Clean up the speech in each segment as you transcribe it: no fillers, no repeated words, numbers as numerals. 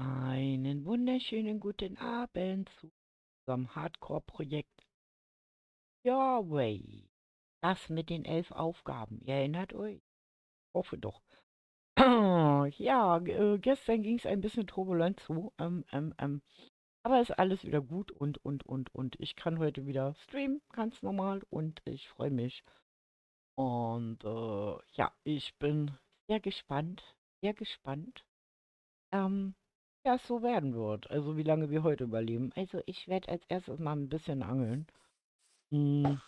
Einen wunderschönen guten Abend zu unserem Hardcore-Projekt Your Das mit den 11 Aufgaben. Ihr erinnert euch? Hoffe doch. Ja, gestern ging es ein bisschen turbulent zu. Aber ist alles wieder gut und. Ich kann heute wieder streamen, ganz normal. Und ich freue mich. Und ja, ich bin sehr gespannt. Sehr gespannt. Ähm, ja, es so werden wird. Also wie lange wir heute überleben. Also ich werde als erstes mal ein bisschen angeln. Hm,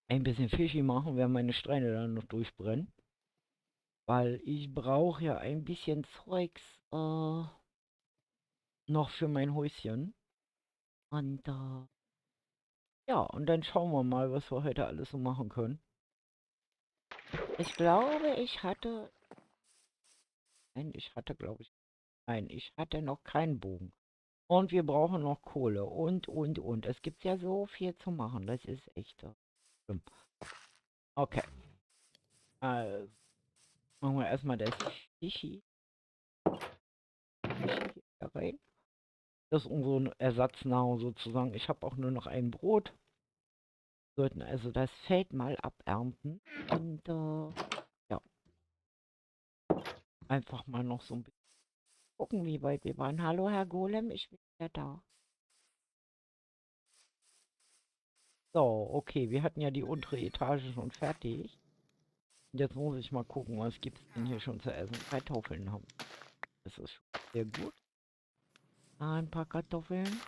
ein bisschen Fischi machen, während meine Steine dann noch durchbrennen. Weil ich brauche ja ein bisschen Zeugs noch für mein Häuschen. Und ja, und dann schauen wir mal, was wir heute alles so machen können. Ich glaube, ich hatte. Nein, ich hatte, glaube ich. Nein, ich hatte noch keinen Bogen. Und wir brauchen noch Kohle und. Es gibt ja so viel zu machen. Das ist echt schlimm. Okay, also machen wir erstmal das Fischi hier rein. Das ist unsere Ersatznahrung sozusagen. Ich habe auch nur noch ein Brot. Wir sollten also das Feld mal abernten. Und ja, einfach mal noch so ein bisschen gucken, wie weit wir waren. Hallo, Herr Golem, ich bin wieder da. So, okay, wir hatten ja die untere Etage schon fertig. Jetzt muss ich mal gucken, was gibt es denn hier schon zu essen. Kartoffeln haben. Das ist schon sehr gut. Ein paar Kartoffeln.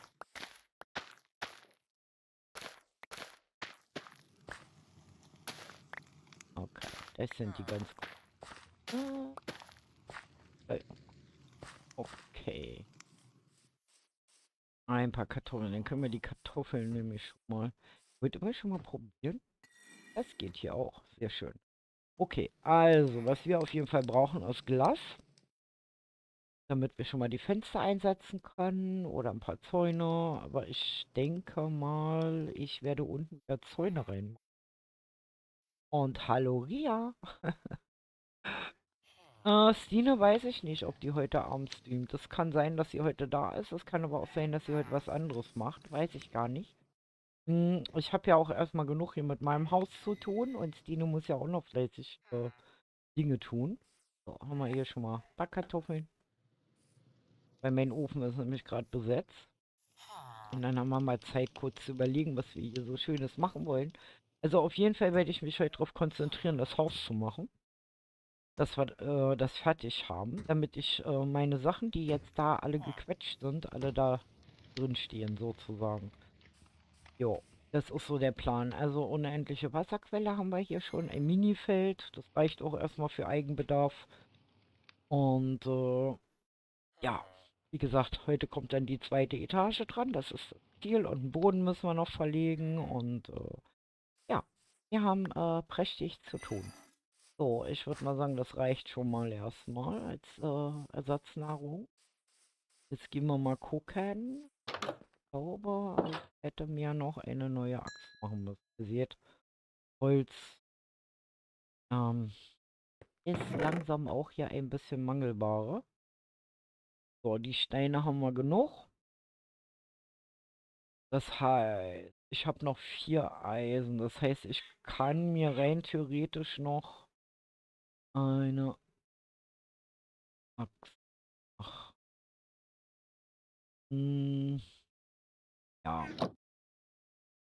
Okay, das sind die ganz gut. Okay. Ein paar Kartoffeln. Dann können wir die Kartoffeln nämlich schon mal. Wollt ihr schon mal probieren? Das geht hier auch. Sehr schön. Okay, also, was wir auf jeden Fall brauchen, ist Glas, damit wir schon mal die Fenster einsetzen können oder ein paar Zäune. Aber ich denke mal, ich werde unten wieder Zäune rein. Und hallo Ria. Stine weiß ich nicht, ob die heute Abend streamt. Das kann sein, dass sie heute da ist. Es kann aber auch sein, dass sie heute was anderes macht. Weiß ich gar nicht. Ich habe ja auch erstmal genug hier mit meinem Haus zu tun und Stine muss ja auch noch fleißig Dinge tun. So, haben wir hier schon mal Backkartoffeln. Weil mein Ofen ist nämlich gerade besetzt. Und dann haben wir mal Zeit, kurz zu überlegen, was wir hier so Schönes machen wollen. Also auf jeden Fall werde ich mich heute darauf konzentrieren, das Haus zu machen. Dass wir das fertig haben, damit ich meine Sachen, die jetzt da alle gequetscht sind, alle da drin stehen sozusagen. Jo, das ist so der Plan. Also unendliche Wasserquelle haben wir hier schon, ein Minifeld. Das reicht auch erstmal für Eigenbedarf. Und ja, wie gesagt, heute kommt dann die zweite Etage dran. Das ist das Ziel. Und den Boden müssen wir noch verlegen. Und ja, wir haben prächtig zu tun. So, ich würde mal sagen, das reicht schon mal erstmal als Ersatznahrung. Jetzt gehen wir mal gucken. Ich glaube, ich hätte mir noch eine neue Axt machen müssen. Ihr seht, Holz ist langsam auch hier ein bisschen mangelbarer. So, die Steine haben wir genug. Das heißt, ich habe noch 4 Eisen. Das heißt, ich kann mir rein theoretisch noch eine Axt. Ach, hm, ja,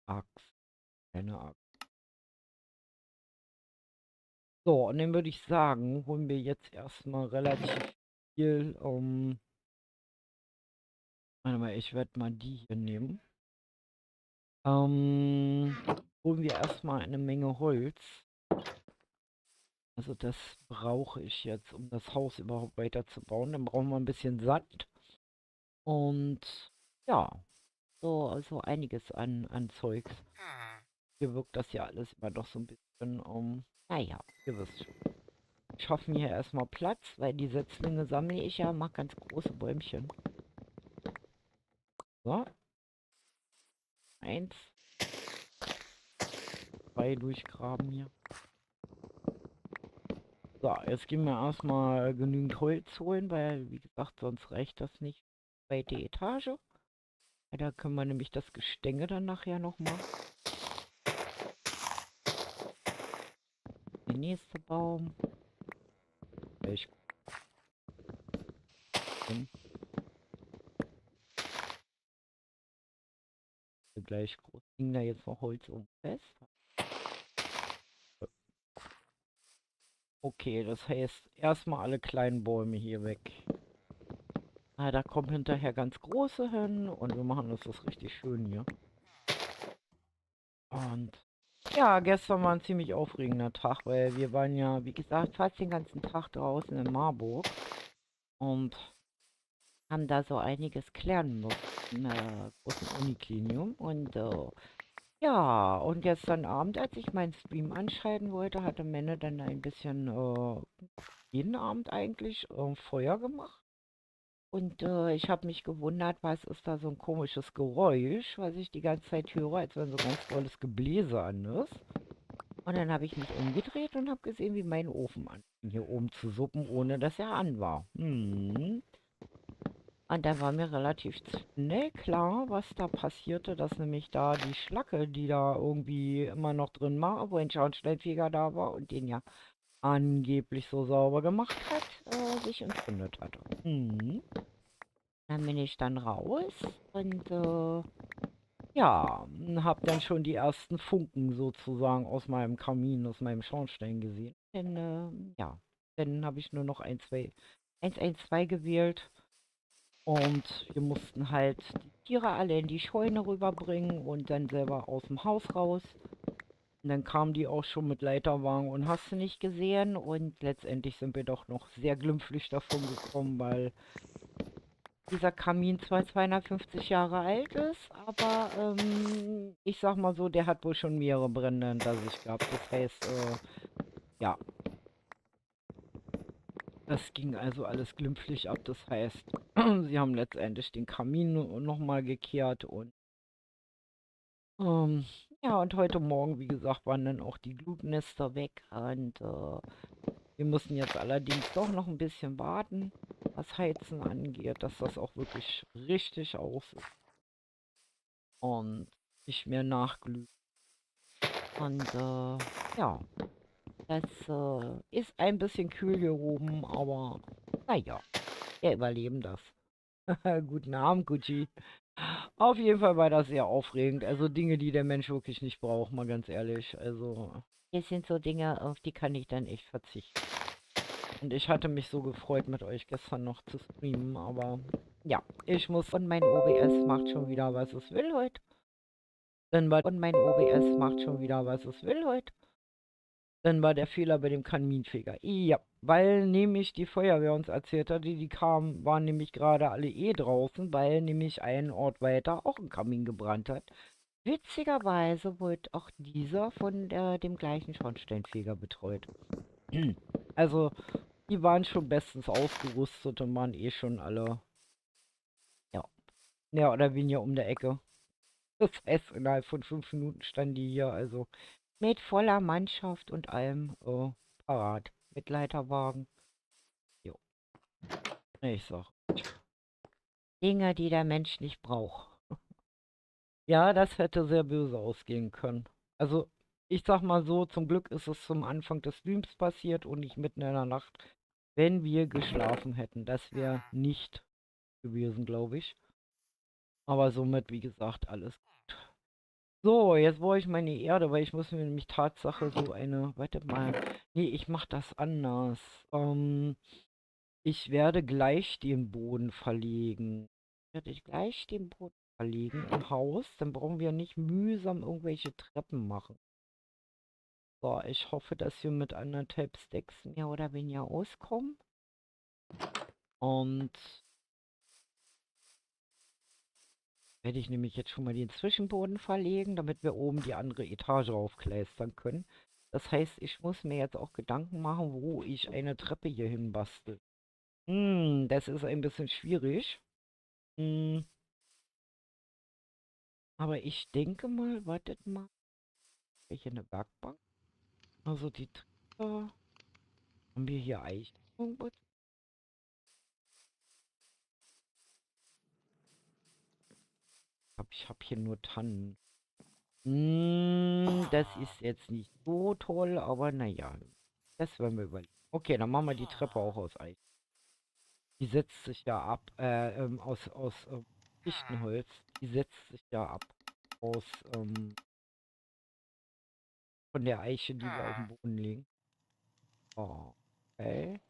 Axt. Eine Axt. So, und dann würde ich sagen, holen wir jetzt erstmal relativ viel. Warte mal, ich werde mal die hier nehmen. Ähm, holen wir erstmal eine Menge Holz. Also das brauche ich jetzt, um das Haus überhaupt weiterzubauen. Dann brauchen wir ein bisschen Sand. Und ja, so einiges an Zeugs. Hier wirkt das ja alles immer doch so ein bisschen, naja, ihr wisst schon. Ich schaffe mir hier erstmal Platz, weil die Setzlinge sammle ich ja, mache ganz große Bäumchen. So, 1, 2 durchgraben hier. So, jetzt gehen wir erstmal genügend Holz holen, weil, wie gesagt, sonst reicht das nicht. Zweite Etage. Ja, da können wir nämlich das Gestänge dann nachher noch machen. Der nächste Baum. Gleich hin. Gleich groß. Hing da jetzt noch Holz um fest. Okay, das heißt, erstmal alle kleinen Bäume hier weg. Ah, da kommen hinterher ganz große hin und wir machen uns das richtig schön hier. Und ja, gestern war ein ziemlich aufregender Tag, weil wir waren ja, wie gesagt, fast den ganzen Tag draußen in Marburg und haben da so einiges klären müssen im großen Uniklinium. Und ja, und gestern Abend, als ich meinen Stream anschalten wollte, hatte Menne dann ein bisschen jeden Abend eigentlich Feuer gemacht. Und ich habe mich gewundert, was ist da so ein komisches Geräusch, was ich die ganze Zeit höre, als wenn so ganz tolles Gebläse an ist. Und dann habe ich mich umgedreht und habe gesehen, wie mein Ofen anfing hier oben zu suppen, ohne dass er an war. Und da war mir relativ schnell klar, was da passierte, dass nämlich da die Schlacke, die da irgendwie immer noch drin war, wo ein Schornsteinfeger da war und den ja angeblich so sauber gemacht hat, sich entzündet hatte. Dann bin ich dann raus und ja, habe dann schon die ersten Funken sozusagen aus meinem Kamin, aus meinem Schornstein gesehen. Denn ja, dann habe ich nur noch 112 gewählt und wir mussten halt die Tiere alle in die Scheune rüberbringen und dann selber aus dem Haus raus. Und dann kamen die auch schon mit Leiterwagen und hast du nicht gesehen. Und letztendlich sind wir doch noch sehr glimpflich davon gekommen, weil dieser Kamin zwar 250 Jahre alt ist, aber ich sag mal so, der hat wohl schon mehrere Brände hinter sich gehabt. Das heißt, ja, das ging also alles glimpflich ab. Das heißt, sie haben letztendlich den Kamin nochmal gekehrt und ähm, ja, und heute Morgen, wie gesagt, waren dann auch die Glutnester weg und wir müssen jetzt allerdings doch noch ein bisschen warten, was Heizen angeht, dass das auch wirklich richtig aus ist und nicht mehr nachglüht. Und ja, das ist ein bisschen kühl hier oben, aber naja, wir überleben das. Guten Abend, Gucci. Auf jeden Fall war das sehr aufregend. Also Dinge, die der Mensch wirklich nicht braucht, mal ganz ehrlich. Also, das sind so Dinge, auf die kann ich dann echt verzichten. Und ich hatte mich so gefreut, mit euch gestern noch zu streamen, aber ja, ich muss. Und mein OBS macht schon wieder, was es will heute. Und mein OBS macht schon wieder, was es will heute. Dann war der Fehler bei dem Kaminfeger. Ja, weil nämlich die Feuerwehr uns erzählt hat, die kamen, waren nämlich gerade alle draußen, weil nämlich einen Ort weiter auch ein Kamin gebrannt hat. Witzigerweise wurde auch dieser von dem gleichen Schornsteinfeger betreut. Also, die waren schon bestens ausgerüstet und waren eh schon alle, ja, mehr oder weniger um der Ecke. Das heißt, innerhalb von 5 Minuten standen die hier, also mit voller Mannschaft und allem parat. Mit Leiterwagen. Jo, ich sag. Dinge, die der Mensch nicht braucht. Ja, das hätte sehr böse ausgehen können. Also, ich sag mal so, zum Glück ist es zum Anfang des Streams passiert und nicht mitten in der Nacht. Wenn wir geschlafen hätten, das wäre nicht gewesen, glaube ich. Aber somit, wie gesagt, alles gut. So, jetzt brauche ich meine Erde, weil ich muss mir nämlich Tatsache so eine. Warte mal. Nee, ich mache das anders. Ich werde gleich den Boden verlegen. Werde ich gleich den Boden verlegen im Haus. Dann brauchen wir nicht mühsam irgendwelche Treppen machen. So, ich hoffe, dass wir mit 1,5 Stacks mehr oder weniger auskommen. Und werde ich nämlich jetzt schon mal den Zwischenboden verlegen, damit wir oben die andere Etage aufkleistern können. Das heißt, ich muss mir jetzt auch Gedanken machen, wo ich eine Treppe hier hin bastel. Das ist ein bisschen schwierig. Hm, aber ich denke mal, wartet mal. Hier eine Werkbank. Also die Treppe. Haben wir hier Eichen? Irgendwo? Ich hab hier nur Tannen. Das ist jetzt nicht so toll, aber naja. Das werden wir überlegen. Okay, dann machen wir die Treppe auch aus Eich. Die setzt sich ja ab, aus Fichtenholz. Die setzt sich ja ab aus, von der Eiche, die wir auf dem Boden legen. Oh, okay.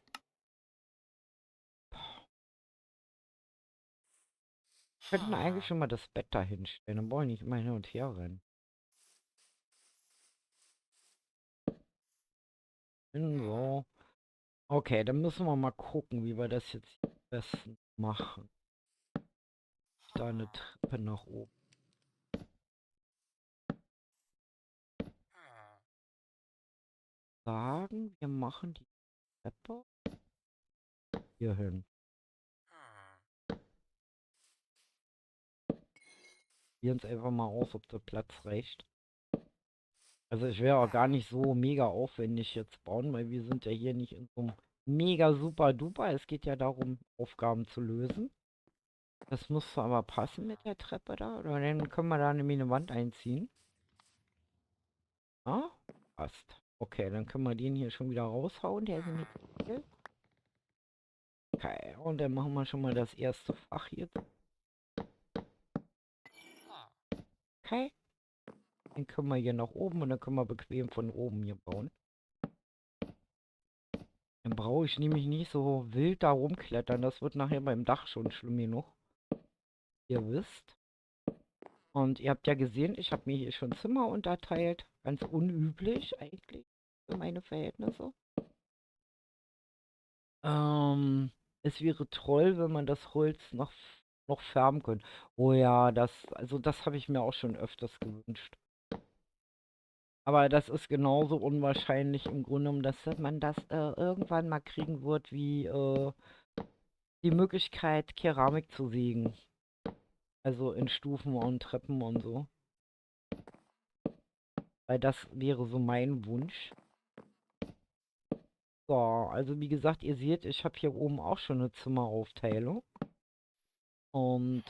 Wir könnten eigentlich schon mal das Bett da hinstellen. Dann wollen wir nicht immer hin und her rennen. So. Okay, dann müssen wir mal gucken, wie wir das jetzt am besten machen. Da eine Treppe nach oben. Sagen, wir machen die Treppe hier hin. Probieren es einfach mal aus, ob der Platz reicht. Also ich wäre auch gar nicht so mega aufwendig jetzt bauen, weil wir sind ja hier nicht in so einem mega super duper. Es geht ja darum, Aufgaben zu lösen. Das muss aber passen mit der Treppe da. Oder dann können wir da nämlich eine Wand einziehen. Ah, passt. Okay, dann können wir den hier schon wieder raushauen. Der ist nämlich zu viel. Okay, und dann machen wir schon mal das erste Fach hier. Okay. Dann können wir hier nach oben und dann können wir bequem von oben hier bauen. Dann brauche ich nämlich nicht so wild da rumklettern. Das wird nachher beim Dach schon schlimm genug. Ihr wisst. Und ihr habt ja gesehen, ich habe mir hier schon Zimmer unterteilt. Ganz unüblich eigentlich für meine Verhältnisse. Es wäre toll, wenn man das Holz noch färben könnte. Oh ja, also das habe ich mir auch schon öfters gewünscht. Aber das ist genauso unwahrscheinlich im Grunde genommen, dass man das irgendwann mal kriegen wird, wie die Möglichkeit, Keramik zu sägen. Also in Stufen und Treppen und so. Weil das wäre so mein Wunsch. So, also wie gesagt, ihr seht, ich habe hier oben auch schon eine Zimmeraufteilung. Und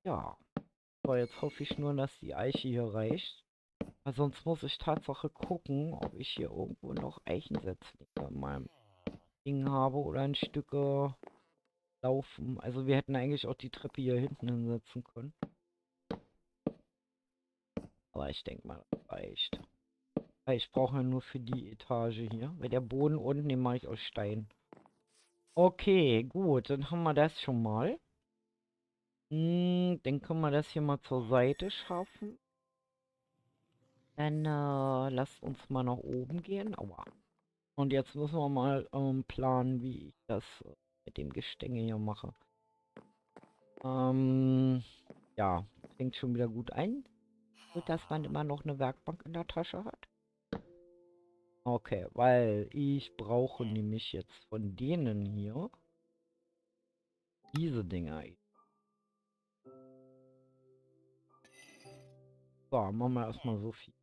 ja. So, jetzt hoffe ich nur, dass die Eiche hier reicht. Weil sonst muss ich Tatsache gucken, ob ich hier irgendwo noch Eichensetzlinge in meinem Ding habe oder ein Stück laufen. Also wir hätten eigentlich auch die Treppe hier hinten hinsetzen können. Aber ich denke mal, das reicht. Weil ich brauche ja nur für die Etage hier. Weil der Boden unten, den mache ich aus Stein. Okay, gut, dann haben wir das schon mal. Dann können wir das hier mal zur Seite schaffen. Dann lasst uns mal nach oben gehen. Aua. Und jetzt müssen wir mal planen, wie ich das mit dem Gestänge hier mache. Ja, fängt schon wieder gut ein. Gut, dass man immer noch eine Werkbank in der Tasche hat. Okay, weil ich brauche nämlich jetzt von denen hier diese Dinger. So, machen wir erstmal so viel.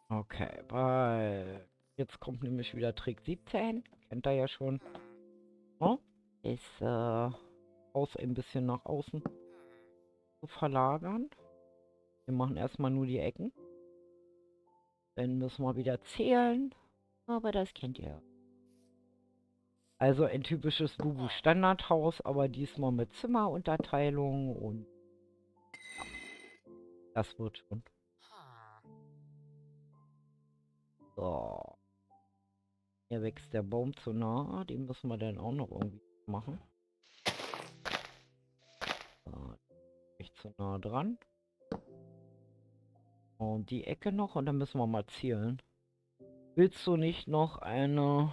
Okay, weil jetzt kommt nämlich wieder Trick 17. Kennt ihr ja schon. Oh, ist Haus ein bisschen nach außen zu verlagern. Wir machen erstmal nur die Ecken. Dann müssen wir wieder zählen. Aber das kennt ihr ja. Also ein typisches Bubu-Standardhaus, aber diesmal mit Zimmerunterteilung und das wird schon. So. Hier wächst der Baum zu nah. Den müssen wir dann auch noch irgendwie machen. So, nicht zu nah dran. Und die Ecke noch und dann müssen wir mal zählen. Willst du nicht noch eine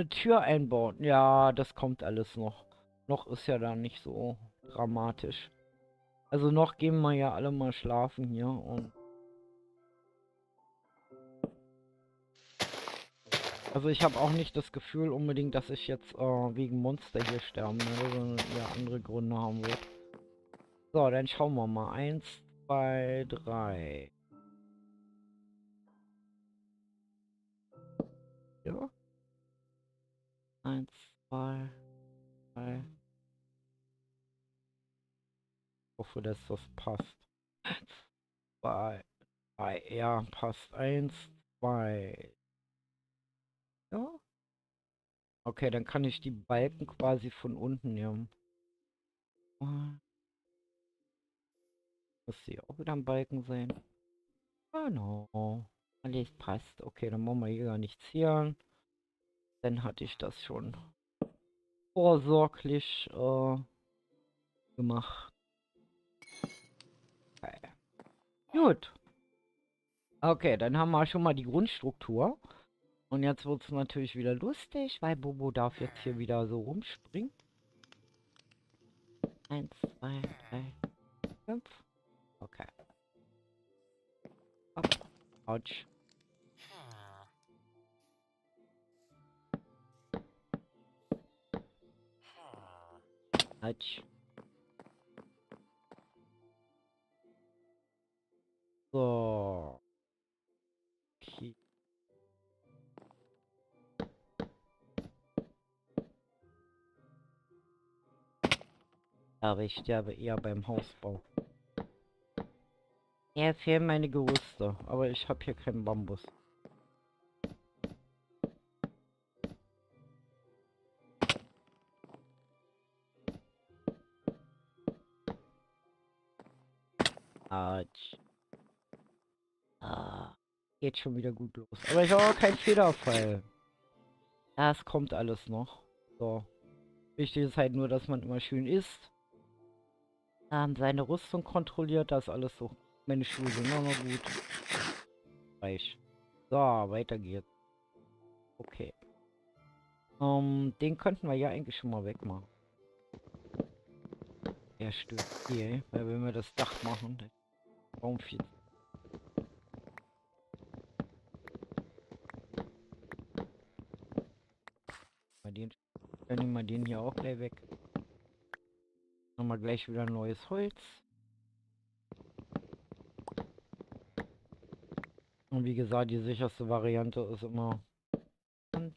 Tür einbauen? Ja, das kommt alles noch. Noch ist ja da nicht so dramatisch. Also noch gehen wir ja alle mal schlafen hier und also ich habe auch nicht das Gefühl unbedingt, dass ich jetzt wegen Monster hier sterben werde, sondern eher andere Gründe haben wird. So, dann schauen wir mal. 1, 2, 3. Ja. 1, 2, 3. Ich hoffe, dass das passt. 2, 3. Ja, passt. 1, 2. Ja. Okay, dann kann ich die Balken quasi von unten nehmen. Muss sie auch wieder ein Balken sein. Genau. Alles passt. Okay, dann machen wir hier gar nichts hier. Dann hatte ich das schon vorsorglich gemacht. Okay. Gut. Okay, dann haben wir schon mal die Grundstruktur. Und jetzt wird es natürlich wieder lustig, weil Bobo darf jetzt hier wieder so rumspringen. 1, 2, 3, 5. Okay. Hopp. Autsch. Autsch. So. Okay. Aber ich sterbe eher beim Hausbau. Ja, fehlen meine Gerüste, aber ich habe hier keinen Bambus. Autsch. Ah, geht schon wieder gut los. Aber ich habe auch keinen Federfall. Das kommt alles noch. So. Wichtig ist halt nur, dass man immer schön isst. Seine Rüstung kontrolliert, das alles so. Meine Schuhe sind auch noch gut. Reich. So, weiter geht's. Okay. Den könnten wir ja eigentlich schon mal wegmachen. Er stört hier, weil wenn wir das Dach machen, dann brauchen viel. Dann nehmen wir den hier auch gleich weg. Haben wir gleich wieder neues Holz. Und wie gesagt, die sicherste Variante ist immer, wenn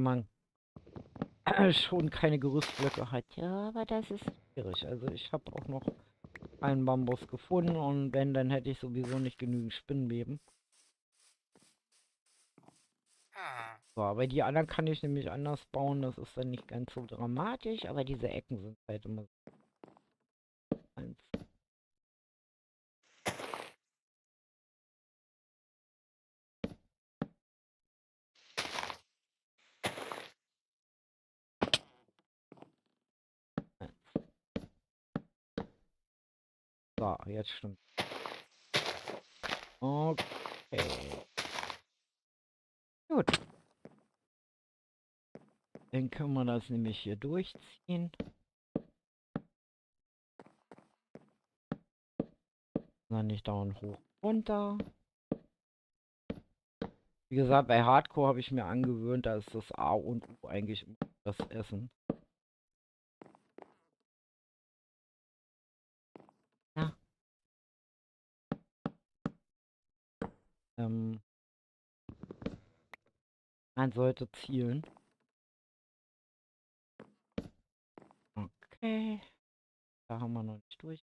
man schon keine Gerüstblöcke hat. Ja, aber das ist schwierig. Also ich habe auch noch einen Bambus gefunden und wenn, dann hätte ich sowieso nicht genügend Spinnenweben. So, aber die anderen kann ich nämlich anders bauen. Das ist dann nicht ganz so dramatisch, aber diese Ecken sind halt immer eins. So, jetzt stimmt. Okay. Gut. Dann können wir das nämlich hier durchziehen. Dann nicht dauernd hoch runter. Wie gesagt, bei Hardcore habe ich mir angewöhnt, da ist das A und O eigentlich das Essen. Ja. Man sollte zielen. Okay. Da haben wir noch nicht durch.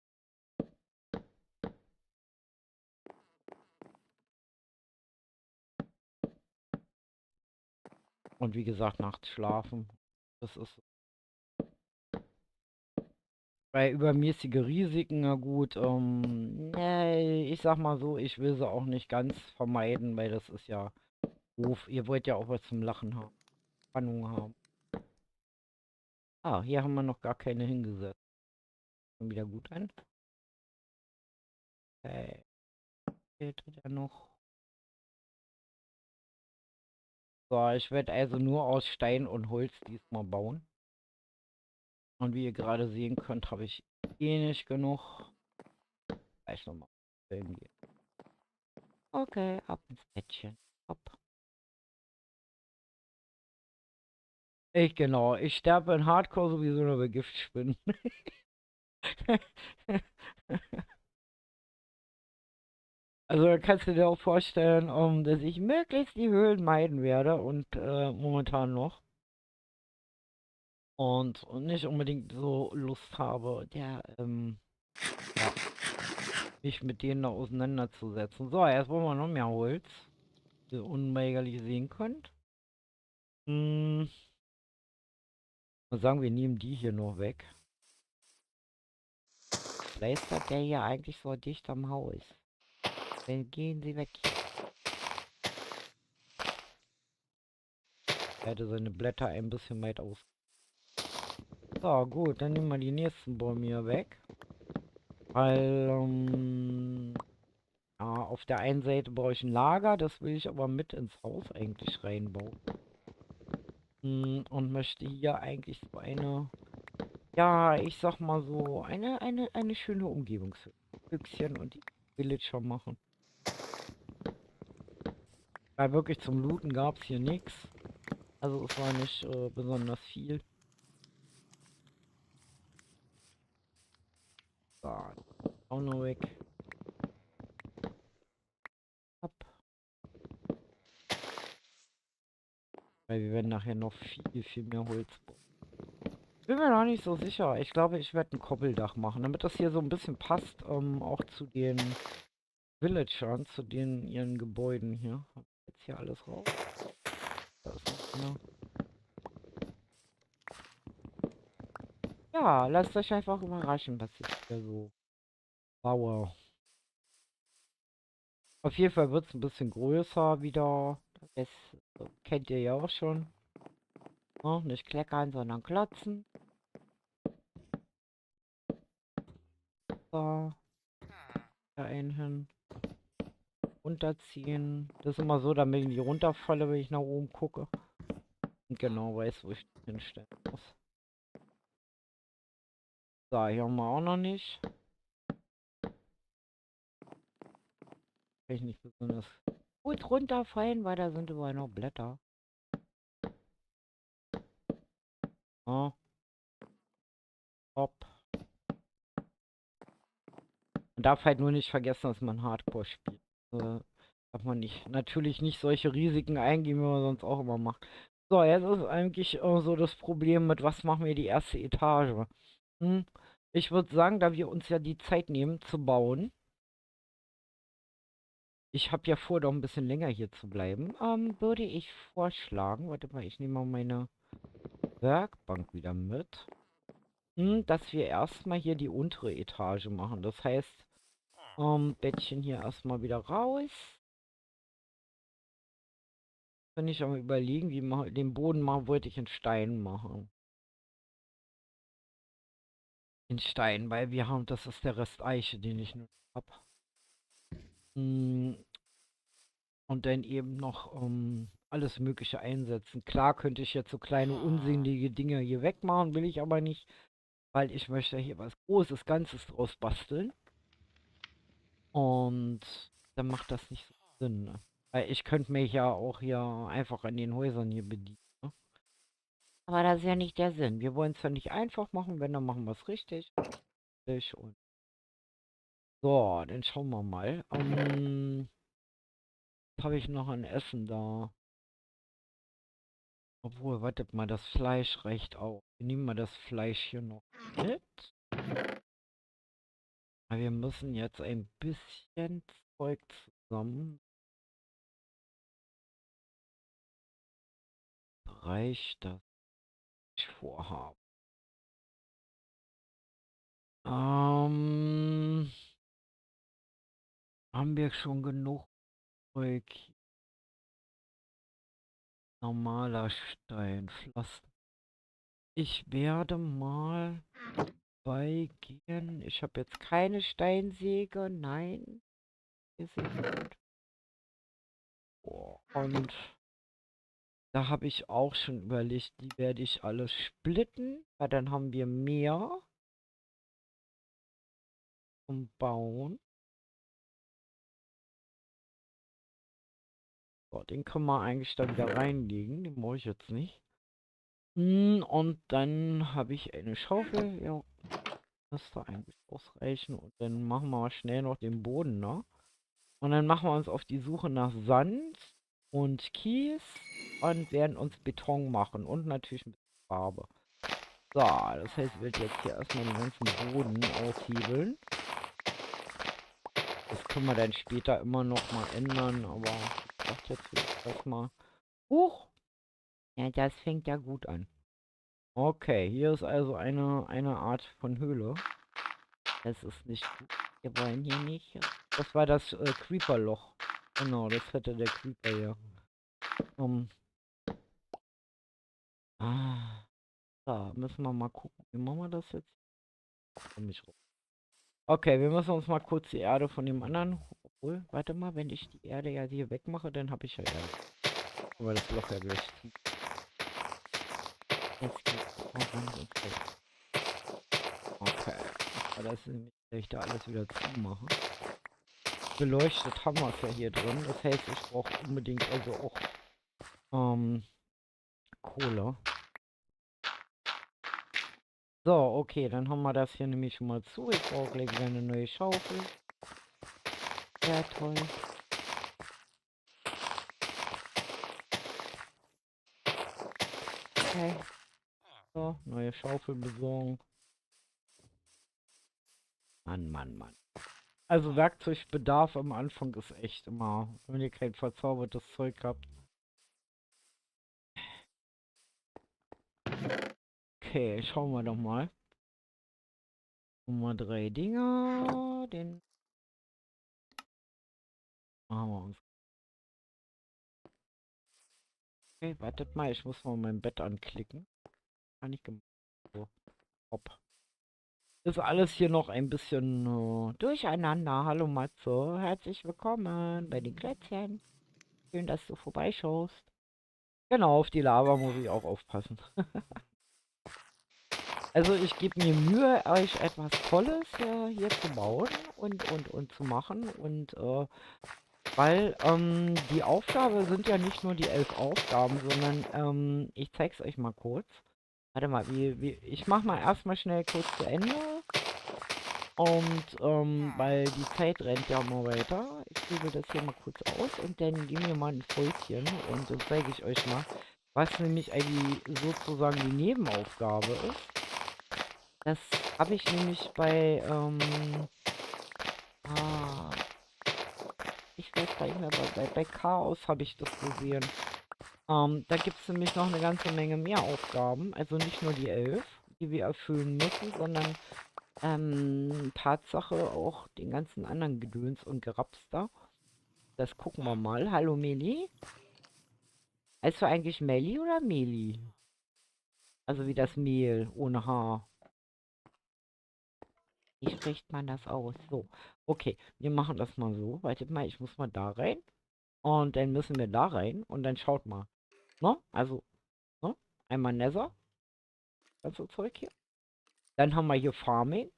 Und wie gesagt, nachts schlafen. Das ist bei übermäßige Risiken, na gut, nee, ich sag mal so, ich will sie auch nicht ganz vermeiden, weil das ist ja doof. Ihr wollt ja auch was zum Lachen haben. Spannung haben. Ah, hier haben wir noch gar keine hingesetzt. Schon wieder gut an. Okay. Fehlt ja noch. So, ich werde also nur aus Stein und Holz diesmal bauen. Und wie ihr gerade sehen könnt, habe ich eh nicht genug. Gleich nochmal gehen. Okay, ab ins Bettchen. Hopp. Genau, ich sterbe in Hardcore sowieso nur bei Giftspinnen. Also da kannst du dir auch vorstellen, dass ich möglichst die Höhlen meiden werde und momentan noch. Und nicht unbedingt so Lust habe, ja, mich mit denen da auseinanderzusetzen. So, jetzt wollen wir noch mehr Holz, wie ihr unweigerlich sehen könnt. Hm, mal sagen, wir nehmen die hier noch weg. Leistet der hier eigentlich so dicht am Haus? Dann gehen sie weg. Er hätte seine Blätter ein bisschen weit aus. So, gut, dann nehmen wir die nächsten Bäume hier weg. Weil, ja, auf der einen Seite brauche ich ein Lager, das will ich aber mit ins Haus eigentlich reinbauen. Und möchte hier eigentlich so eine, ja, ich sag mal so, eine schöne Umgebungshüchschen und die Villager machen. Weil wirklich zum Looten gab es hier nichts. Also es war nicht besonders viel. So, auch noch weg. Ab. Weil wir werden nachher noch viel mehr Holz brauchen. Bin mir noch nicht so sicher. Ich glaube, ich werde ein Koppeldach machen, damit das hier so ein bisschen passt, auch zu den Villagern, zu den ihren Gebäuden hier. Hab jetzt hier alles raus. Da ist noch einer. Ja, lasst euch einfach überraschen, was ich hier so baue. Auf jeden Fall wird es ein bisschen größer wieder. Das kennt ihr ja auch schon. Ne? Nicht kleckern, sondern klotzen. So, da einen hin. Runterziehen. Das ist immer so, damit ich nicht runterfalle, wenn ich nach oben gucke. Und genau weiß, wo ich den hinstellen muss. So, hier haben wir auch noch nicht. Kann ich nicht besonders gut runterfallen, weil da sind überall noch Blätter. Ja, hopp. Man darf halt nur nicht vergessen, dass man Hardcore spielt. Darf man nicht. Natürlich nicht solche Risiken eingehen, wie man sonst auch immer macht. So, jetzt ist eigentlich so das Problem mit, was machen wir die erste Etage? Hm? Ich würde sagen, da wir uns ja die Zeit nehmen zu bauen, ich habe ja vor, doch ein bisschen länger hier zu bleiben, würde ich vorschlagen, warte mal, ich nehme mal meine Werkbank wieder mit, dass wir erstmal hier die untere Etage machen. Das heißt, Bettchen hier erstmal wieder raus. Bin ich am Überlegen, wie den Boden mal wollte ich in Stein machen. In Stein, weil wir haben, das ist der Rest Eiche, den ich nur hab. Und dann eben noch alles Mögliche einsetzen. Klar könnte ich jetzt so kleine unsinnige Dinge hier wegmachen, will ich aber nicht, weil ich möchte hier was Großes, Ganzes draus basteln. Und dann macht das nicht so Sinn, ne? Weil ich könnte mich ja auch hier einfach an den Häusern hier bedienen. Ne? Aber das ist ja nicht der Sinn. Wir wollen es ja nicht einfach machen, wenn, dann machen wir es richtig. Und so, dann schauen wir mal. Was habe ich noch an Essen da? Obwohl, wartet mal, das Fleisch reicht auch. Wir nehmen mal das Fleisch hier noch mit. Aber wir müssen jetzt ein bisschen Zeug zusammen. Reicht das, was ich vorhabe? Ähm, haben wir schon genug Zeug? Normaler Stein, Pflaster. Ich werde mal beigehen. Ich habe jetzt keine Steinsäge. Nein. Hier sehe ich gut. Oh, und da habe ich auch schon überlegt, die werde ich alle splitten, weil dann haben wir mehr zum Bauen. So, den können wir eigentlich dann wieder reinlegen. Den brauche ich jetzt nicht. Und dann habe ich eine Schaufel. Ja, müsste eigentlich ausreichen. Und dann machen wir mal schnell noch den Boden, ne? Und dann machen wir uns auf die Suche nach Sand und Kies und werden uns Beton machen und natürlich ein bisschen Farbe. So, das heißt, ich werde jetzt hier erstmal den ganzen Boden aushebeln. Das können wir dann später immer noch mal ändern, aber ich dachte jetzt will ich erstmal. Huch! Ja, das fängt ja gut an. Okay, hier ist also eine Art von Höhle. Das ist nicht gut. Wir wollen hier nicht. Das war das Creeper-Loch. Genau, das hätte der Creeper hier. Um, so, müssen wir mal gucken. Wie machen wir das jetzt? Komm ich rum. Okay, wir müssen uns mal kurz die Erde von dem anderen. Obwohl, warte mal, wenn ich die Erde ja hier wegmache, dann habe ich ja Erde. Aber das Loch ja gleich zu. Jetzt geht's voran und weg. Okay. Aber das ist nämlich, wenn ich da alles wieder zumache. Beleuchtet haben wir es ja hier drin. Das heißt, ich brauche unbedingt also auch Kohle. So, okay, dann haben wir das hier nämlich schon mal zu. Ich brauche gleich wieder eine neue Schaufel. Sehr toll. Okay. So, neue Schaufel besorgen. Mann, Mann, Mann. Also Werkzeugbedarf am Anfang ist echt immer, wenn ihr kein verzaubertes Zeug habt. Okay, schauen wir doch mal. Nummer 3 Dinger. Den machen wir uns. Okay, wartet mal, ich muss mal mein Bett anklicken. Kann ich gemacht. So, hopp. Ist alles hier noch ein bisschen durcheinander. Hallo Matze, herzlich willkommen bei den Klötzchen. Schön, dass du vorbeischaust. Genau, auf die Lava muss ich auch aufpassen. Also ich gebe mir Mühe, euch etwas Tolles hier zu bauen und zu machen. Und weil die Aufgabe sind ja nicht nur die 11 Aufgaben, sondern ich zeig's euch mal kurz. Warte mal, ich mach mal erstmal schnell kurz zu Ende. Und weil die Zeit rennt ja mal weiter. Ich hebe das hier mal kurz aus und dann geben wir mal ein Fäustchen und dann zeige ich euch mal, was nämlich eigentlich sozusagen die Nebenaufgabe ist. Das habe ich nämlich bei, ah, ich weiß gar nicht mehr, bei Chaos habe ich das gesehen. Da gibt es nämlich noch eine ganze Menge mehr Aufgaben, also nicht nur die 11, die wir erfüllen müssen, sondern Tatsache auch den ganzen anderen Gedöns und Gerapster. Das gucken wir mal. Hallo Meli. Heißt du eigentlich Melli oder Meli? Also wie das Mehl ohne Haar. Wie spricht man das aus? So, okay, wir machen das mal so. Wartet mal, ich muss mal da rein. Und dann müssen wir da rein. Und dann schaut mal. Ne? Also, ne? Einmal Nether. Ganze Zeug hier. Dann haben wir hier Farming.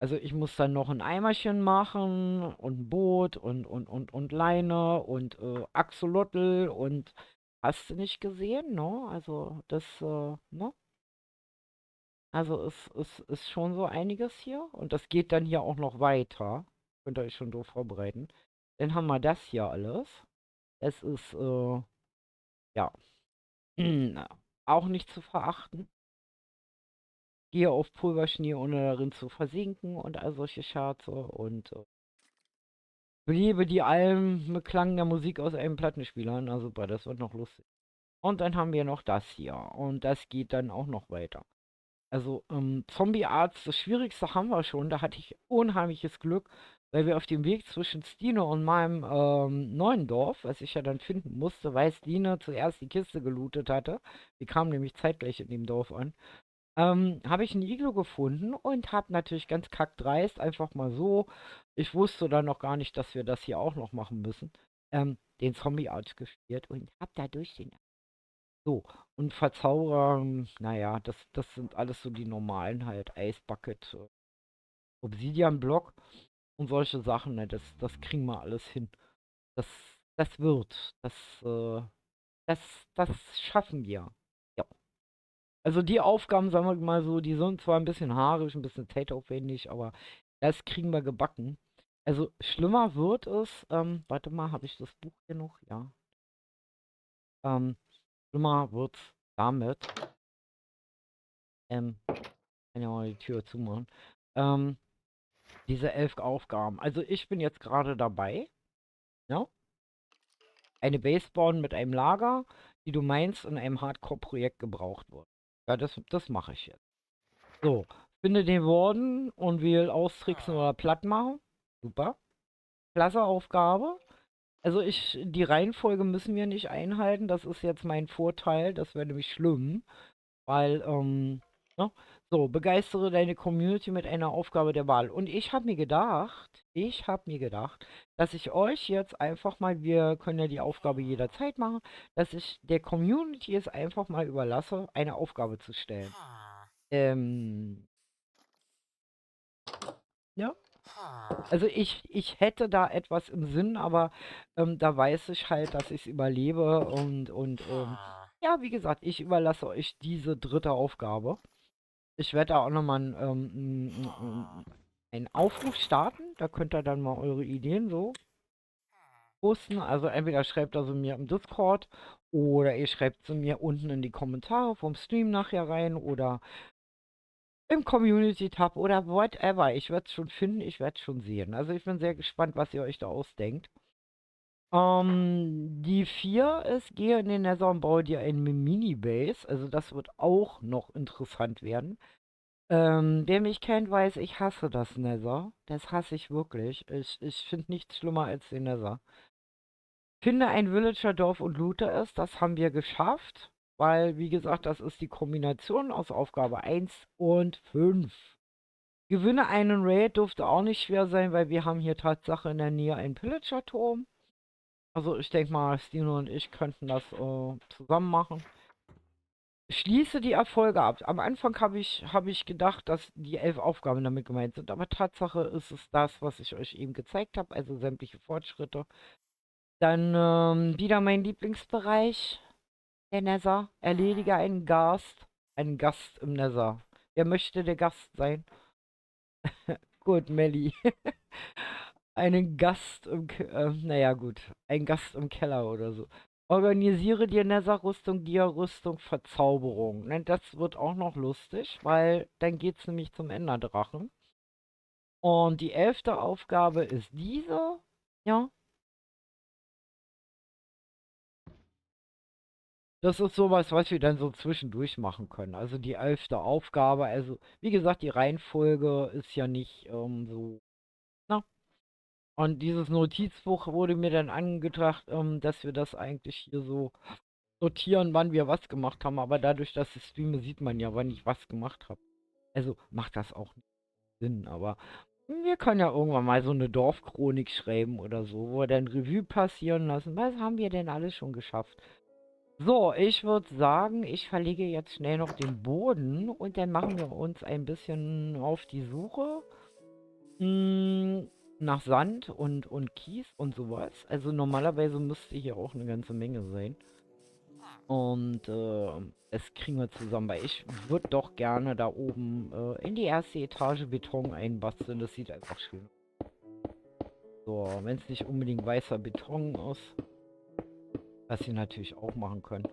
Also ich muss dann noch ein Eimerchen machen und ein Boot und Leine und Axolotl und hast du nicht gesehen, ne? Also das, ne? Also es ist schon so einiges hier und das geht dann hier auch noch weiter. Könnt ihr euch schon darauf vorbereiten. Dann haben wir das hier alles. Es ist, ja, auch nicht zu verachten. Gehe auf Pulverschnee, ohne darin zu versinken und all solche Scherze und Beliebe die Alm mit Klang der Musik aus einem Plattenspieler. Na super, das wird noch lustig. Und dann haben wir noch das hier. Und das geht dann auch noch weiter. Also, Zombie-Arzt, das Schwierigste haben wir schon. Da hatte ich unheimliches Glück, weil wir auf dem Weg zwischen Stine und meinem neuen Dorf, was ich ja dann finden musste, weil Stine zuerst die Kiste gelootet hatte. Die kam nämlich zeitgleich in dem Dorf an. Habe ich ein Iglu gefunden und habe natürlich ganz kackdreist einfach mal so, ich wusste dann noch gar nicht, dass wir das hier auch noch machen müssen, den Zombie-Arzt gespielt und habe dadurch den so, und Verzauberer, naja, das sind alles so die normalen halt, Ice Bucket, Obsidian-Block und solche Sachen, ne, das kriegen wir alles hin. Das, das wird, das, das schaffen wir. Ja. Also die Aufgaben, sagen wir mal so, die sind zwar ein bisschen haarisch, ein bisschen zeitaufwendig, aber das kriegen wir gebacken. Also schlimmer wird es, warte mal, habe ich das Buch hier noch? Ja. Schlimmer wird's damit, kann ja mal die Tür zumachen, ähm, diese 11 Aufgaben. Also ich bin jetzt gerade dabei, ja, eine Base bauen mit einem Lager, die du meinst in einem Hardcore-Projekt gebraucht wird. Ja, das mache ich jetzt. So, finde den Warden und wähle austricksen oder platt machen. Super. Klasse Aufgabe. Also die Reihenfolge müssen wir nicht einhalten. Das ist jetzt mein Vorteil. Das wäre nämlich schlimm. Weil, ne? So, begeistere deine Community mit einer Aufgabe der Wahl. Und ich habe mir gedacht, dass ich euch jetzt einfach mal, wir können ja die Aufgabe jederzeit machen, dass ich der Community es einfach mal überlasse, eine Aufgabe zu stellen. Ähm, ja. Also ich hätte da etwas im Sinn, aber da weiß ich halt, dass ich es überlebe und ja, wie gesagt, ich überlasse euch diese dritte Aufgabe. Ich werde da auch nochmal einen Aufruf starten. Da könnt ihr dann mal eure Ideen so posten. Also entweder schreibt ihr sie mir im Discord oder ihr schreibt sie mir unten in die Kommentare vom Stream nachher rein oder im Community-Tab oder whatever. Ich werde es schon finden, ich werde es schon sehen. Also ich bin sehr gespannt, was ihr euch da ausdenkt. Die 4 ist, gehe in den Nether und baue dir ein Mini-Base. Also das wird auch noch interessant werden. Wer mich kennt, weiß, ich hasse das Nether. Das hasse ich wirklich. Ich finde nichts schlimmer als den Nether. Finde ein Villager-Dorf und loote es. Das haben wir geschafft. Weil, wie gesagt, das ist die Kombination aus Aufgabe 1 und 5. Gewinne einen Raid dürfte auch nicht schwer sein, weil wir haben hier Tatsache in der Nähe einen Pillager-Turm. Also ich denke mal, Stino und ich könnten das zusammen machen. Schließe die Erfolge ab. Am Anfang hab ich gedacht, dass die 11 Aufgaben damit gemeint sind, aber Tatsache ist es das, was ich euch eben gezeigt habe, also sämtliche Fortschritte. Dann wieder mein Lieblingsbereich, der Nether. Erledige einen Gast im Nether. Wer möchte der Gast sein? Gut, Melli. Einen Gast naja gut, ein Gast im Keller oder so. Organisiere dir Nether-Rüstung, Dia-Rüstung, Verzauberung. Ne, das wird auch noch lustig, weil dann geht's nämlich zum Enderdrachen. Und die 11. Aufgabe ist diese. Ja, das ist sowas, was wir dann so zwischendurch machen können. Also die 11. Aufgabe, also wie gesagt, die Reihenfolge ist ja nicht so. Na, und dieses Notizbuch wurde mir dann angedacht, dass wir das eigentlich hier so sortieren, wann wir was gemacht haben. Aber dadurch, dass ich streame, sieht man ja, wann ich was gemacht habe. Also macht das auch nicht Sinn. Aber wir können ja irgendwann mal so eine Dorfchronik schreiben oder so, wo wir dann Revue passieren lassen. Was haben wir denn alles schon geschafft? So, ich würde sagen, ich verlege jetzt schnell noch den Boden und dann machen wir uns ein bisschen auf die Suche. Nach Sand und Kies und sowas. Also normalerweise müsste hier auch eine ganze Menge sein. Und das kriegen wir zusammen, weil ich würde doch gerne da oben in die erste Etage Beton einbasteln. Das sieht einfach schön aus. So, wenn es nicht unbedingt weißer Beton ist, was sie natürlich auch machen können.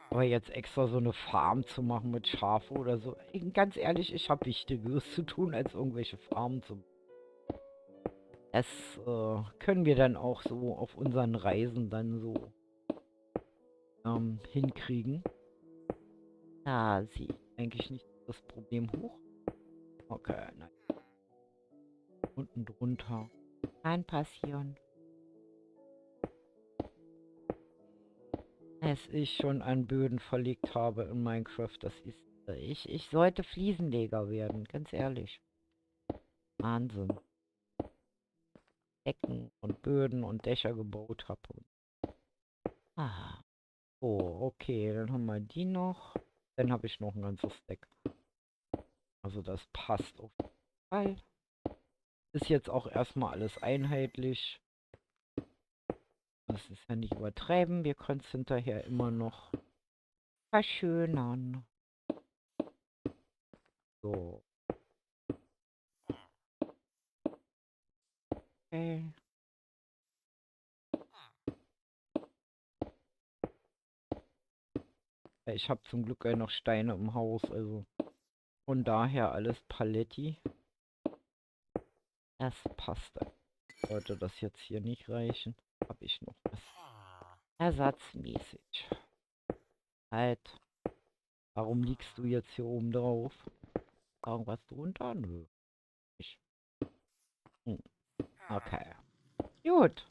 Aber jetzt extra so eine Farm zu machen mit Schafe oder so. Ganz ehrlich, ich habe Wichtigeres zu tun, als irgendwelche Farmen zu. Das können wir dann auch so auf unseren Reisen dann so hinkriegen. Da sieht eigentlich nicht das Problem hoch. Okay, nein. Unten drunter. Kann passieren. Als ich schon an Böden verlegt habe in Minecraft, das ist. Ich sollte Fliesenleger werden, ganz ehrlich. Wahnsinn. Decken und Böden und Dächer gebaut habe. Ah. Oh, okay, dann haben wir die noch. Dann habe ich noch ein ganzes Stack. Also das passt auf jeden Fall. Ist jetzt auch erstmal alles einheitlich. Das ist ja nicht übertreiben. Wir können es hinterher immer noch verschönern. So. Okay, Ich habe zum Glück noch Steine im Haus, also von daher alles Paletti. Das passt. Sollte das jetzt hier nicht reichen, habe ich noch was ersatzmäßig. Halt, warum liegst du jetzt hier oben drauf? Irgendwas drunter? Nö. Nicht. Hm. Okay. Gut.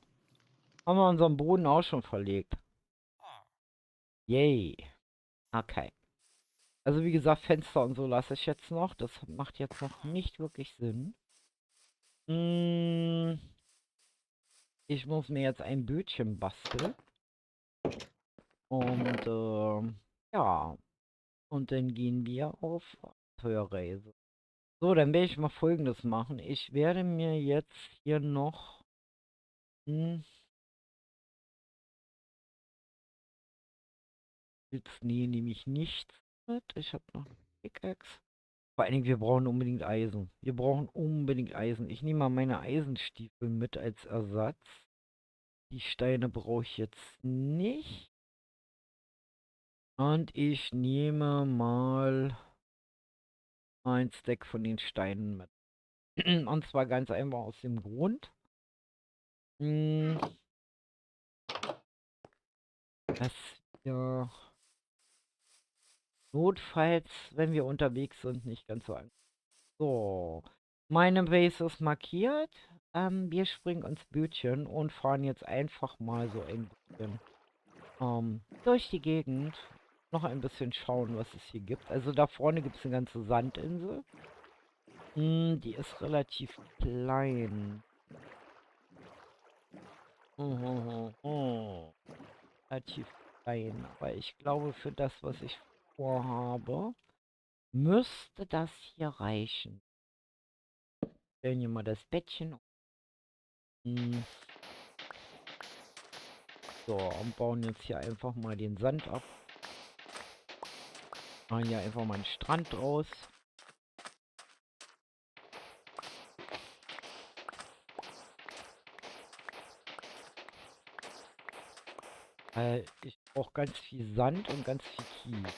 Haben wir unseren Boden auch schon verlegt. Yay. Okay. Also wie gesagt, Fenster und so lasse ich jetzt noch. Das macht jetzt noch nicht wirklich Sinn. Ich muss mir jetzt ein Bötchen basteln. Und ja. Und dann gehen wir auf Abenteuerreise. So, dann werde ich mal Folgendes machen. Ich werde mir jetzt hier noch... Jetzt, nee, nehme ich nichts mit. Ich habe noch eine Pickaxe. Vor allen Dingen, wir brauchen unbedingt Eisen. Wir brauchen unbedingt Eisen. Ich nehme mal meine Eisenstiefel mit als Ersatz. Die Steine brauche ich jetzt nicht. Und ich nehme mal ein Stack von den Steinen mit. Und zwar ganz einfach aus dem Grund, dass wir notfalls, wenn wir unterwegs sind, nicht ganz so Angst. So, meine Base ist markiert. Wir springen ins Bötchen und fahren jetzt einfach mal so ein bisschen durch die Gegend. Noch ein bisschen schauen, was es hier gibt. Also da vorne gibt es eine ganze Sandinsel. Die ist relativ klein. Relativ klein. Aber ich glaube, für das, was ich vorhabe, müsste das hier reichen. Stellen hier mal das Bettchen. So, und bauen jetzt hier einfach mal den Sand ab. Machen hier einfach mal einen Strand draus. Ich brauche ganz viel Sand und ganz viel Kies.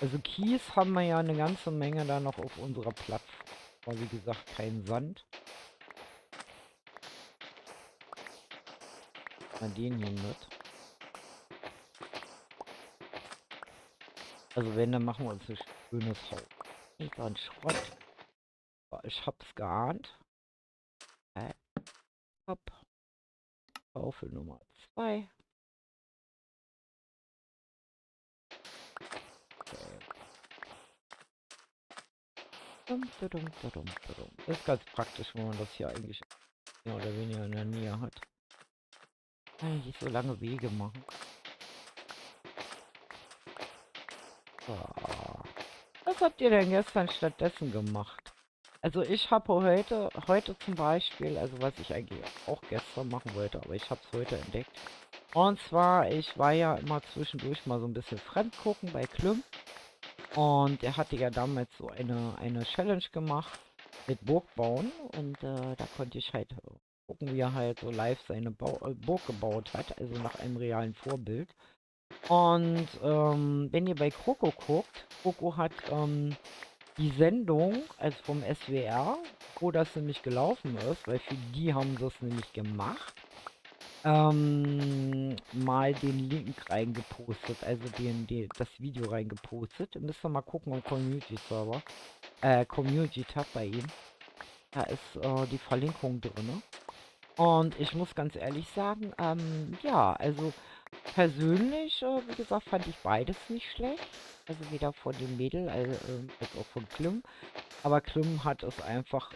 Also Kies haben wir ja eine ganze Menge da noch auf unserer Plattform. Aber wie gesagt, kein Sand. Mal den hier mit. Also wenn, dann machen wir uns ein schönes Haus. Nicht so ein Schrott. So, ich hab's geahnt. Hopp. Schaufel Nummer 2. Das ist ganz praktisch, wenn man das hier eigentlich mehr oder weniger in der Nähe hat. Kann ich nicht so lange Wege machen. So. Was habt ihr denn gestern stattdessen gemacht? Also ich habe heute zum Beispiel, also was ich eigentlich auch gestern machen wollte, aber ich habe es heute entdeckt. Und zwar, ich war ja immer zwischendurch mal so ein bisschen fremdgucken bei Klüm. Und er hatte ja damals so eine Challenge gemacht mit Burgbauen. Und da konnte ich halt gucken, wie er halt so live seine Burg gebaut hat. Also nach einem realen Vorbild. Und wenn ihr bei Kroko guckt, Kroko hat die Sendung, also vom SWR, wo das nämlich gelaufen ist, weil für die haben sie es nämlich gemacht, mal den Link reingepostet, also das Video reingepostet. Müsst ihr mal gucken am Community-Server, Community-Tab bei ihm. Da ist die Verlinkung drin. Und ich muss ganz ehrlich sagen, ja, also persönlich, wie gesagt, fand ich beides nicht schlecht. Also weder von dem Mädel als auch von Klum. Aber Klum hat es einfach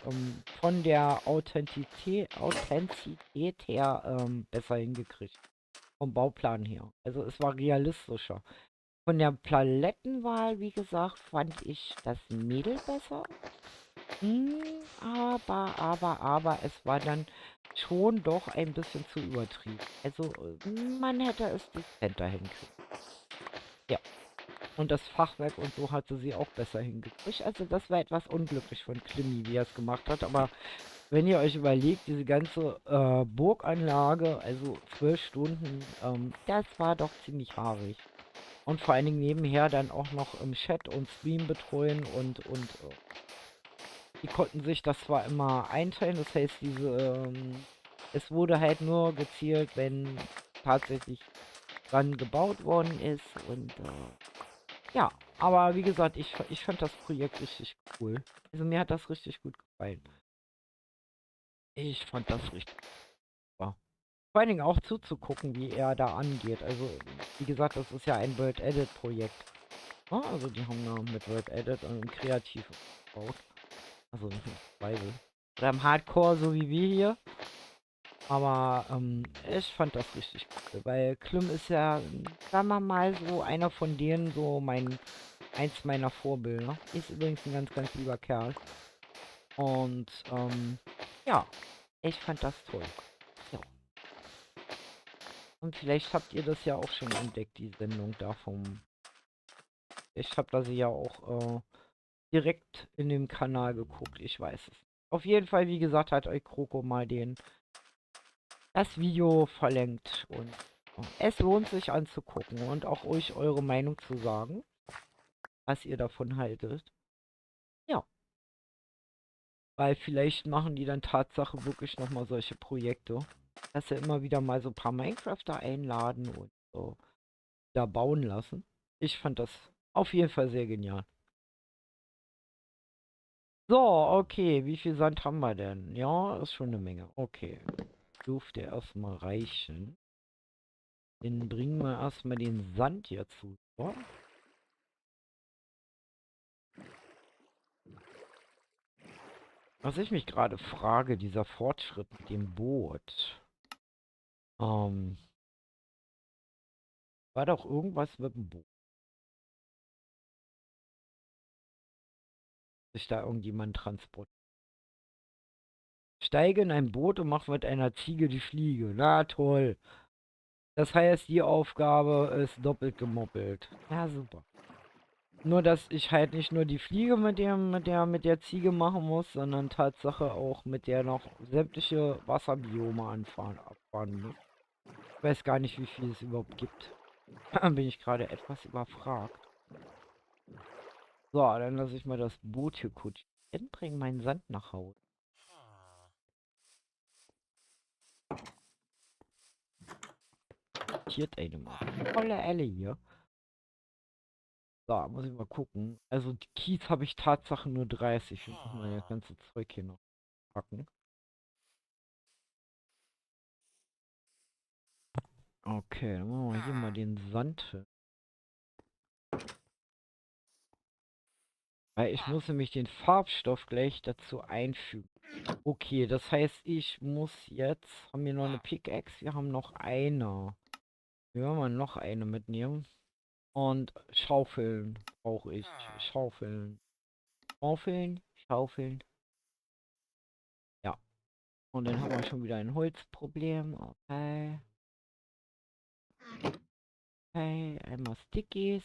von der Authentizität her besser hingekriegt. Vom Bauplan her. Also es war realistischer. Von der Palettenwahl, wie gesagt, fand ich das Mädel besser. Aber es war dann schon doch ein bisschen zu übertrieben. Also man hätte es dezenter hinkriegen. Ja. Und das Fachwerk und so hatte sie auch besser hingekriegt. Also das war etwas unglücklich von Klimmi, wie er es gemacht hat. Aber wenn ihr euch überlegt, diese ganze Burganlage, also 12 Stunden, das war doch ziemlich haarig. Und vor allen Dingen nebenher dann auch noch im Chat und Stream betreuen und die konnten sich das zwar immer einteilen, das heißt, es wurde halt nur gezielt, wenn tatsächlich dran gebaut worden ist und ja, aber wie gesagt, ich fand das Projekt richtig cool. Also mir hat das richtig gut gefallen. Ich fand das richtig super. Vor allen Dingen auch zuzugucken, wie er da angeht. Also, wie gesagt, das ist ja ein World Edit Projekt. Ja, also die haben da mit World Edit und kreativ gebaut. Also Weise. Oder im Hardcore, so wie wir hier. Aber ich fand das richtig cool, weil Klim ist ja, sagen wir mal, so einer von denen, so eins meiner Vorbilder. Ist übrigens ein ganz, ganz lieber Kerl. Und ja, ich fand das toll. Ja. Und vielleicht habt ihr das ja auch schon entdeckt, die Sendung da vom. Ich habe da sie ja auch direkt in dem Kanal geguckt, ich weiß es. Auf jeden Fall, wie gesagt, hat euch Kroko mal das Video verlinkt und es lohnt sich anzugucken und auch euch eure Meinung zu sagen, was ihr davon haltet. Ja, weil vielleicht machen die dann Tatsache wirklich nochmal solche Projekte, dass sie immer wieder mal so ein paar Minecrafter einladen und so da bauen lassen. Ich fand das auf jeden Fall sehr genial. So, okay, wie viel Sand haben wir denn? Ja, ist schon eine Menge. Okay, dürfte erstmal reichen. Dann bringen wir erstmal den Sand hier zu. So. Was ich mich gerade frage, dieser Fortschritt mit dem Boot. Ähm, war doch irgendwas mit dem Boot. Sich da irgendjemand transportiert. Steige in ein Boot und mach mit einer Ziege die Fliege. Na toll. Das heißt, die Aufgabe ist doppelt gemoppelt. Ja, super. Nur, dass ich halt nicht nur die Fliege mit der Ziege machen muss, sondern Tatsache auch mit der noch sämtliche Wasserbiome abfahren muss. Ich weiß gar nicht, wie viel es überhaupt gibt. Bin ich gerade etwas überfragt. So, dann lasse ich mal das Boot hier kutschieren, bringe meinen Sand nach Hause. Tiert eine mal. Volle Elle hier. So, muss ich mal gucken. Also, die Kies habe ich Tatsache nur 30. Ich muss mal das ganze Zeug hier noch packen. Okay, dann machen wir hier mal den Sand hin. Weil ich muss nämlich den Farbstoff gleich dazu einfügen. Okay, das heißt, ich muss jetzt. Haben wir noch eine Pickaxe? Wir haben noch eine. Wir werden mal noch eine mitnehmen. Und Schaufeln brauche ich. Schaufeln. Schaufeln. Schaufeln. Ja. Und dann haben wir schon wieder ein Holzproblem. Okay. Okay, einmal Stickies.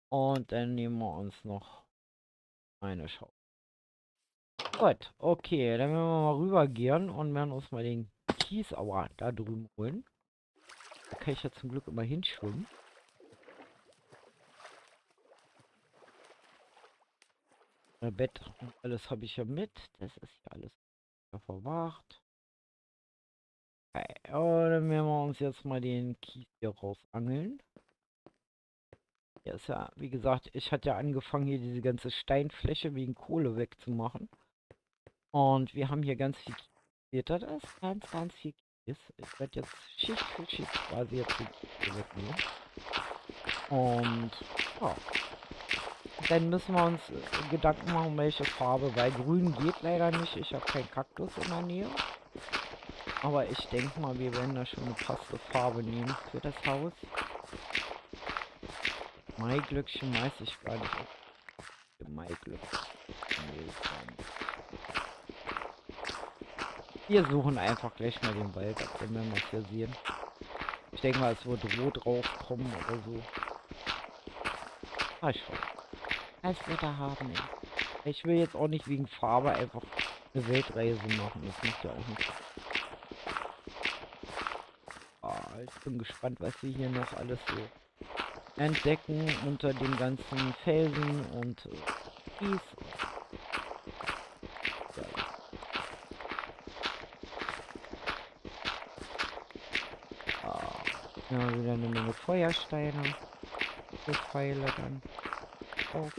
Und dann nehmen wir uns noch eine Schaufel. Gut, okay, dann werden wir mal rübergehen und werden uns mal den Kies aber da drüben holen. Da kann ich ja zum Glück immer hinschwimmen. Bett und alles habe ich ja mit. Das ist ja alles verwacht. Okay, und dann werden wir uns jetzt mal den Kies hier rausangeln. Der ist ja, wie gesagt, ich hatte ja angefangen, hier diese ganze Steinfläche wegen Kohle wegzumachen. Und wir haben hier ganz viel Kies. Seht ihr das? Ganz, ganz viel Kies. Ich werde jetzt Schicht für Schicht quasi jetzt die Kies wegnehmen. Und ja. Dann müssen wir uns Gedanken machen, welche Farbe, weil grün geht leider nicht. Ich habe keinen Kaktus in der Nähe. Aber ich denke mal, wir werden da schon eine passende Farbe nehmen für das Haus. Maiglöckchen weiß ich gar nicht. Maiglöckchen. Wir suchen einfach gleich mal den Wald ab, wenn wir es hier sehen. Ich denke mal, es wird rot rauskommen oder so. Mal schauen. Was wir da haben. Ey. Ich will jetzt auch nicht wegen Farbe einfach eine Weltreise machen. Das macht ja auch nicht. Ah, ich bin gespannt, was wir hier noch alles so entdecken unter den ganzen Felsen und Kies. Ja, wieder eine Menge Feuersteine. Für Pfeile dann auch.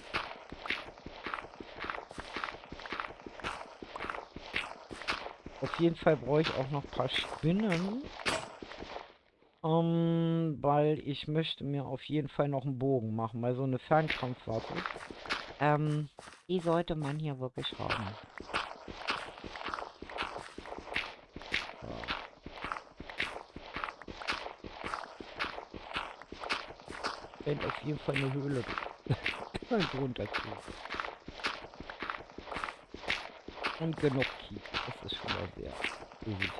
Auf jeden Fall brauche ich auch noch ein paar Spinnen. Weil ich möchte mir auf jeden Fall noch einen Bogen machen, weil so eine Fernkampfwaffe, die sollte man hier wirklich haben. Ja. Fällt auf jeden Fall eine Höhle drunter zu. Und genug Kies, das ist schon mal sehr positiv.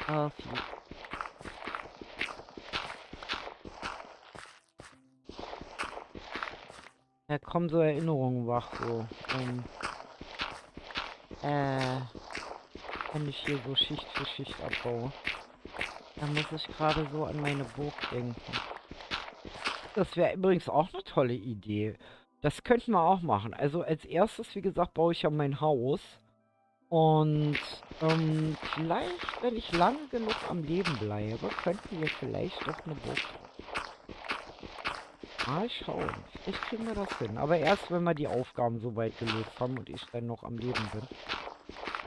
Ah, viel. Da kommen so Erinnerungen wach, so. Wenn ich hier so Schicht für Schicht abbaue. Da muss ich gerade so an meine Burg denken. Das wäre übrigens auch eine tolle Idee. Das könnten wir auch machen. Also als erstes, wie gesagt, baue ich ja mein Haus. Und vielleicht, wenn ich lange genug am Leben bleibe, könnten wir vielleicht doch eine Burg. Mal schauen. Vielleicht kriegen wir das hin. Aber erst, wenn wir die Aufgaben soweit gelöst haben und ich dann noch am Leben bin.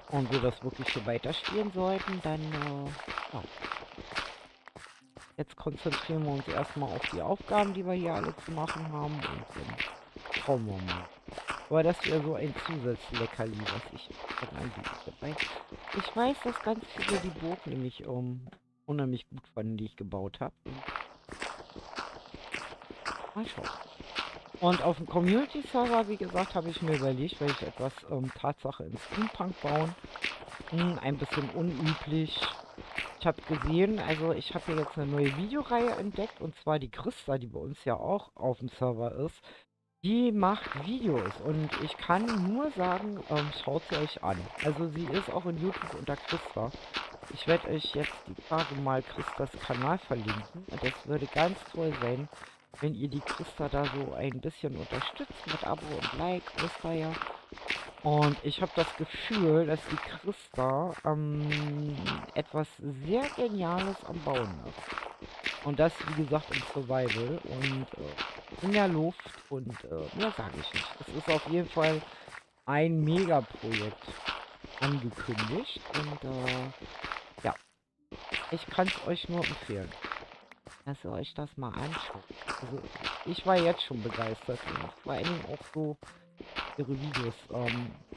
Und wir das wirklich hier weiterspielen sollten, dann, ja. Jetzt konzentrieren wir uns erstmal auf die Aufgaben, die wir hier alle zu machen haben. Und dann schauen wir mal. Aber das wäre so ein Zusatzleckerli, was ich dann anbiete. Weil ich weiß, dass ganz viele die Burg nämlich unheimlich gut fanden, die ich gebaut habe. Mal schauen. Und auf dem Community-Server, wie gesagt, habe ich mir überlegt, weil ich etwas Tatsache in Steampunk bauen. Ein bisschen unüblich. Ich habe gesehen, also ich habe hier jetzt eine neue Videoreihe entdeckt, und zwar die Christa, die bei uns ja auch auf dem Server ist. Die macht Videos und ich kann nur sagen, schaut sie euch an. Also sie ist auch in YouTube unter Christa. Ich werde euch jetzt die Tage mal Christas Kanal verlinken. Und das würde ganz toll sein, wenn ihr die Christa da so ein bisschen unterstützt mit Abo und Like, wisst ihr ja. Und ich habe das Gefühl, dass die Christa etwas sehr Geniales am Bauen ist. Und das, wie gesagt, im Survival und in der Luft und mehr sage ich nicht. Es ist auf jeden Fall ein Megaprojekt angekündigt und ja, ich kann es euch nur empfehlen, dass ihr euch das mal anschaut. Also ich war jetzt schon begeistert und vor allen Dingen auch so ihre Videos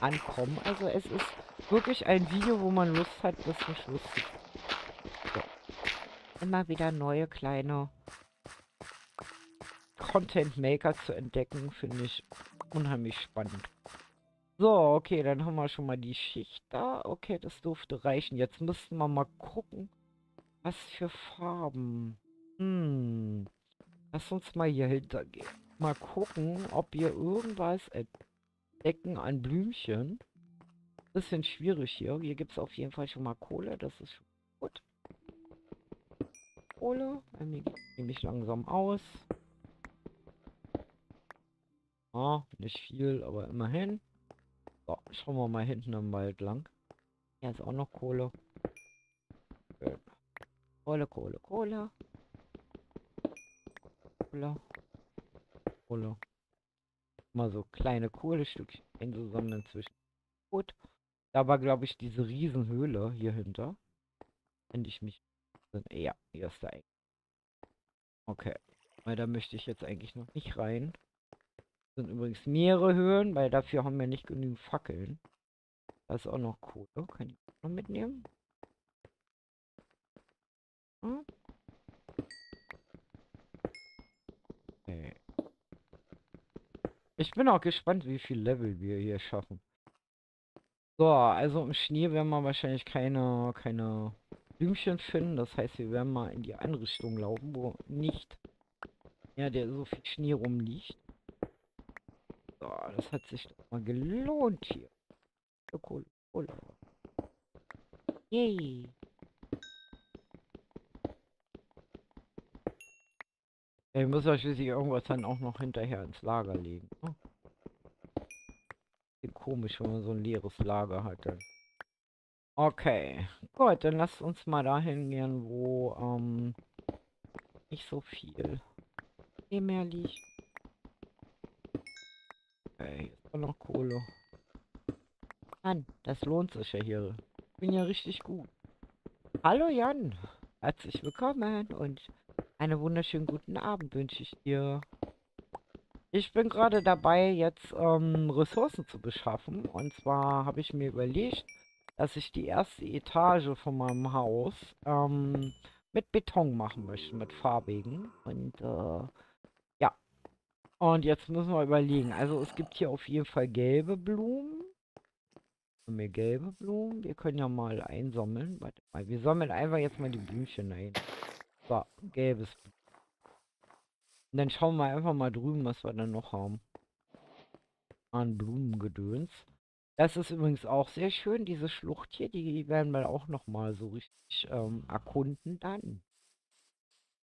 ankommen. Also es ist wirklich ein Video, wo man Lust hat, bis zum Schluss zu gucken. So. Immer wieder neue kleine Content Maker zu entdecken, finde ich unheimlich spannend. So, okay, dann haben wir schon mal die Schicht da. Okay, das dürfte reichen. Jetzt müssten wir mal gucken, was für Farben. Lass uns mal hier hinter gehen. Mal gucken, ob wir irgendwas entdecken an Blümchen. Bisschen schwierig hier. Hier gibt es auf jeden Fall schon mal Kohle. Das ist schon gut. Kohle. Nehme ich langsam aus. Ah, nicht viel, aber immerhin. So, schauen wir mal hinten im Wald lang. Hier ist auch noch Kohle. Schön. Kohle, Kohle, Kohle. Kohle, Kohle. Mal so kleine Kohlestückchen einzusammeln zwischen. Gut. Da war, glaube ich, diese Riesenhöhle hier hinter. Wenn ich mich. Ja, hier ist der Eingang. Okay. Weil da möchte ich jetzt eigentlich noch nicht rein. Sind übrigens mehrere Höhen, weil dafür haben wir nicht genügend Fackeln. Da ist auch noch Kohle. Kann ich auch noch mitnehmen? Hm? Okay. Ich bin auch gespannt, wie viel Level wir hier schaffen. So, also im Schnee werden wir wahrscheinlich keine Blümchen finden. Das heißt, wir werden mal in die andere Richtung laufen, wo nicht der so viel Schnee rumliegt. So, das hat sich doch mal gelohnt hier. Kohle, Kohle. Yay. Ich muss ja schließlich irgendwas dann auch noch hinterher ins Lager legen. Oh, klingt komisch, wenn man so ein leeres Lager hat dann. Okay, gut, dann lasst uns mal dahin gehen, wo nicht so viel Schnee mehr liegt. Okay, hier ist auch noch Kohle. Mann, das lohnt sich ja hier. Ich bin ja richtig gut. Hallo Jan, herzlich willkommen und einen wunderschönen guten Abend wünsche ich dir. Ich bin gerade dabei, jetzt Ressourcen zu beschaffen. Und zwar habe ich mir überlegt, dass ich die erste Etage von meinem Haus mit Beton machen möchte, mit farbigen. Und ja, und jetzt müssen wir überlegen. Also es gibt hier auf jeden Fall gelbe Blumen. Haben wir gelbe Blumen? Wir können ja mal einsammeln. Warte mal, wir sammeln einfach jetzt mal die Blümchen ein. So, gelbes. Und dann schauen wir einfach mal drüben, was wir dann noch haben. An Blumengedöns. Das ist übrigens auch sehr schön, diese Schlucht hier, die werden wir auch noch mal so richtig erkunden dann.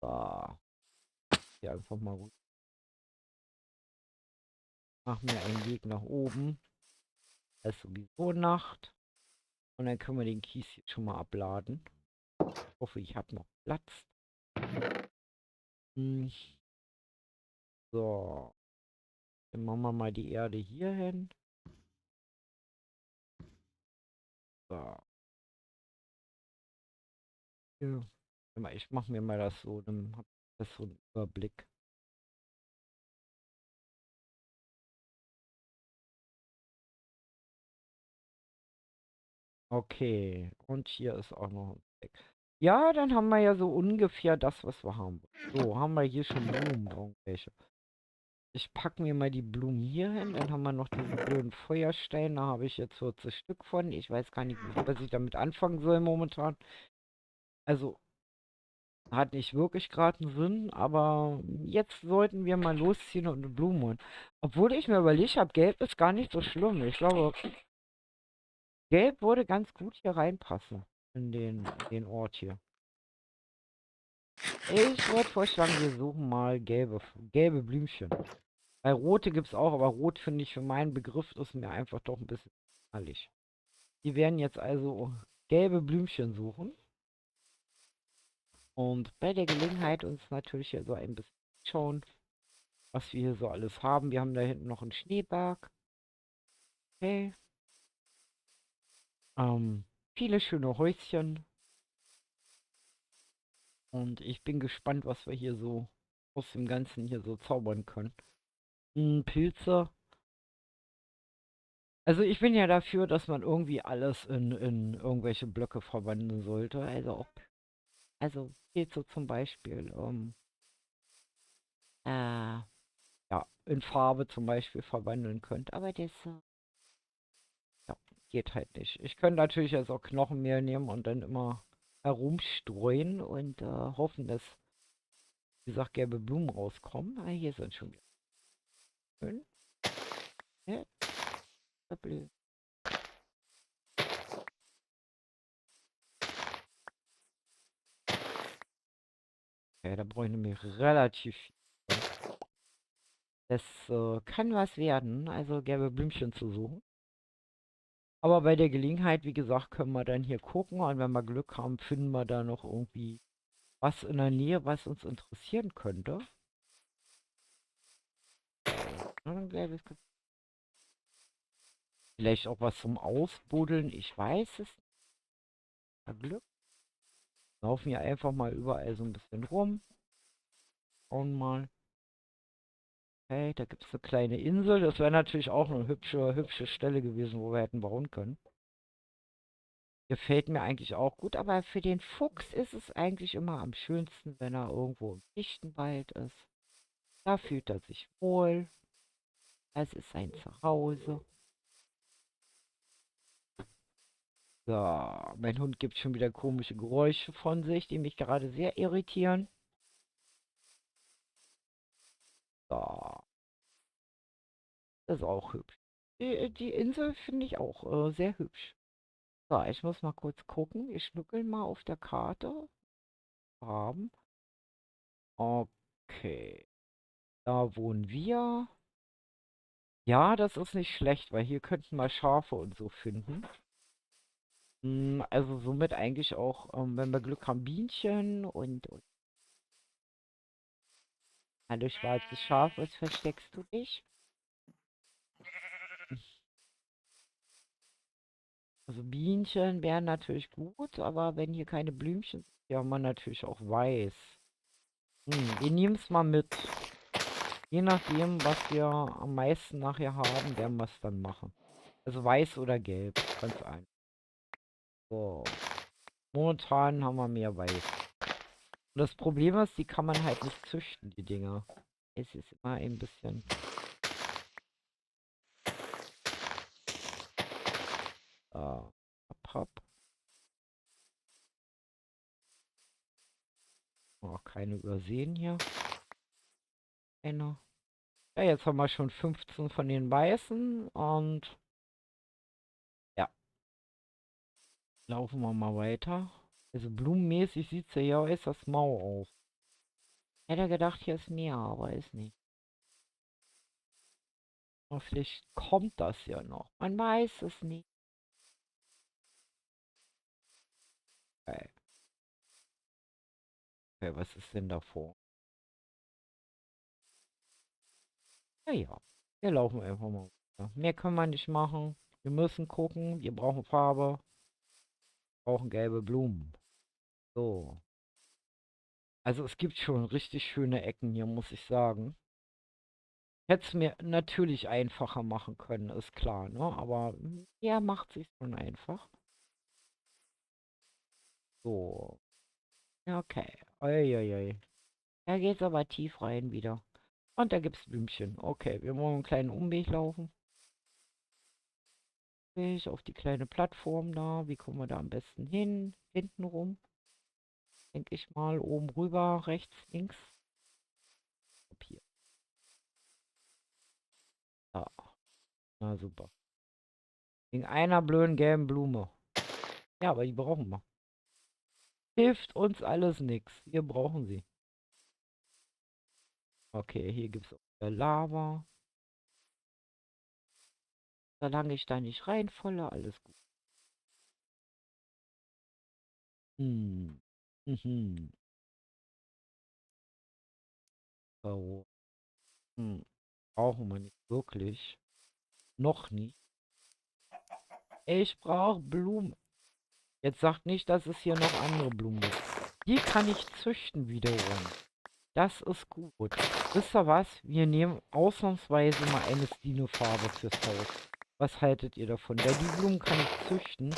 So, hier einfach mal gut. Machen wir einen Weg nach oben. Es ist sowieso Nacht. Und dann können wir den Kies hier schon mal abladen. Ich hoffe, ich habe noch Platz. Hm, so, dann machen wir mal die Erde hier hin. So, hier. Warte mal, ich mache mir mal das so, dann habe ich das so einen Überblick. Okay, und hier ist auch noch ein Fleck. Ja, dann haben wir ja so ungefähr das, was wir haben. So, haben wir hier schon Blumen, irgendwelche. Ich packe mir mal die Blumen hier hin, dann haben wir noch diese blöden Feuersteine, da habe ich jetzt 40 Stück von. Ich weiß gar nicht, was ich damit anfangen soll momentan. Also, hat nicht wirklich gerade einen Sinn, aber jetzt sollten wir mal losziehen und eine Blume holen. Obwohl ich mir überlegt habe, Gelb ist gar nicht so schlimm. Ich glaube, Gelb würde ganz gut hier reinpassen in den Ort hier. Ich würde vorschlagen, wir suchen mal gelbe Blümchen. Bei rote gibt es auch, aber rot finde ich für meinen Begriff ist mir einfach doch ein bisschen knallig. Wir werden jetzt also gelbe Blümchen suchen und bei der Gelegenheit uns natürlich hier so ein bisschen schauen, was wir hier so alles haben. Wir haben da hinten noch einen Schneeberg. Okay. Ähm, viele schöne Häuschen und ich bin gespannt, was wir hier so aus dem Ganzen hier so zaubern können. Pilze. Also ich bin ja dafür, dass man irgendwie alles in irgendwelche Blöcke verwandeln sollte. Also Pilze zum Beispiel, ja, in Farbe zum Beispiel verwandeln könnt. Aber das, ja, geht halt nicht. Ich könnte natürlich jetzt auch Knochenmehl nehmen und dann immer herumstreuen und hoffen, dass, wie gesagt, gelbe Blumen rauskommen. Ah, hier sind schon wieder schön. Ja, blöd. Ja, da brauche ich nämlich relativ viel. Das kann was werden, also gelbe Blümchen zu suchen. Aber bei der Gelegenheit, wie gesagt, können wir dann hier gucken und wenn wir Glück haben, finden wir da noch irgendwie was in der Nähe, was uns interessieren könnte. Vielleicht auch was zum Ausbuddeln, ich weiß es nicht. Glück. Laufen hier einfach mal überall so ein bisschen rum. Schauen mal. Hey, da gibt es eine kleine Insel. Das wäre natürlich auch eine hübsche Stelle gewesen, wo wir hätten bauen können. Gefällt mir eigentlich auch gut, aber für den Fuchs ist es eigentlich immer am schönsten, wenn er irgendwo im dichten Wald ist. Da fühlt er sich wohl. Es ist sein Zuhause. So, mein Hund gibt schon wieder komische Geräusche von sich, die mich gerade sehr irritieren. So, das ist auch hübsch. Die Insel finde ich auch sehr hübsch. So, ich muss mal kurz gucken. Wir schnuckeln mal auf der Karte. Haben. Okay. Da wohnen wir. Ja, das ist nicht schlecht, weil hier könnten wir Schafe und so finden. Also somit eigentlich auch, wenn wir Glück haben, Bienchen und hallo schwarzes Schaf, was versteckst du dich? Also Bienchen wären natürlich gut, aber wenn hier keine Blümchen sind, ja man natürlich auch weiß. Wir nehmen es mal mit. Je nachdem, was wir am meisten nachher haben, werden wir es dann machen. Also weiß oder gelb, ganz einfach. So. Momentan haben wir mehr weiß. Und das Problem ist, die kann man halt nicht züchten, die Dinger. Es ist immer ein bisschen... Hopp, hopp. Oh, keine übersehen hier. Eine. Ja, jetzt haben wir schon 15 von den weißen und ja, laufen wir mal weiter. Also blumenmäßig sieht es ja hier äußerst mau aus. Hätte gedacht, hier ist mehr, aber ist nicht. Aber vielleicht kommt das ja noch. Man weiß es nicht. Okay, okay, was ist denn davor? Ja, wir laufen einfach mal weiter. Mehr können wir nicht machen. Wir müssen gucken. Wir brauchen Farbe. Brauchen gelbe Blumen. So. Also es gibt schon richtig schöne Ecken hier, muss ich sagen. Hätte es mir natürlich einfacher machen können, ist klar, ne? Aber er macht sich schon einfach. So. Ja, okay. Uiuiui. Da geht's aber tief rein wieder. Und da gibt's Blümchen. Okay, wir wollen einen kleinen Umweg laufen. Auf die kleine Plattform da. Wie kommen wir da am besten hin? Hinten rum. Denke ich mal. Oben rüber, rechts, links. Ab hier. Da. Na super. Wegen einer blöden gelben Blume. Ja, aber die brauchen wir. Hilft uns alles nichts. Wir brauchen sie. Okay, hier gibt es Lava. Solange ich da nicht reinfalle, alles gut. Hm. Mhm. Oh. Hm. Brauchen wir nicht wirklich. Noch nicht. Ich brauche Blumen. Jetzt sagt nicht, dass es hier noch andere Blumen gibt. Die kann ich züchten wiederum. Das ist gut. Wisst ihr was? Wir nehmen ausnahmsweise mal eine Stino-Farbe fürs Haus. Was haltet ihr davon? Weil die Blumen kann ich züchten.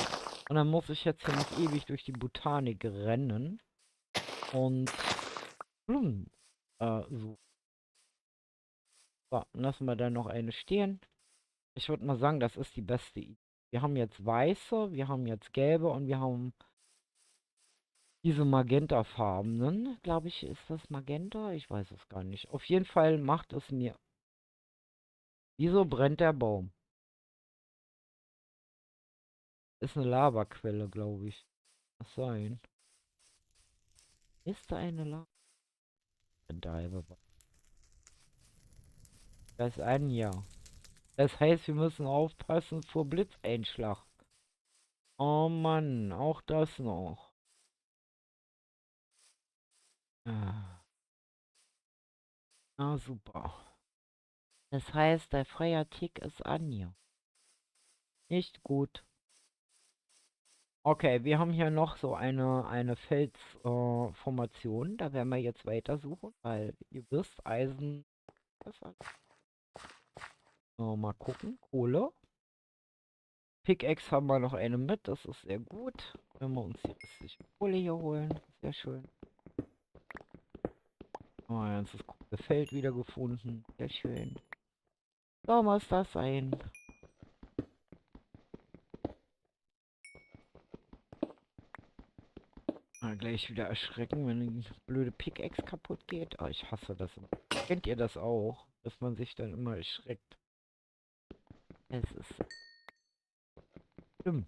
Und dann muss ich jetzt hier nicht ewig durch die Botanik rennen. Und Blumen suchen. So, lassen wir da noch eine stehen. Ich würde mal sagen, das ist die beste Idee. Wir haben jetzt weiße, wir haben jetzt gelbe und wir haben diese magentafarbenen. Glaube ich, ist das Magenta? Ich weiß es gar nicht. Auf jeden Fall macht es mir... Wieso brennt der Baum? Ist eine Lavaquelle, glaube ich. Was sein? Ist da eine Lava? Da ist ein Ja. Das heißt, wir müssen aufpassen vor Blitzeinschlag. Oh Mann, auch das noch. Ah, na super. Das heißt, der freie Tick ist an hier. Nicht gut. Okay, wir haben hier noch so eine Felsformation. Formation. Da werden wir jetzt weiter suchen, weil ihr wisst, Eisen. Mal gucken. Kohle. Pickaxe haben wir noch eine mit, das ist sehr gut. Wenn wir uns die restliche Kohle hier holen, sehr schön. Oh, ein ganzes Feld wieder gefunden, sehr schön. So muss das sein. Gleich wieder erschrecken, wenn die blöde Pickaxe kaputt geht. Oh, ich hasse das immer. Kennt ihr das auch? Dass man sich dann immer erschreckt. Es ist schlimm.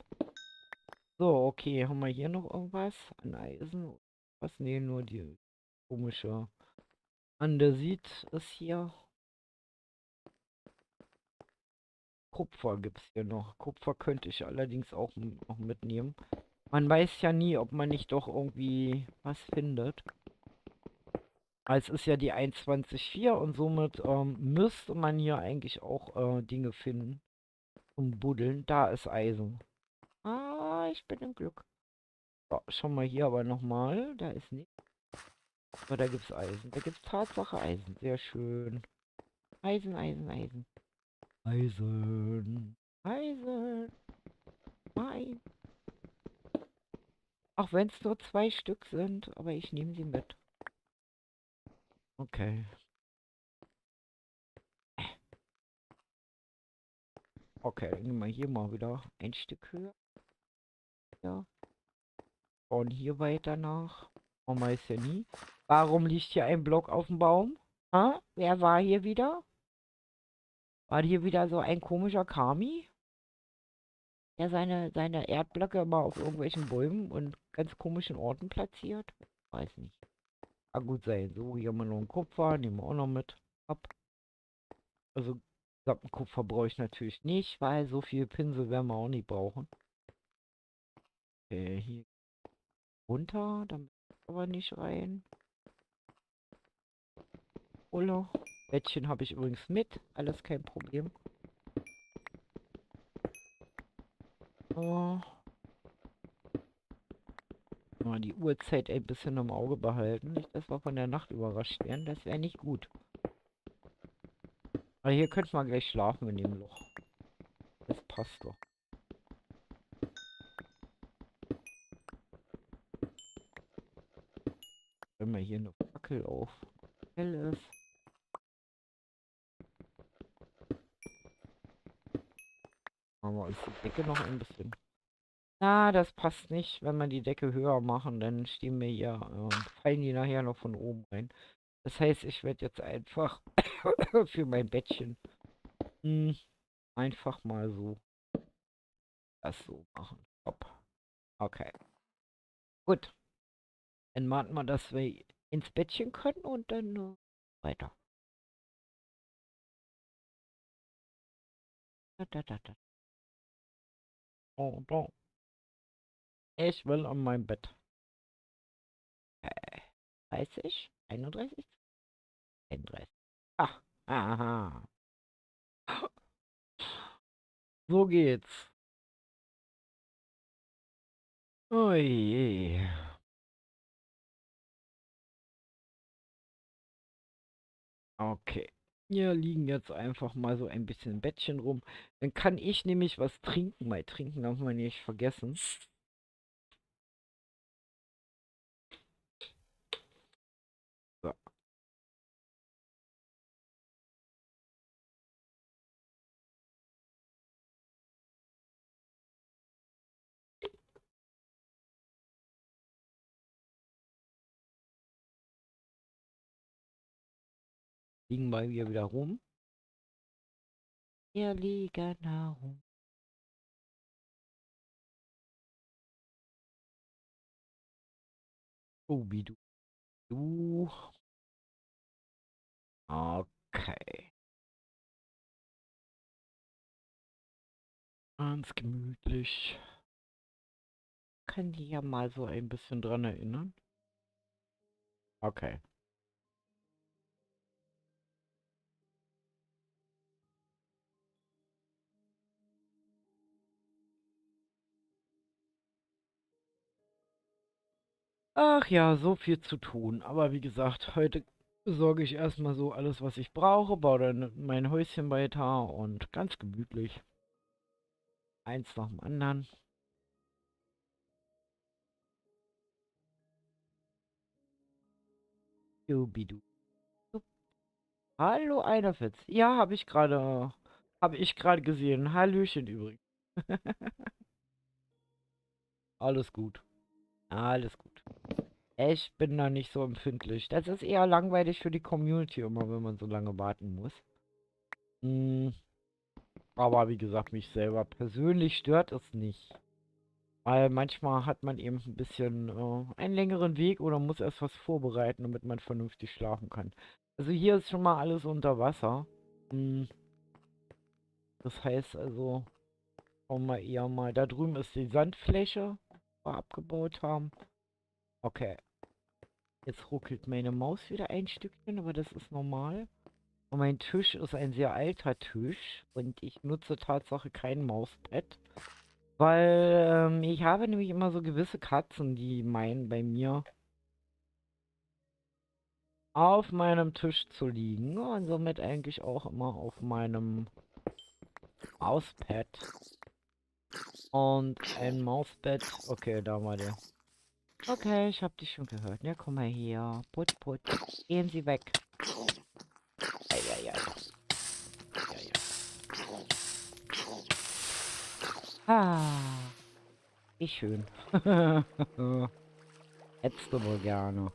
So, okay, haben wir hier noch irgendwas an Eisen? Was? Nee, nur die komische Andesit ist hier. Kupfer gibt es hier noch. Kupfer könnte ich allerdings auch noch mitnehmen. Man weiß ja nie, ob man nicht doch irgendwie was findet. Es ist ja die 21.4 und somit müsste man hier eigentlich auch Dinge finden zum Buddeln. Da ist Eisen. Ah, ich bin im Glück. So, schauen wir hier aber nochmal. Da ist nichts. Aber da gibt es Eisen. Da gibt es Tatsache Eisen. Sehr schön. Eisen, Eisen, Eisen. Eisen. Eisen. Nein. Auch wenn es nur 2 Stück sind, aber ich nehme sie mit. Okay. Okay, dann nehmen wir hier mal wieder ein Stück höher. Ja. Und hier weiter nach. Man weiß ja nie. Warum liegt hier ein Block auf dem Baum? Ha? Wer war hier wieder? War hier wieder so ein komischer Kami, der seine Erdblöcke immer auf irgendwelchen Bäumen und ganz komischen Orten platziert? Weiß nicht. Kann gut sein. So, hier haben wir noch einen Kupfer, nehmen wir auch noch mit. Ab. Also, gesamten Kupfer brauche ich natürlich nicht, weil so viel Pinsel werden wir auch nicht brauchen. Okay, hier runter, damit aber nicht rein. Ulle. Bettchen habe ich übrigens mit, alles kein Problem. Oh. Mal die Uhrzeit ein bisschen im Auge behalten. Nicht, dass wir von der Nacht überrascht werden. Das wäre nicht gut. Aber hier könnte man gleich schlafen in dem Loch. Das passt doch. Wenn wir hier eine Fackel auf hell ist. Machen wir uns die Decke noch ein bisschen. Na, das passt nicht. Wenn wir die Decke höher machen, dann stehen wir hier, fallen die nachher noch von oben rein. Das heißt, ich werde jetzt einfach für mein Bettchen einfach mal so das so machen. Hopp. Okay. Gut. Dann warten wir, dass wir ins Bettchen können und dann weiter. Da, da, da, da. Oh, oh. Ich will an mein Bett. 30, 31, 31. Ah, aha. So geht's. Oh je. Okay. Hier liegen jetzt einfach mal so ein bisschen Bettchen rum. Dann kann ich nämlich was trinken. Mal trinken darf man nicht vergessen. So. Liegen wir hier wieder rum. Wir liegen herum. Oh, wie du. Du. Okay. Ganz gemütlich. Kann die ja mal so ein bisschen dran erinnern. Okay. Ach ja, so viel zu tun. Aber wie gesagt, heute besorge ich erstmal so alles, was ich brauche, baue dann mein Häuschen weiter und ganz gemütlich. Eins nach dem anderen. Jubidu. Hallo, Einerfitz. Ja, habe ich gerade gesehen. Hallöchen übrigens. Alles gut. Alles gut. Ich bin da nicht so empfindlich. Das ist eher langweilig für die Community immer, wenn man so lange warten muss. Hm, aber wie gesagt, mich selber persönlich stört es nicht. Weil manchmal hat man eben ein bisschen einen längeren Weg oder muss erst was vorbereiten, damit man vernünftig schlafen kann. Also hier ist schon mal alles unter Wasser. Hm, das heißt also, schauen wir eher mal. Da drüben ist die Sandfläche, die wir abgebaut haben. Okay, jetzt ruckelt meine Maus wieder ein Stückchen, aber das ist normal. Und mein Tisch ist ein sehr alter Tisch und ich nutze Tatsache kein Mauspad. Weil ich habe nämlich immer so gewisse Katzen, die meinen bei mir auf meinem Tisch zu liegen und somit eigentlich auch immer auf meinem Mauspad. Und ein Mauspad. Okay, da war der. Okay, ich hab dich schon gehört. Ja, komm mal her. Put, put. Gehen Sie weg. Eieiei. Eieiei. Ah, wie schön. Hättest du wohl gerne.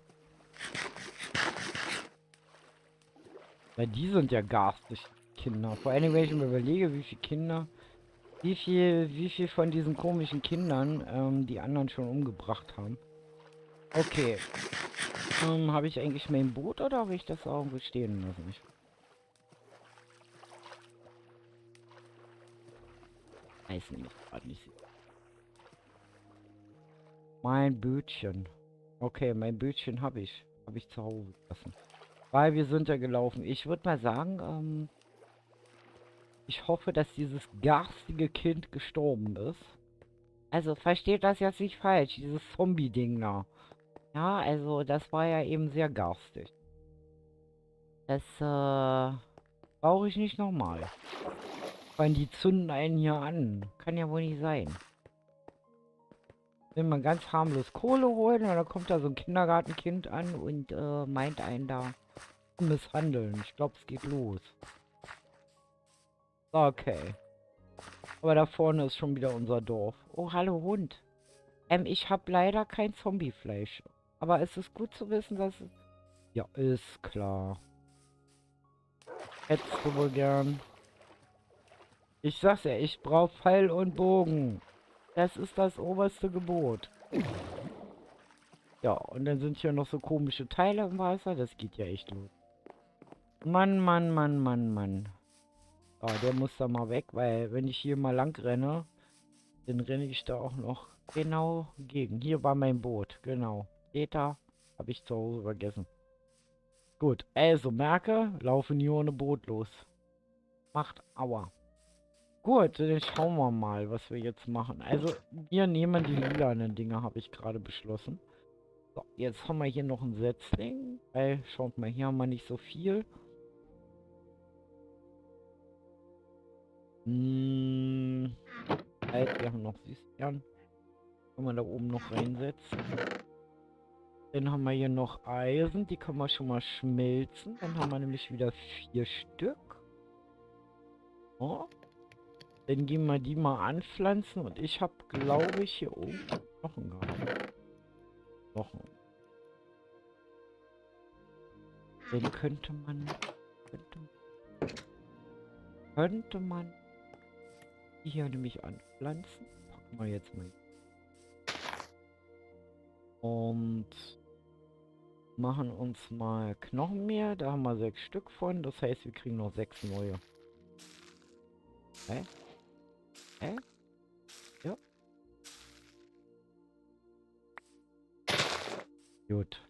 Weil die sind ja garstig, Kinder. Vor allem, wenn ich mir überlege, wie viele Kinder, wie viel von diesen komischen Kindern die anderen schon umgebracht haben. Okay. Habe ich eigentlich mein Boot oder habe ich das irgendwo stehen lassen? Ich weiß nämlich gerade nicht. Mein Bötchen. Okay, mein Bötchen habe ich. Habe ich zu Hause gelassen. Weil wir sind ja gelaufen. Ich würde mal sagen, ich hoffe, dass dieses garstige Kind gestorben ist. Also, versteht das jetzt nicht falsch, dieses Zombie-Ding da. Ja, also, das war ja eben sehr garstig. Das, brauche ich nicht nochmal. Weil die zünden einen hier an. Kann ja wohl nicht sein. Wenn man ganz harmlos Kohle holen und dann kommt da so ein Kindergartenkind an und meint einen da zu misshandeln. Ich glaube, es geht los. Okay. Aber da vorne ist schon wieder unser Dorf. Oh, hallo Hund. Ich habe leider kein Zombiefleisch. Aber es ist gut zu wissen, dass es... Ja, ist klar. Hättest du wohl gern. Ich sag's ja, ich brauche Pfeil und Bogen. Das ist das oberste Gebot. Ja, und dann sind hier noch so komische Teile im Wasser. Das geht ja echt los. Mann, Mann, Mann, Mann, Mann. Ah, der muss da mal weg, weil wenn ich hier mal lang renne, dann renne ich da auch noch genau gegen. Hier war mein Boot, genau. Peter habe ich zu Hause vergessen. Gut, also merke, laufe nie ohne Boot los. Macht Aua. Gut, dann schauen wir mal, was wir jetzt machen. Also, wir nehmen die lilanen Dinger, habe ich gerade beschlossen. So, jetzt haben wir hier noch ein Setzling. Weil, schaut mal, hier haben wir nicht so viel. Hm, halt, wir haben noch Süßkern. Kann man da oben noch reinsetzen. Dann haben wir hier noch Eisen, die können wir schon mal schmelzen. Dann haben wir nämlich wieder 4 Stück. Oh. Dann gehen wir die mal anpflanzen und ich habe, glaube ich, hier oben Knochen gehabt. Knochen. Dann könnte man die hier nämlich anpflanzen. Packen wir jetzt mal. Und machen uns mal Knochenmehl. Da haben wir 6 Stück von. Das heißt, wir kriegen noch 6 neue. Hä? Hä? Ja. Gut.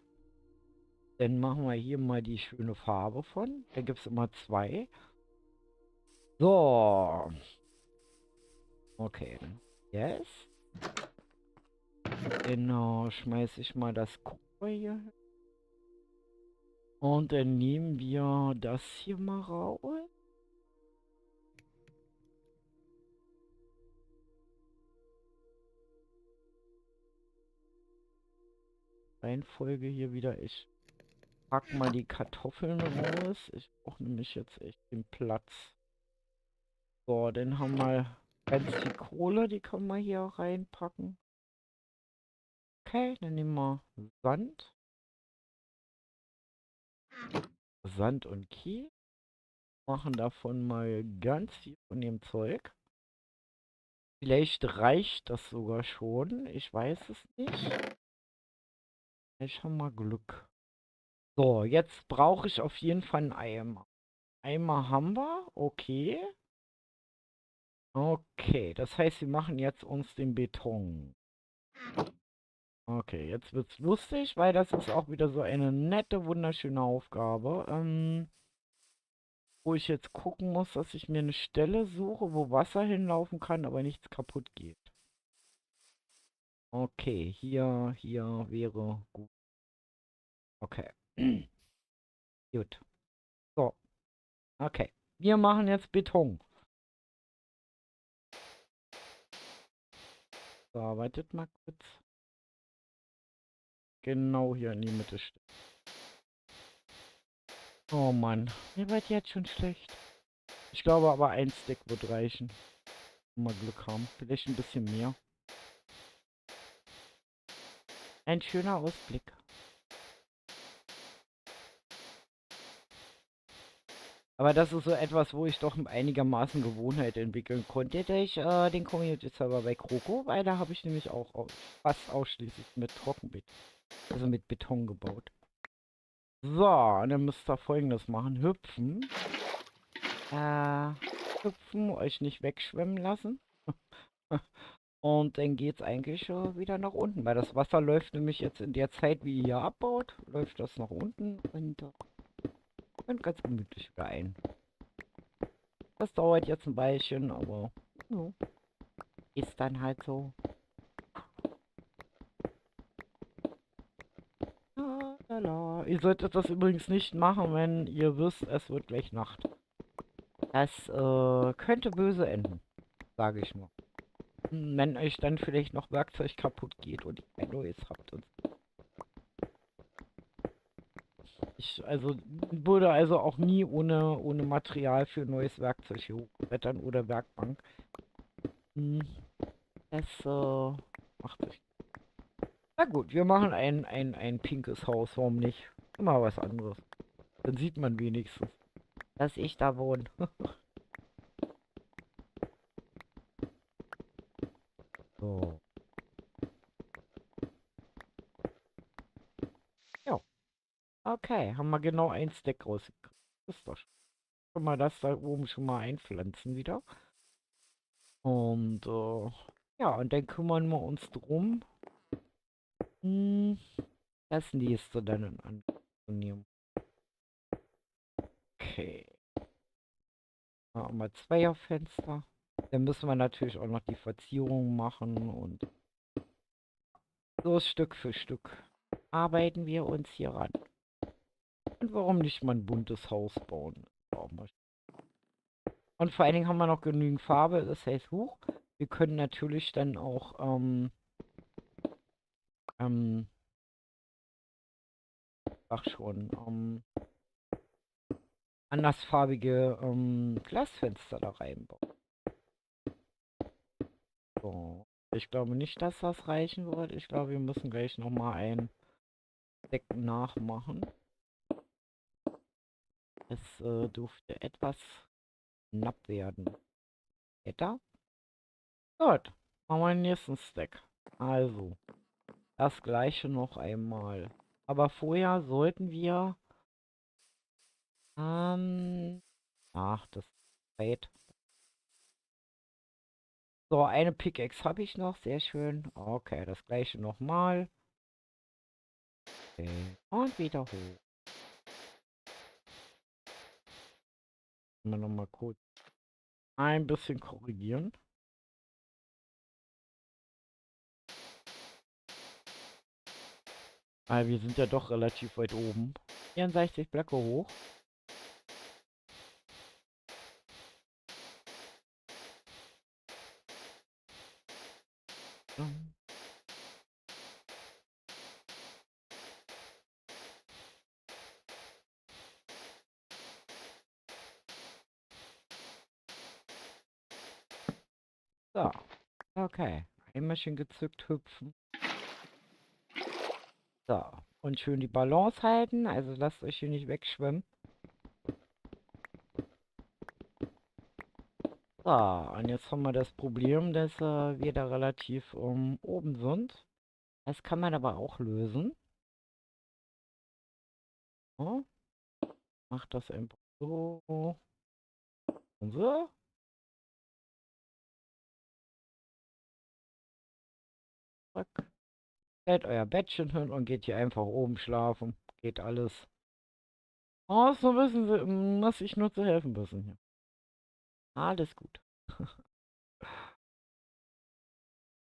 Dann machen wir hier mal die schöne Farbe von. Da gibt es immer 2. So. Okay. Yes. Genau, schmeiße ich mal das Kupfer hier hin. Und dann nehmen wir das hier mal raus. Reihenfolge hier wieder. Ich pack mal die Kartoffeln raus. Ich brauche nämlich jetzt echt den Platz. So, dann haben wir ganz viel Kohle, die können wir hier reinpacken. Okay, dann nehmen wir Sand. Sand und Kies. Machen davon mal ganz viel von dem Zeug. Vielleicht reicht das sogar schon. Ich weiß es nicht. Ich habe mal Glück. So, jetzt brauche ich auf jeden Fall einen Eimer. Eimer haben wir. Okay. Okay, das heißt, wir machen jetzt uns den Beton. Okay, jetzt wird's lustig, weil das ist auch wieder so eine nette, wunderschöne Aufgabe. Wo ich jetzt gucken muss, dass ich mir eine Stelle suche, wo Wasser hinlaufen kann, aber nichts kaputt geht. Okay, hier wäre gut. Okay. Gut. So, okay. Wir machen jetzt Beton. So, wartet mal kurz. Genau hier in die Mitte stellen. Oh Mann, mir wird jetzt schon schlecht. Ich glaube aber ein Stick wird reichen. Wenn wir Glück haben. Vielleicht ein bisschen mehr. Ein schöner Ausblick. Aber das ist so etwas, wo ich doch einigermaßen Gewohnheit entwickeln konnte durch den Community-Server bei Kroko, weil da habe ich nämlich auch fast ausschließlich mit Trockenbeton, also mit Beton gebaut. So, und dann müsst ihr Folgendes machen. Hüpfen. Hüpfen, euch nicht wegschwemmen lassen. Und dann geht's eigentlich schon wieder nach unten, weil das Wasser läuft nämlich jetzt in der Zeit, wie ihr hier abbaut, läuft das nach unten und ganz gemütlich wieder ein. Das dauert jetzt ein Weilchen, aber ja, ist dann halt so. Lalala. Ihr solltet das übrigens nicht machen, wenn ihr wisst, es wird gleich Nacht. Das könnte böse enden, sage ich nur. Wenn euch dann vielleicht noch Werkzeug kaputt geht und ihr kein neues habt. Und ich würde also auch nie ohne Material für neues Werkzeug hier hochbrettern oder Werkbank. Das macht sich. Na gut, wir machen ein pinkes Haus, warum nicht? Immer was anderes. Dann sieht man wenigstens, dass ich da wohne. So. Ja. Okay, haben wir genau ein Stack rausgekriegt. Ist doch schon mal das da oben schon mal einpflanzen wieder. Und ja, und dann kümmern wir uns drum, hm, das nächste dann in Angriff zu nehmen. Okay. Machen wir Zweierfenster. Dann müssen wir natürlich auch noch die Verzierung machen und so Stück für Stück arbeiten wir uns hier ran. Und warum nicht mal ein buntes Haus bauen? Und vor allen Dingen haben wir noch genügend Farbe, das heißt, wir können natürlich dann auch ähm, ach schon, andersfarbige Glasfenster da reinbauen. So. Ich glaube nicht, dass das reichen wird. Ich glaube, wir müssen gleich nochmal ein Deck nachmachen. Es dürfte etwas knapp werden. Wetter? Gut. Machen wir den nächsten Stack. Also, das gleiche noch einmal. Aber vorher sollten wir ach, das ist Zeit. So, eine Pickaxe habe ich noch. Sehr schön. Okay, das gleiche nochmal. Okay. Und wieder hoch. Wir nochmal kurz ein bisschen korrigieren. Weil wir sind ja doch relativ weit oben. 64 Blöcke hoch. So. Okay. Einmäschchen gezückt, hüpfen. So. Und schön die Balance halten. Also lasst euch hier nicht wegschwimmen. So, und jetzt haben wir das Problem, dass wir da relativ oben sind. Das kann man aber auch lösen. So, macht das einfach so und so. Zack. Stellt euer Bettchen hin und geht hier einfach oben schlafen. Geht alles. Oh, so wissen Sie, muss ich nur zu helfen wissen hier. Alles gut.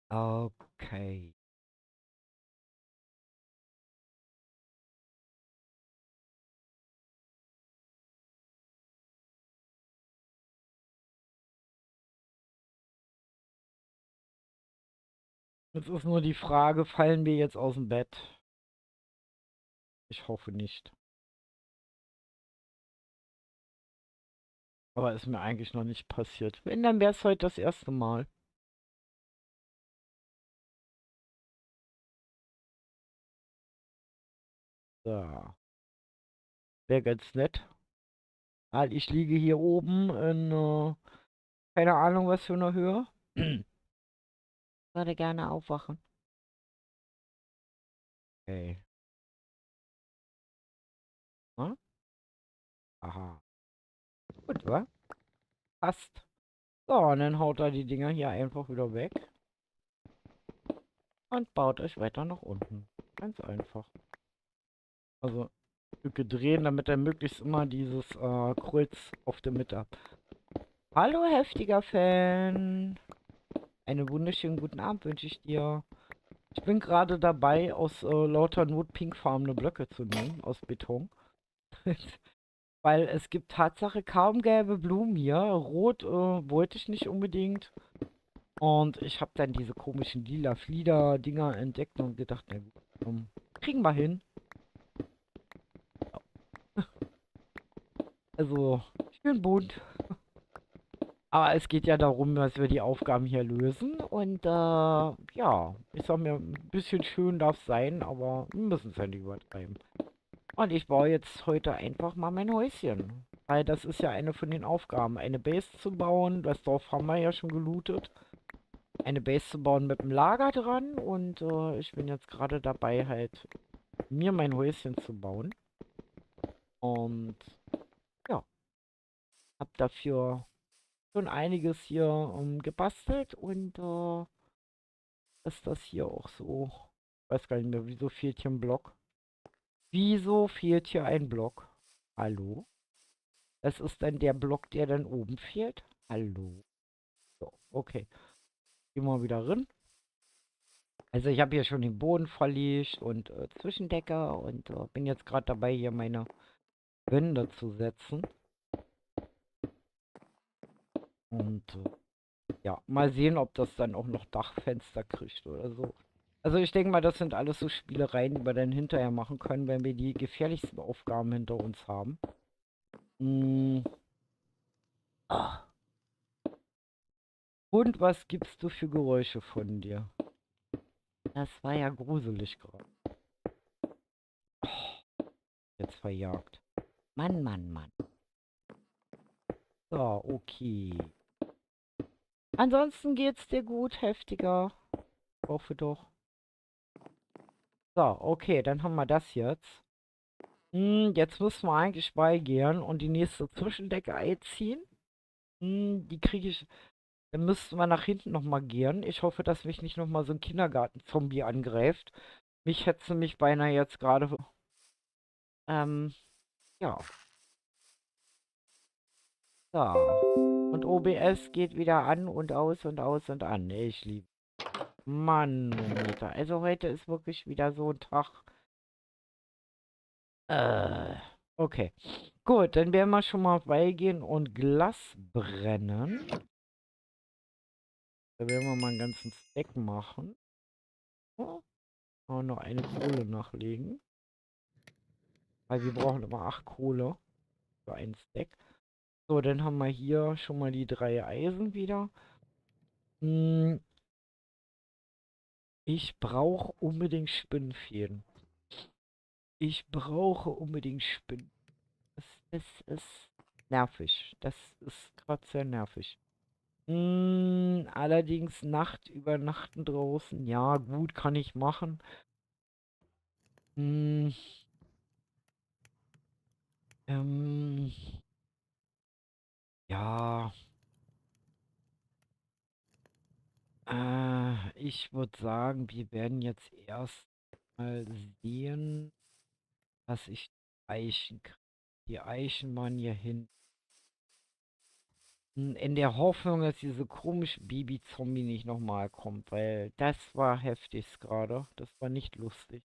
Okay. Jetzt ist nur die Frage, fallen wir jetzt aus dem Bett? Ich hoffe nicht. Aber ist mir eigentlich noch nicht passiert. Wenn, dann wäre es heute das erste Mal. So. Wäre ganz nett. Weil ich liege hier oben in, keine Ahnung was für eine Höhe. Würde gerne aufwachen. Okay. Hm? Aha. Gut, wa? Passt. So, und dann haut er die Dinger hier einfach wieder weg. Und baut euch weiter nach unten. Ganz einfach. Also, Stücke drehen, damit er möglichst immer dieses Kreuz auf der Mitte hat. Hallo, heftiger Fan. Einen wunderschönen guten Abend wünsche ich dir. Ich bin gerade dabei, aus lauter Not pinkfarbene Blöcke zu nehmen, aus Beton. Weil es gibt Tatsache kaum gelbe Blumen hier. Rot wollte ich nicht unbedingt. Und ich habe dann diese komischen lila Flieder-Dinger entdeckt und gedacht, na gut, kriegen wir hin. Also, schön bunt. Aber es geht ja darum, dass wir die Aufgaben hier lösen. Und ja, ich sag mir, ein bisschen schön darf es sein, aber wir müssen es ja nicht übertreiben. Und ich baue jetzt heute einfach mal mein Häuschen. Weil das ist ja eine von den Aufgaben, eine Base zu bauen. Das Dorf haben wir ja schon gelootet. Eine Base zu bauen mit einem Lager dran. Und ich bin jetzt gerade dabei, halt mir mein Häuschen zu bauen. Und ja, habe dafür schon einiges hier gebastelt. Und ist das hier auch so. Ich weiß gar nicht mehr, wieso fehlt hier ein Block? Wieso fehlt hier ein Block? Hallo? Das ist dann der Block, der dann oben fehlt. Hallo. So, okay. Gehen wir wieder rein. Also ich habe hier schon den Boden verlegt und Zwischendecker und bin jetzt gerade dabei, hier meine Wände zu setzen. Und ja, mal sehen, ob das dann auch noch Dachfenster kriegt oder so. Also ich denke mal, das sind alles so Spielereien, die wir dann hinterher machen können, wenn wir die gefährlichsten Aufgaben hinter uns haben. Mm. Ah. Und was gibst du für Geräusche von dir? Das war ja gruselig gerade. Oh, jetzt verjagt. Mann, Mann, Mann. So, okay. Ansonsten geht's dir gut, heftiger. Hoffe doch. So, okay, dann haben wir das jetzt. Jetzt müssen wir eigentlich beigehen und die nächste Zwischendecke einziehen. Die kriege ich. Dann müssten wir nach hinten nochmal gehen. Ich hoffe, dass mich nicht nochmal so ein Kindergarten-Zombie angreift. Mich hätte mich beinahe jetzt gerade. Ja. So. Und OBS geht wieder an und aus und aus und an. Ich liebe. Manometer. Also heute ist wirklich wieder so ein Tag. Äh, okay. Gut, dann werden wir schon mal beigehen und Glas brennen. Da werden wir mal einen ganzen Stack machen. Oh, und noch eine Kohle nachlegen. Weil wir brauchen immer 8 Kohle für einen Stack. So, dann haben wir hier schon mal die 3 Eisen wieder. Hm, ich brauche unbedingt Spinnfäden. Ich brauche unbedingt Spinnen. Das ist nervig. Das ist gerade sehr nervig. Allerdings Nacht übernachten draußen. Ja, gut, kann ich machen. Hm, ähm, ja, ich würde sagen, wir werden jetzt erst mal sehen, dass ich die Eichen kriege. Die Eichen waren hier hin. In der Hoffnung, dass diese komische Baby-Zombie nicht nochmal kommt, weil das war heftig gerade. Das war nicht lustig.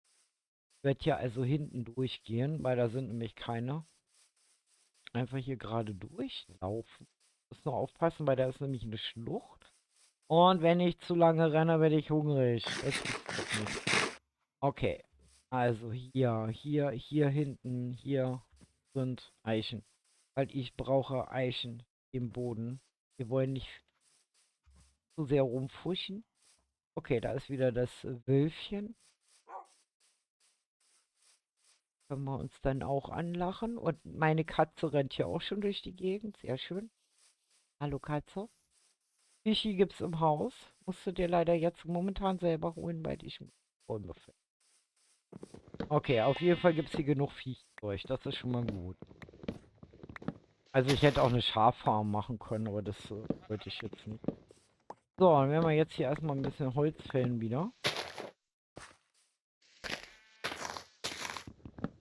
Ich werde hier also hinten durchgehen, weil da sind nämlich keine. Einfach hier gerade durchlaufen. Muss nur aufpassen, weil da ist nämlich eine Schlucht. Und wenn ich zu lange renne, werde ich hungrig. Das gibt's nicht. Okay. Also hier hinten, hier sind Eichen. Weil ich brauche Eichen im Boden. Wir wollen nicht zu sehr rumfuschen. Okay, da ist wieder das Wölfchen. Können wir uns dann auch anlachen. Und meine Katze rennt hier auch schon durch die Gegend. Sehr schön. Hallo Katze. Fischi gibt's im Haus. Musst du dir leider jetzt momentan selber holen, weil ich Bäume fäll. Okay, auf jeden Fall gibt's hier genug Viehzeug. Das ist schon mal gut. Also ich hätte auch eine Schaffarm machen können, aber das wollte ich jetzt nicht. So, dann werden wir jetzt hier erstmal ein bisschen Holz fällen wieder.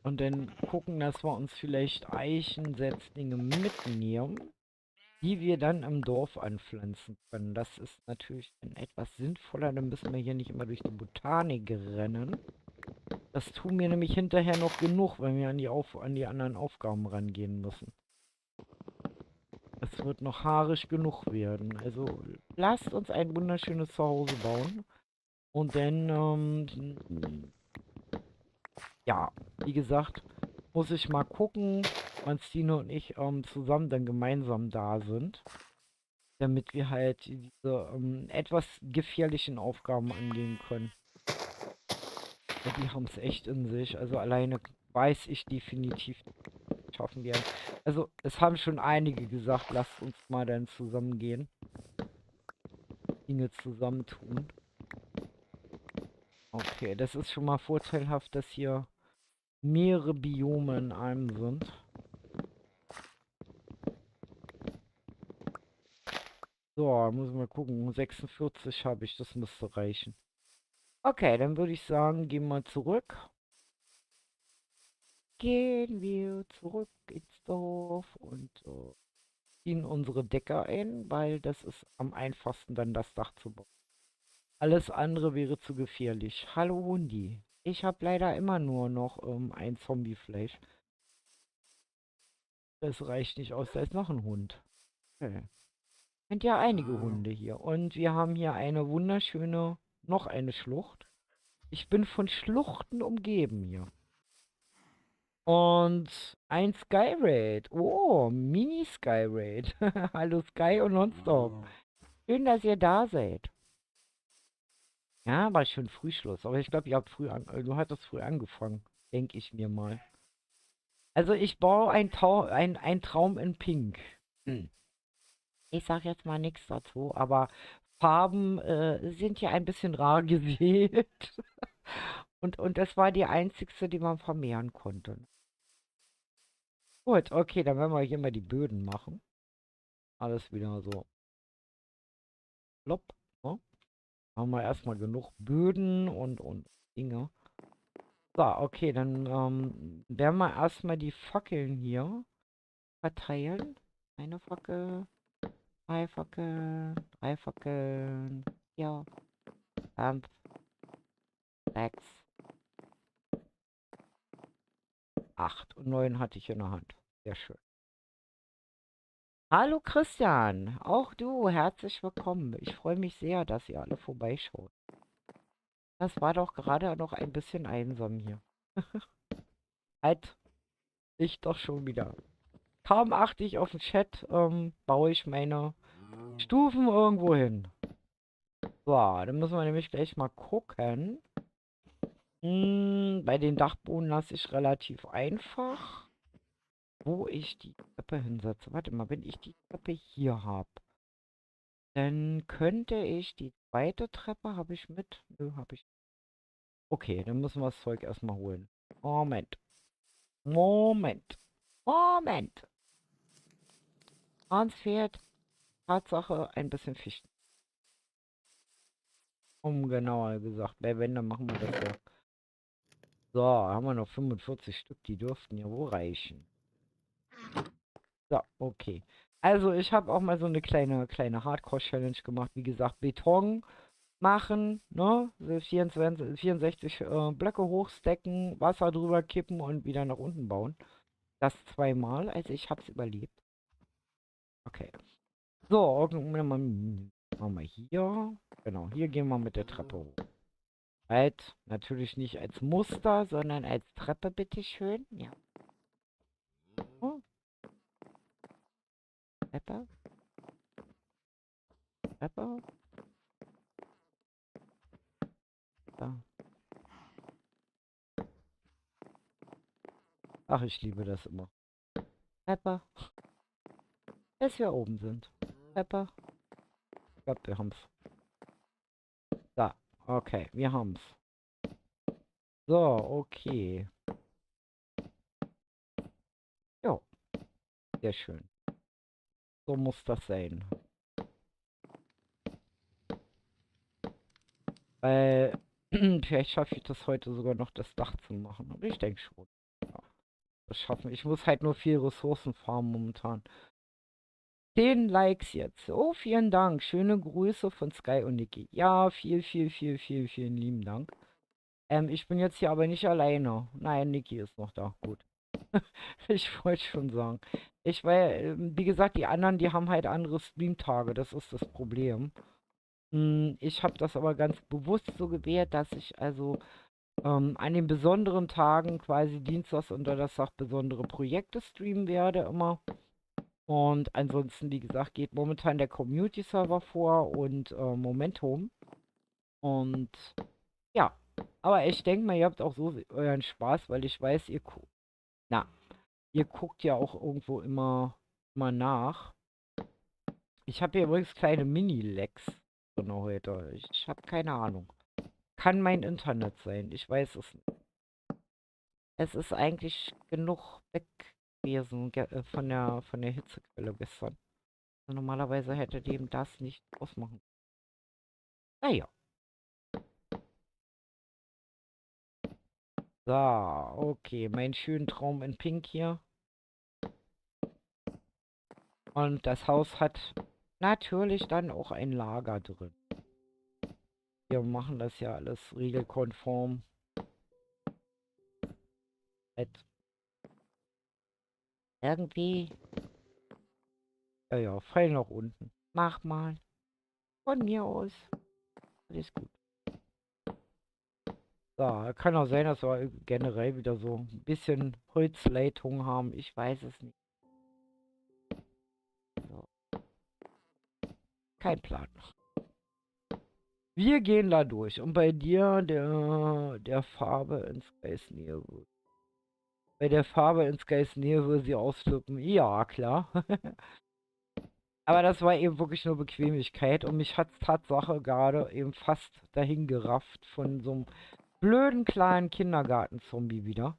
Und dann gucken, dass wir uns vielleicht Eichensetzlinge mitnehmen, die wir dann im Dorf anpflanzen können. Das ist natürlich dann etwas sinnvoller. Dann müssen wir hier nicht immer durch die Botanik rennen. Das tun wir nämlich hinterher noch genug, wenn wir an die anderen Aufgaben rangehen müssen. Es wird noch haarig genug werden. Also lasst uns ein wunderschönes Zuhause bauen. Und dann, ja, wie gesagt, muss ich mal gucken, wann Stine und ich zusammen dann gemeinsam da sind. Damit wir halt diese etwas gefährlichen Aufgaben angehen können. Ja, die haben es echt in sich. Also alleine weiß ich definitiv, schaffen wir. Also es haben schon einige gesagt, lasst uns mal dann zusammengehen. Dinge zusammentun. Okay, das ist schon mal vorteilhaft, dass hier mehrere Biome in einem sind. So, muss ich mal gucken. 46 habe ich, das müsste reichen. Okay, dann würde ich sagen, gehen wir zurück. Gehen wir zurück ins Dorf und ziehen unsere Decke ein, weil das ist am einfachsten dann das Dach zu bauen. Alles andere wäre zu gefährlich. Hallo Hundi. Ich habe leider immer nur noch ein Zombiefleisch. Das reicht nicht aus, da ist noch ein Hund. Okay. Sind ja einige Hunde hier. Und wir haben hier eine wunderschöne, noch eine Schlucht. Ich bin von Schluchten umgeben hier. Und ein Skyraid. Oh, Mini-Skyraid. Hallo Sky und Nonstop. Schön, dass ihr da seid. Ja, war schon Frühschluss. Aber ich glaube, ihr habt du hattest früh angefangen. Denke ich mir mal. Also ich baue ein Traum in Pink. Hm. Ich sag jetzt mal nichts dazu, aber Farben sind ja ein bisschen rar gewählt. Und das war die einzigste, die man vermehren konnte. Gut, okay, dann werden wir hier mal die Böden machen. Alles wieder so. Plopp. So. Haben wir erstmal genug Böden und Dinge. So, okay, dann werden wir erstmal die Fackeln hier verteilen. Eine Fackel, zwei Fackeln, drei Fackeln, vier, fünf, sechs, acht und neun hatte ich in der Hand. Sehr schön. Hallo Christian, auch du, herzlich willkommen. Ich freue mich sehr, dass ihr alle vorbeischaut. Das war doch gerade noch ein bisschen einsam hier. Halt, ich doch schon wieder. Kaum achte ich auf den Chat, baue ich meine Stufen irgendwo hin. So, dann müssen wir nämlich gleich mal gucken. Bei den Dachboden lasse ich relativ einfach, wo ich die Treppe hinsetze. Warte mal, wenn ich die Treppe hier habe. Dann könnte ich die zweite Treppe, habe ich mit? Nö, habe ich. Okay, dann müssen wir das Zeug erstmal holen. Moment. Moment. Moment. Uns fehlt Tatsache ein bisschen Fichten. Genauer gesagt, bei Wände machen wir das ja. So, haben wir noch 45 Stück, die dürften ja wohl reichen. So, okay. Also ich habe auch mal so eine kleine Hardcore-Challenge gemacht. Wie gesagt, Beton machen, ne? So 64 Blöcke hochstecken, Wasser drüber kippen und wieder nach unten bauen. Das zweimal, also ich hab's überlebt. Okay. So, machen wir hier. Genau, hier gehen wir mit der Treppe hoch. Halt, natürlich nicht als Muster, sondern als Treppe, bitteschön. Ja. Oh, Treppe, Treppe. Da. Ach, ich liebe das immer. Treppe, bis wir oben sind. Treppe. Ich glaube, wir haben's. Da, okay, wir haben's. So, okay. Jo, sehr schön. So muss das sein. Weil, vielleicht schaffe ich das heute sogar noch, das Dach zu machen. Aber ich denke schon. Ja, das schaffen wir. Ich muss halt nur viel Ressourcen farmen momentan. 10 Likes jetzt. Oh, vielen Dank. Schöne Grüße von Sky und Niki. Ja, vielen lieben Dank. Ich bin jetzt hier aber nicht alleine. Nein, Niki ist noch da. Gut. Ich wollte schon sagen. Wie gesagt, die anderen, die haben halt andere Streamtage. Das ist das Problem. Ich habe das aber ganz bewusst so gewählt, dass ich also an den besonderen Tagen quasi Dienstags und Donnerstag besondere Projekte streamen werde immer. Und ansonsten, wie gesagt, geht momentan der Community-Server vor und Momentum. Und ja, aber ich denke mal, ihr habt auch so euren Spaß, weil ich weiß, ihr guckt ja auch irgendwo immer nach. Ich habe hier übrigens kleine Mini-Lags drin heute. Ich habe keine Ahnung. Kann mein Internet sein. Ich weiß es nicht. Es ist eigentlich genug weg gewesen von der Hitzequelle gestern. Also normalerweise hätte dem das nicht ausmachen. Naja. So, okay. Mein schönen Traum in Pink hier. Und das Haus hat natürlich dann auch ein Lager drin. Wir machen das ja alles regelkonform. Irgendwie. Ja, ja, Pfeil nach unten. Mach mal. Von mir aus. Alles gut. So, kann auch sein, dass wir generell wieder so ein bisschen Holzleitung haben. Ich weiß es nicht. So, kein Plan. Wir gehen da durch. Und bei dir der Farbe ins Geist Nähe. Bei der Farbe ins Geist Nähe würde sie ausflippen. Ja, klar. Aber das war eben wirklich nur Bequemlichkeit. Und mich hat Tatsache gerade eben fast dahin gerafft von so einem blöden kleinen Kindergarten-Zombie wieder.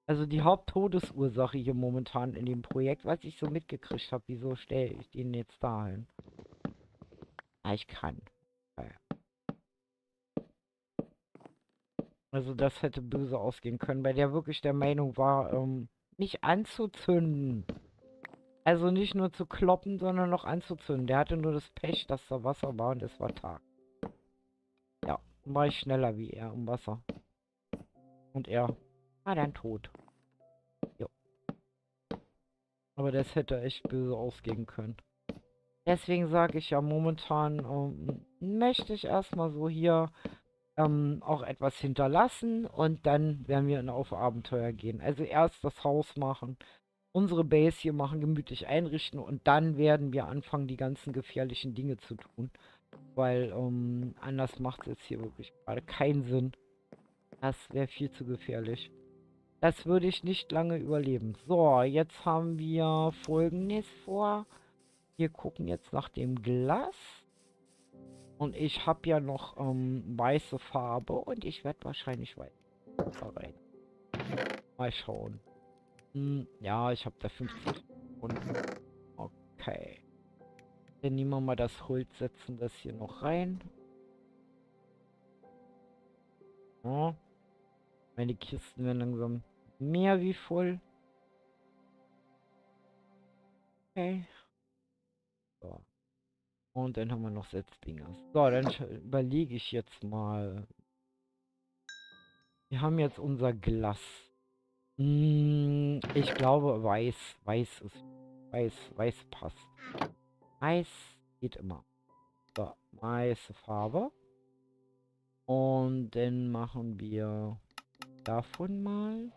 Also die Haupttodesursache hier momentan in dem Projekt, was ich so mitgekriegt habe. Wieso stelle ich den jetzt da hin? Ah, ich kann. Ja, ja. Also das hätte böse ausgehen können, weil der wirklich der Meinung war, nicht anzuzünden. Also nicht nur zu kloppen, sondern noch anzuzünden. Der hatte nur das Pech, dass da Wasser war und es war Tag. Ja, war ich schneller wie er im Wasser. Und er war dann tot. Jo. Aber das hätte echt böse ausgehen können. Deswegen sage ich ja momentan, möchte ich erstmal so hier auch etwas hinterlassen und dann werden wir auf Abenteuer gehen. Also erst das Haus machen, unsere Base hier machen, gemütlich einrichten und dann werden wir anfangen, die ganzen gefährlichen Dinge zu tun. Weil anders macht es jetzt hier wirklich gerade keinen Sinn. Das wäre viel zu gefährlich. Das würde ich nicht lange überleben. So, jetzt haben wir Folgendes vor. Wir gucken jetzt nach dem Glas. Und ich habe ja noch weiße Farbe und ich werde wahrscheinlich weiß da rein. Mal schauen. Ja, ich habe da 50 Sekunden. Okay. Dann nehmen wir mal das Holz, setzen das hier noch rein. Ja. Meine Kisten werden langsam mehr wie voll. Okay. So. Und dann haben wir noch Setzdinger. So, dann überlege ich jetzt mal. Wir haben jetzt unser Glas. Ich glaube, weiß. Weiß ist. Weiß passt. Weiß geht immer. So, weiße Farbe. Und dann machen wir davon mal.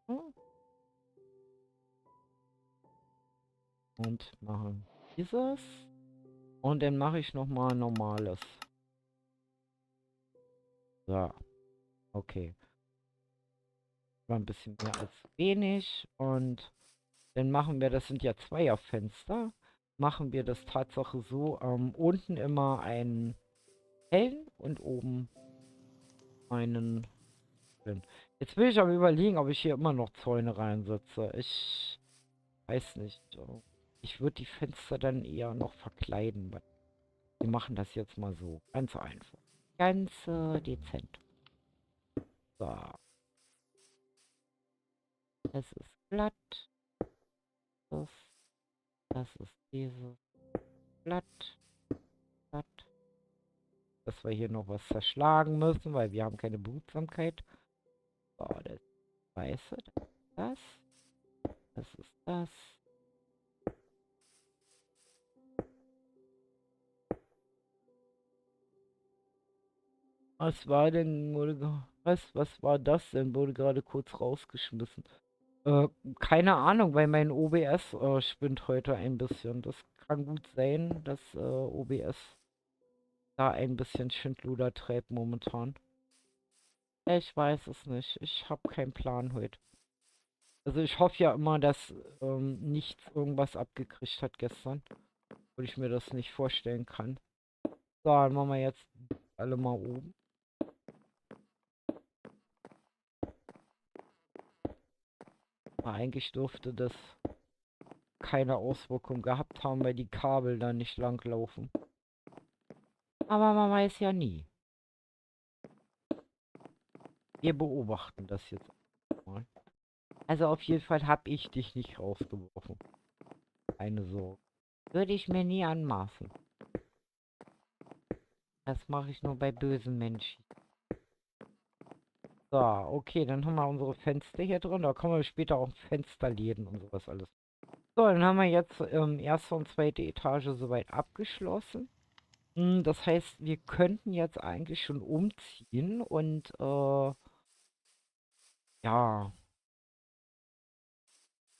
Oh, und machen dieses. Und dann mache ich nochmal normales. So, okay. War ein bisschen mehr als wenig. Und dann machen wir, das sind ja Zweierfenster, machen wir das Tatsache so, unten immer einen hellen und oben einen dünn. Jetzt will ich aber überlegen, ob ich hier immer noch Zäune reinsetze. Ich weiß nicht. Ich würde die Fenster dann eher noch verkleiden. Wir machen das jetzt mal so. Ganz einfach. Ganz dezent. So. Das ist glatt. Das, das ist dieses glatt. Glatt. Dass wir hier noch was zerschlagen müssen, weil wir haben keine Behutsamkeit. So, das Weiße. Das. Das ist das. Was war denn, was war das denn? Wurde gerade kurz rausgeschmissen. Äh, keine Ahnung, weil mein OBS spinnt heute ein bisschen. Das kann gut sein, dass OBS da ein bisschen Schindluder treibt momentan. Ich weiß es nicht. Ich habe keinen Plan heute. Also ich hoffe ja immer, dass nichts irgendwas abgekriegt hat gestern. Und ich mir das nicht vorstellen kann. So, dann machen wir jetzt alle mal oben. Aber eigentlich dürfte das keine Auswirkung gehabt haben, weil die Kabel da nicht lang laufen. Aber man weiß ja nie. Wir beobachten das jetzt mal. Also auf jeden Fall habe ich dich nicht rausgeworfen. Keine Sorge. Würde ich mir nie anmaßen. Das mache ich nur bei bösen Menschen. So, okay, dann haben wir unsere Fenster hier drin. Da kommen wir später auch Fensterläden und sowas alles. So, dann haben wir jetzt erste und zweite Etage soweit abgeschlossen. Das heißt, wir könnten jetzt eigentlich schon umziehen und ja,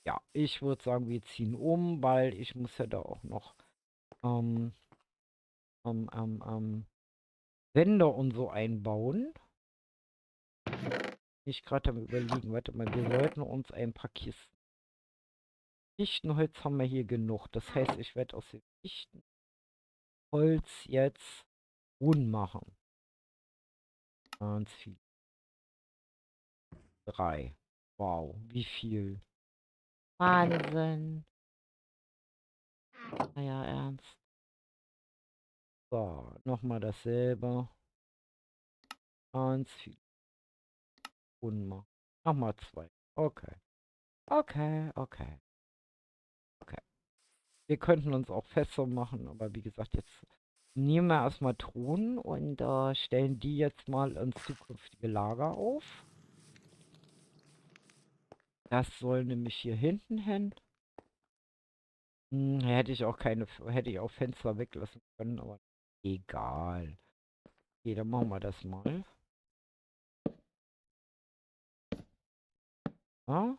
ja, ich würde sagen, wir ziehen um, weil ich muss ja da auch noch ähm, Wände und so einbauen. Ich gerade am Überlegen, warte mal, wir sollten uns ein paar Kisten. Fichtenholz haben wir hier genug. Das heißt, ich werde aus dem Fichtenholz jetzt Brunnen machen. Ganz viel. 3. Wow, wie viel. Wahnsinn. Naja, ernst. So, nochmal dasselbe. Ganz viel. Brunnen machen. Nochmal 2. Okay. Okay, okay. Okay. Wir könnten uns auch Fässer machen, aber wie gesagt, jetzt nehmen wir erstmal Truhen und stellen die jetzt mal ins zukünftige Lager auf. Das soll nämlich hier hinten hin. Hätte ich auch Fenster weglassen können, aber egal. Okay, dann machen wir das mal. Ja?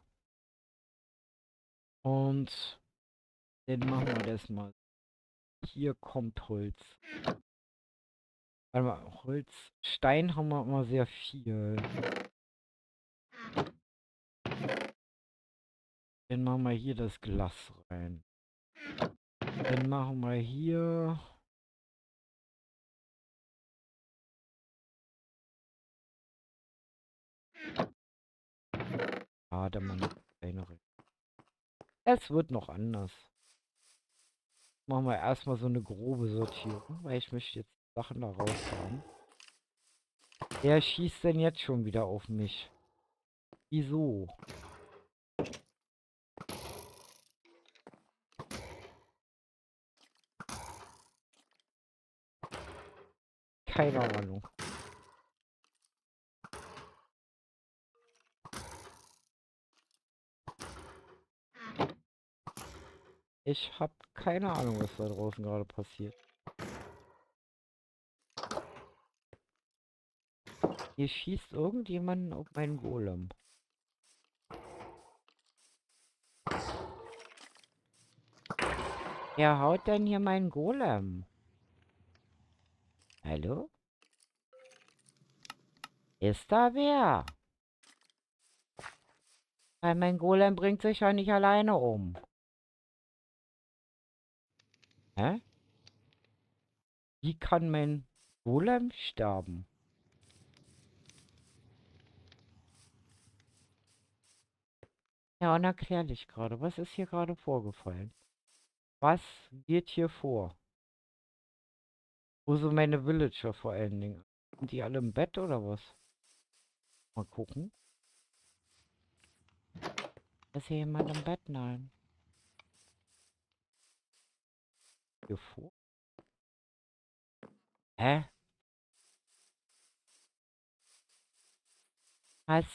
Und dann machen wir das mal. Hier kommt Holz. Warte mal, Holz. Stein haben wir immer sehr viel. Dann machen wir hier das Glas rein. Dann machen wir hier. Ah, der Mann hat keine Rechte. Es wird noch anders. Machen wir erstmal so eine grobe Sortierung, weil ich möchte jetzt Sachen da raus haben. Wer schießt denn jetzt schon wieder auf mich? Wieso? Keine Ahnung. Ich habe keine Ahnung, was da draußen gerade passiert. Hier schießt irgendjemand auf meinen Golem. Wer haut denn hier meinen Golem? Hallo? Ist da wer? Weil mein Golem bringt sich ja nicht alleine um. Hä? Wie kann mein Golem sterben? Ja, unerklärlich gerade. Was ist hier gerade vorgefallen? Was geht hier vor? Wo sind meine Villager vor allen Dingen? Sind die alle im Bett oder was? Mal gucken. Ist hier jemand im Bett? Nein. Hier vor? Hä? Was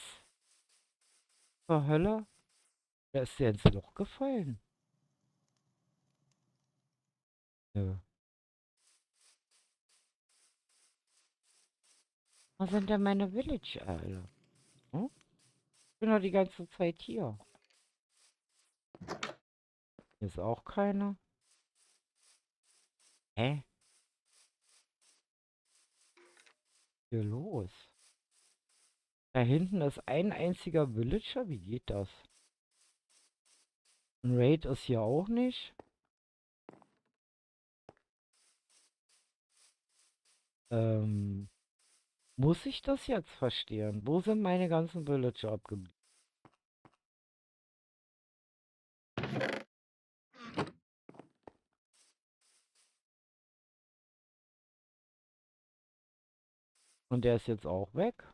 zur Hölle? Wer ist der ins Loch gefallen? Nö. Wo sind denn meine Villager alle? Hm? Ich bin doch die ganze Zeit hier. Hier ist auch keiner. Hä? Hier los? Da hinten ist ein einziger Villager? Wie geht das? Ein Raid ist hier auch nicht. Ähm, muss ich das jetzt verstehen? Wo sind meine ganzen Villager abgeblieben? Und der ist jetzt auch weg?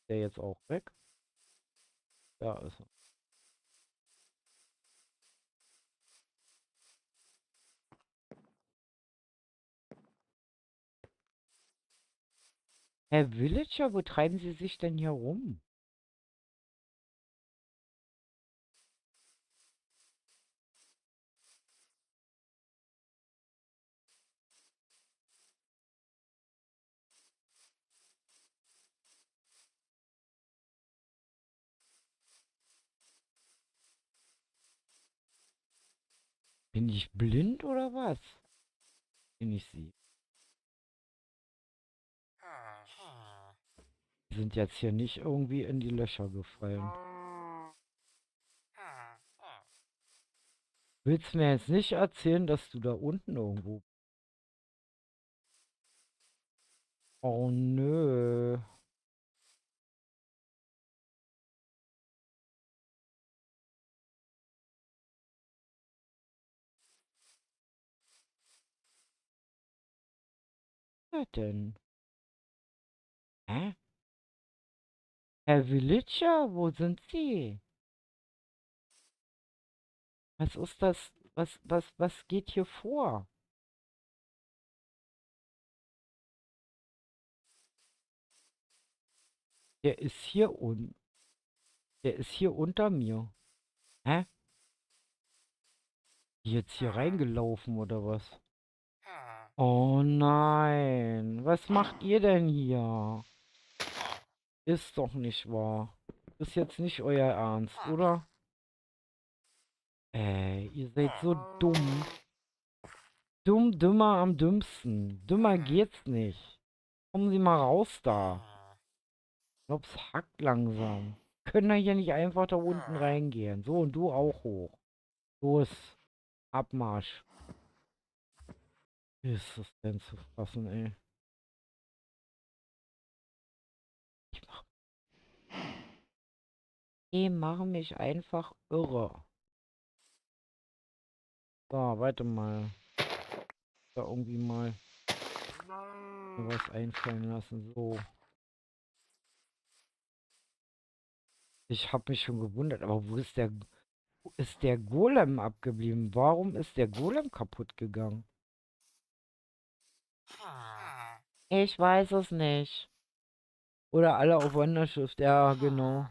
Der jetzt auch weg? Ja, ist er. Herr Villager, wo treiben Sie sich denn hier rum? Bin ich blind oder was? Bin ich sie? Die sind jetzt hier nicht irgendwie in die Löcher gefallen. Willst mir jetzt nicht erzählen, dass du da unten irgendwo... Oh nö. Was denn? Hä? Herr Villager, wo sind Sie? Was ist das? Was geht hier vor? Der ist hier unten. Der ist hier unter mir. Hä? Die jetzt hier reingelaufen oder was? Oh nein. Was macht ihr denn hier? Ist doch nicht wahr. Ist jetzt nicht euer Ernst, oder? Ey, ihr seid so dumm. Dumm, dümmer am dümmsten. Dümmer geht's nicht. Kommen Sie mal raus da. Ich glaub's hackt langsam. Können wir hier nicht einfach da unten reingehen? So, und du auch hoch. Los, Abmarsch. Wie ist das denn zu fassen, ey? Ich mach, die machen mich einfach irre. So, warte mal. Da irgendwie mal mir was einfallen lassen. So. Ich habe mich schon gewundert, aber wo ist der Golem abgeblieben? Warum ist der Golem kaputt gegangen? Ich weiß es nicht. Oder alle auf Wanderschiff. Ja, genau.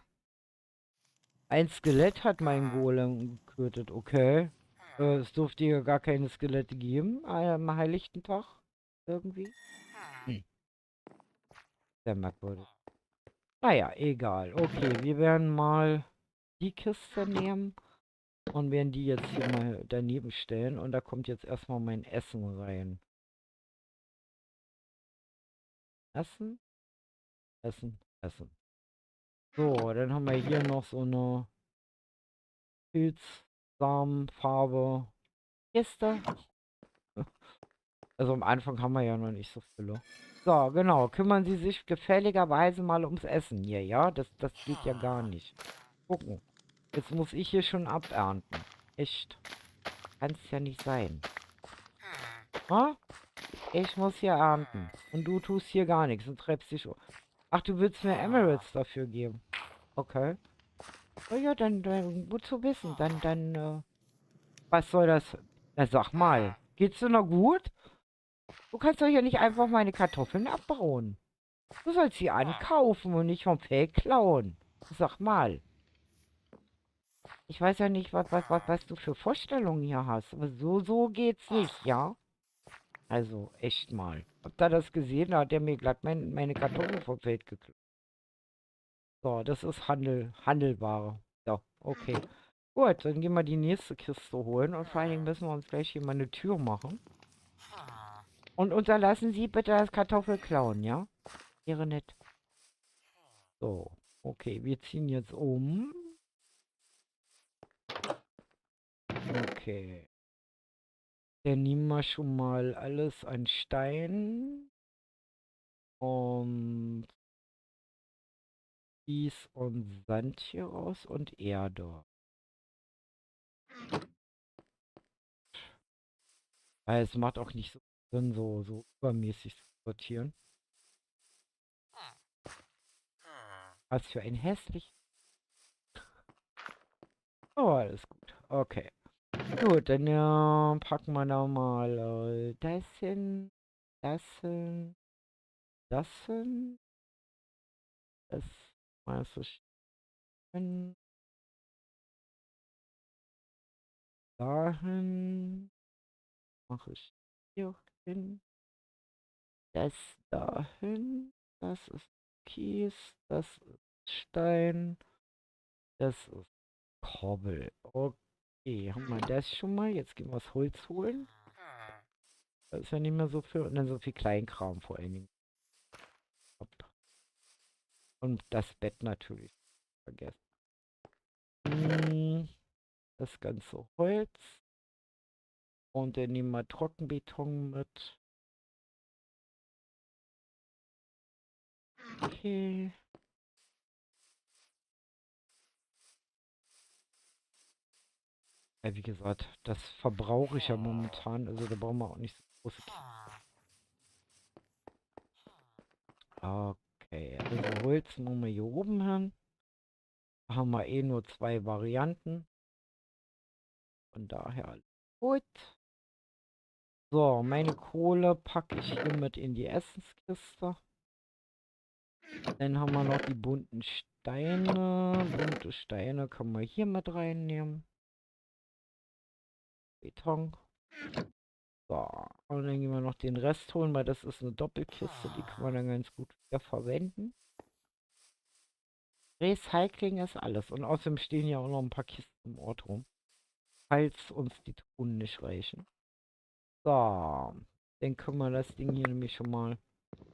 Ein Skelett hat meinen Golem getötet, okay. Es durfte ja gar keine Skelette geben am Heiligten Tag. Irgendwie. Hm. Sehr merkwürdig. Naja, egal. Okay, wir werden mal die Kiste nehmen und werden die jetzt hier mal daneben stellen. Und da kommt jetzt erstmal mein Essen rein. Essen, Essen, Essen. So, dann haben wir hier noch so eine Pilzsamenfarbe Kiste. Also am Anfang haben wir ja noch nicht so viele. So, genau. Kümmern Sie sich gefälligerweise mal ums Essen hier, ja? Das geht ja gar nicht. Gucken. Jetzt muss ich hier schon abernten. Echt. Kann's ja nicht sein. Ha? Ich muss hier ernten. Und du tust hier gar nichts und treibst dich um. Ach, du willst mir Emeralds dafür geben. Okay. Oh ja, dann gut zu wissen. Was soll das? Na, sag mal. Geht's dir noch gut? Du kannst doch hier nicht einfach meine Kartoffeln abbauen. Du sollst sie ankaufen und nicht vom Feld klauen. Sag mal. Ich weiß ja nicht, was du für Vorstellungen hier hast. Aber so geht's nicht, ja? Also, echt mal. Habt ihr das gesehen? Da hat der mir glatt meine Kartoffeln vom Feld geklaut. So, das ist Handelware. So, okay. Gut, dann gehen wir die nächste Kiste holen. Und vor allen Dingen müssen wir uns gleich hier mal eine Tür machen. Und unterlassen Sie bitte das Kartoffelklauen, ja? Wäre nett. So, okay, wir ziehen jetzt um. Okay. Dann nehmen wir schon mal alles an Stein und Kies und Sand hier raus und Erde. Weil es macht auch nicht so Sinn, so übermäßig zu sortieren. Was für ein hässlich. Oh, alles gut. Okay. Gut, dann packen wir da mal das hin, das hin, das hin. Das mal so schön dahin. Mache ich hier hin. Das dahin. Das ist Kies. Das ist Stein. Das ist Kobbel. Okay, haben wir das schon mal? Jetzt gehen wir das Holz holen. Da ist ja nicht mehr so viel. Und dann so viel Kleinkram vor allen Dingen. Hopp. Und das Bett natürlich. Vergessen. Hm, das ganze Holz. Und dann nehmen wir Trockenbeton mit. Okay. Ja, wie gesagt, das verbrauche ich ja momentan. Also da brauchen wir auch nicht so große Okay, also Holz machen wir hier oben hin. Da haben wir eh nur zwei Varianten. Von daher alles gut. So, meine Kohle packe ich hier mit in die Essenskiste. Dann haben wir noch die bunten Steine. Bunte Steine können wir hier mit reinnehmen. Beton. So, und dann gehen wir noch den Rest holen, weil das ist eine Doppelkiste. Die können wir dann ganz gut wieder verwenden. Recycling ist alles. Und außerdem stehen ja auch noch ein paar Kisten im Ort rum. Falls uns die Truhen nicht reichen. So. Dann können wir das Ding hier nämlich schon mal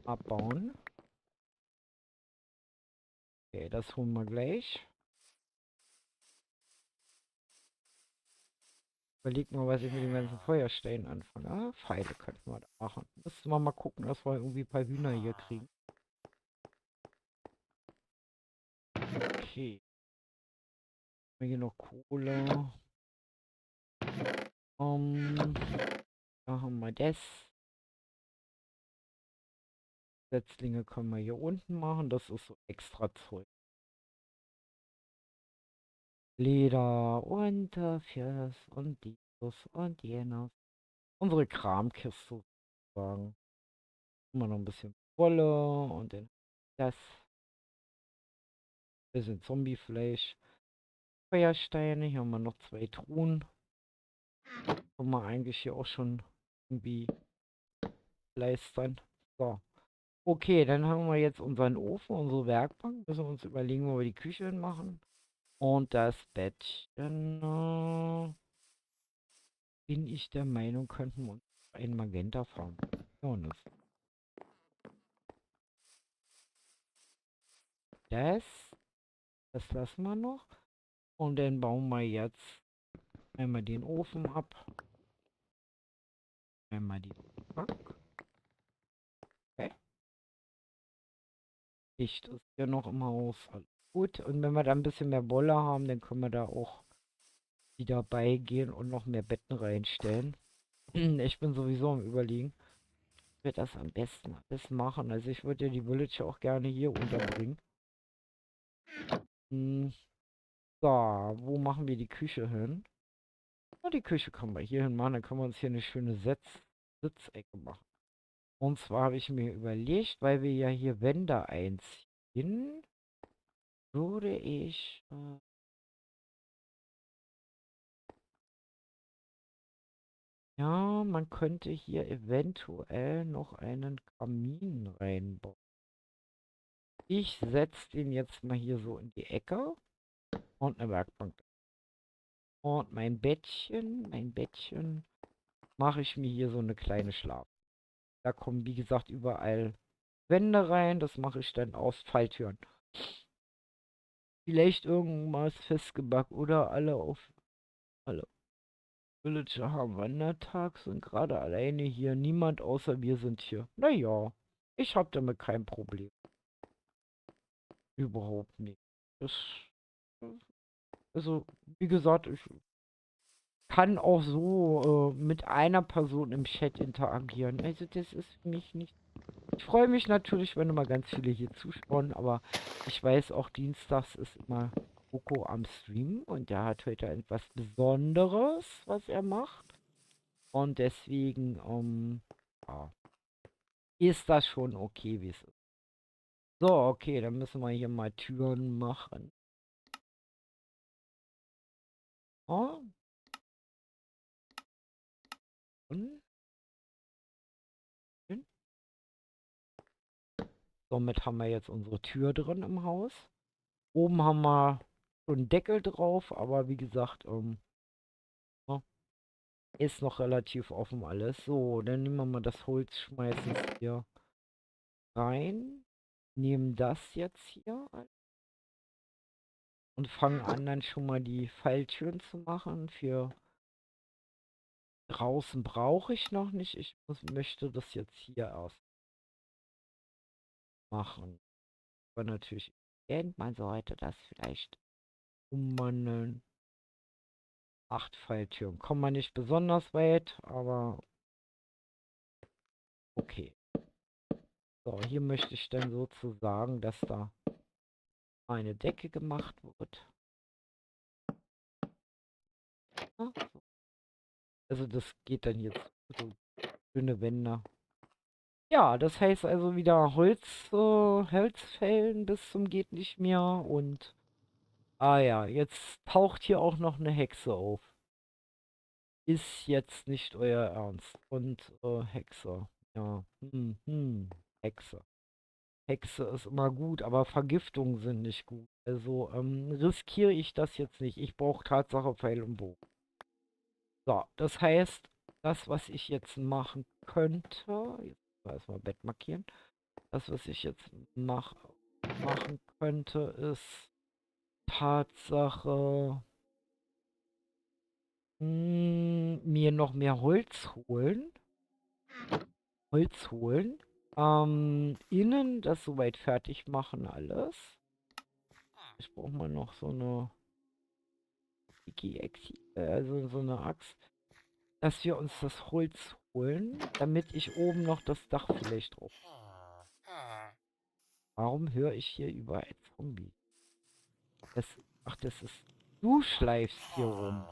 abbauen. Okay, das holen wir gleich. Überleg mal, was ich mit den ganzen Feuersteinen anfange. Ah, Pfeile könnten wir da machen. Müssen wir mal gucken, dass wir irgendwie ein paar Hühner hier kriegen. Okay. Haben wir hier noch Kohle. Da haben wir das. Setzlinge können wir hier unten machen. Das ist so extra Zeug. Leder und fürs und dieses und jenes. Unsere Kramkiste sozusagen. Immer noch ein bisschen Wolle und dann das. Bisschen Zombiefleisch. Feuersteine. Hier haben wir noch 2 Truhen. Können wir eigentlich hier auch schon irgendwie leisten. So. Okay, dann haben wir jetzt unseren Ofen, unsere Werkbank. Müssen wir uns überlegen, wo wir die Küche hinmachen. Und das Bettchen. Bin ich der Meinung, könnten wir uns ein Magenta farmen. So, und das, das lassen wir noch. Und dann bauen wir jetzt einmal den Ofen ab. Einmal die Bank. Okay. Licht ist hier noch im Haus. Alles gut. Und wenn wir da ein bisschen mehr Wolle haben, dann können wir da auch wieder beigehen und noch mehr Betten reinstellen. Ich bin sowieso am Überlegen, wie wir das am besten alles machen. Also ich würde ja die Villager auch gerne hier unterbringen. Hm, so, wo machen wir die Küche hin? Ja, die Küche können wir hier hin machen. Dann können wir uns hier eine schöne Sitzecke machen. Und zwar habe ich mir überlegt, weil wir ja hier Wände einziehen, würde ich... ja, man könnte hier eventuell noch einen Kamin reinbauen. Ich setze den jetzt mal hier so in die Ecke und eine Werkbank. Und mein Bettchen mache ich mir hier so eine kleine Schlaf. Da kommen, wie gesagt, überall Wände rein. Das mache ich dann aus Falltüren. Vielleicht irgendwas festgebackt oder alle Villager haben Wandertag, sind gerade alleine hier. Niemand außer wir sind hier. Naja, ich habe damit kein Problem. Überhaupt nicht. Das, also, wie gesagt, ich kann auch so mit einer Person im Chat interagieren. Also, das ist für mich nicht. Ich freue mich natürlich, wenn immer ganz viele hier zuschauen, aber ich weiß auch, dienstags ist immer Coco am Stream und der hat heute etwas Besonderes, was er macht. Und deswegen, ja, ist das schon okay, wie es ist. So, okay, dann müssen wir hier mal Türen machen. Oh, und, und. Somit haben wir jetzt unsere Tür drin im Haus. Oben haben wir schon einen Deckel drauf, aber wie gesagt, ja, ist noch relativ offen alles. So, dann nehmen wir mal das Holz, schmeißen es hier rein. Nehmen das jetzt hier und fangen an, dann schon mal die Falltüren zu machen. Für draußen brauche ich noch nicht. Möchte das jetzt hier erst machen. Aber natürlich man sollte das vielleicht ummanteln. 8 Falltüren. Kommen wir nicht besonders weit, aber okay. So, hier möchte ich dann sozusagen, dass da eine Decke gemacht wird. Ja, so. Also das geht dann jetzt so schöne Wände. Ja, das heißt also wieder Holz fällen bis zum geht nicht mehr und ah ja, jetzt taucht hier auch noch eine Hexe auf. Ist jetzt nicht euer Ernst. Und Hexe. Ja, Hexe. Hexe ist immer gut, aber Vergiftungen sind nicht gut. Also riskiere ich das jetzt nicht. Ich brauche Tatsache Pfeil und Bogen. So, das heißt, das, was ich jetzt machen könnte, jetzt erstmal Bett markieren. Das, was ich jetzt machen könnte, ist Tatsache Mir noch mehr Holz holen. Innen das soweit fertig machen, alles. Ich brauche mal noch so eine also so eine Axt, dass wir uns das Holz holen, damit ich oben noch das Dach vielleicht drauf. Warum höre ich hier überall Zombie? Ach, das ist. Du schleifst hier rum.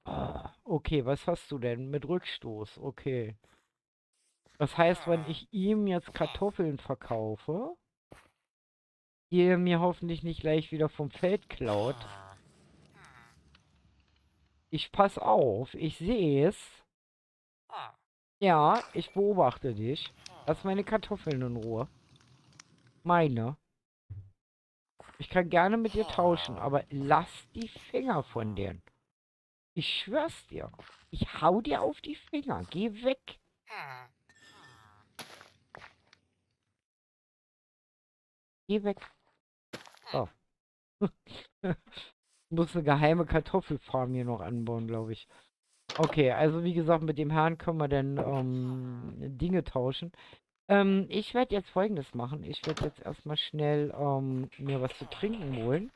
Ah, okay, was hast du denn mit Rückstoß? Okay. Das heißt, wenn ich ihm jetzt Kartoffeln verkaufe, die er mir hoffentlich nicht gleich wieder vom Feld klaut. Ich pass auf, ich sehe es. Ja, ich beobachte dich. Lass meine Kartoffeln in Ruhe. Meine. Ich kann gerne mit dir tauschen, aber lass die Finger von denen. Ich schwör's dir. Ich hau dir auf die Finger. Geh weg. Geh weg. So. Ich muss eine geheime Kartoffelfarm hier noch anbauen, glaube ich. Okay, also wie gesagt, mit dem Herrn können wir dann Dinge tauschen. Ich werde jetzt Folgendes machen. Ich werde jetzt erstmal schnell mir was zu trinken holen.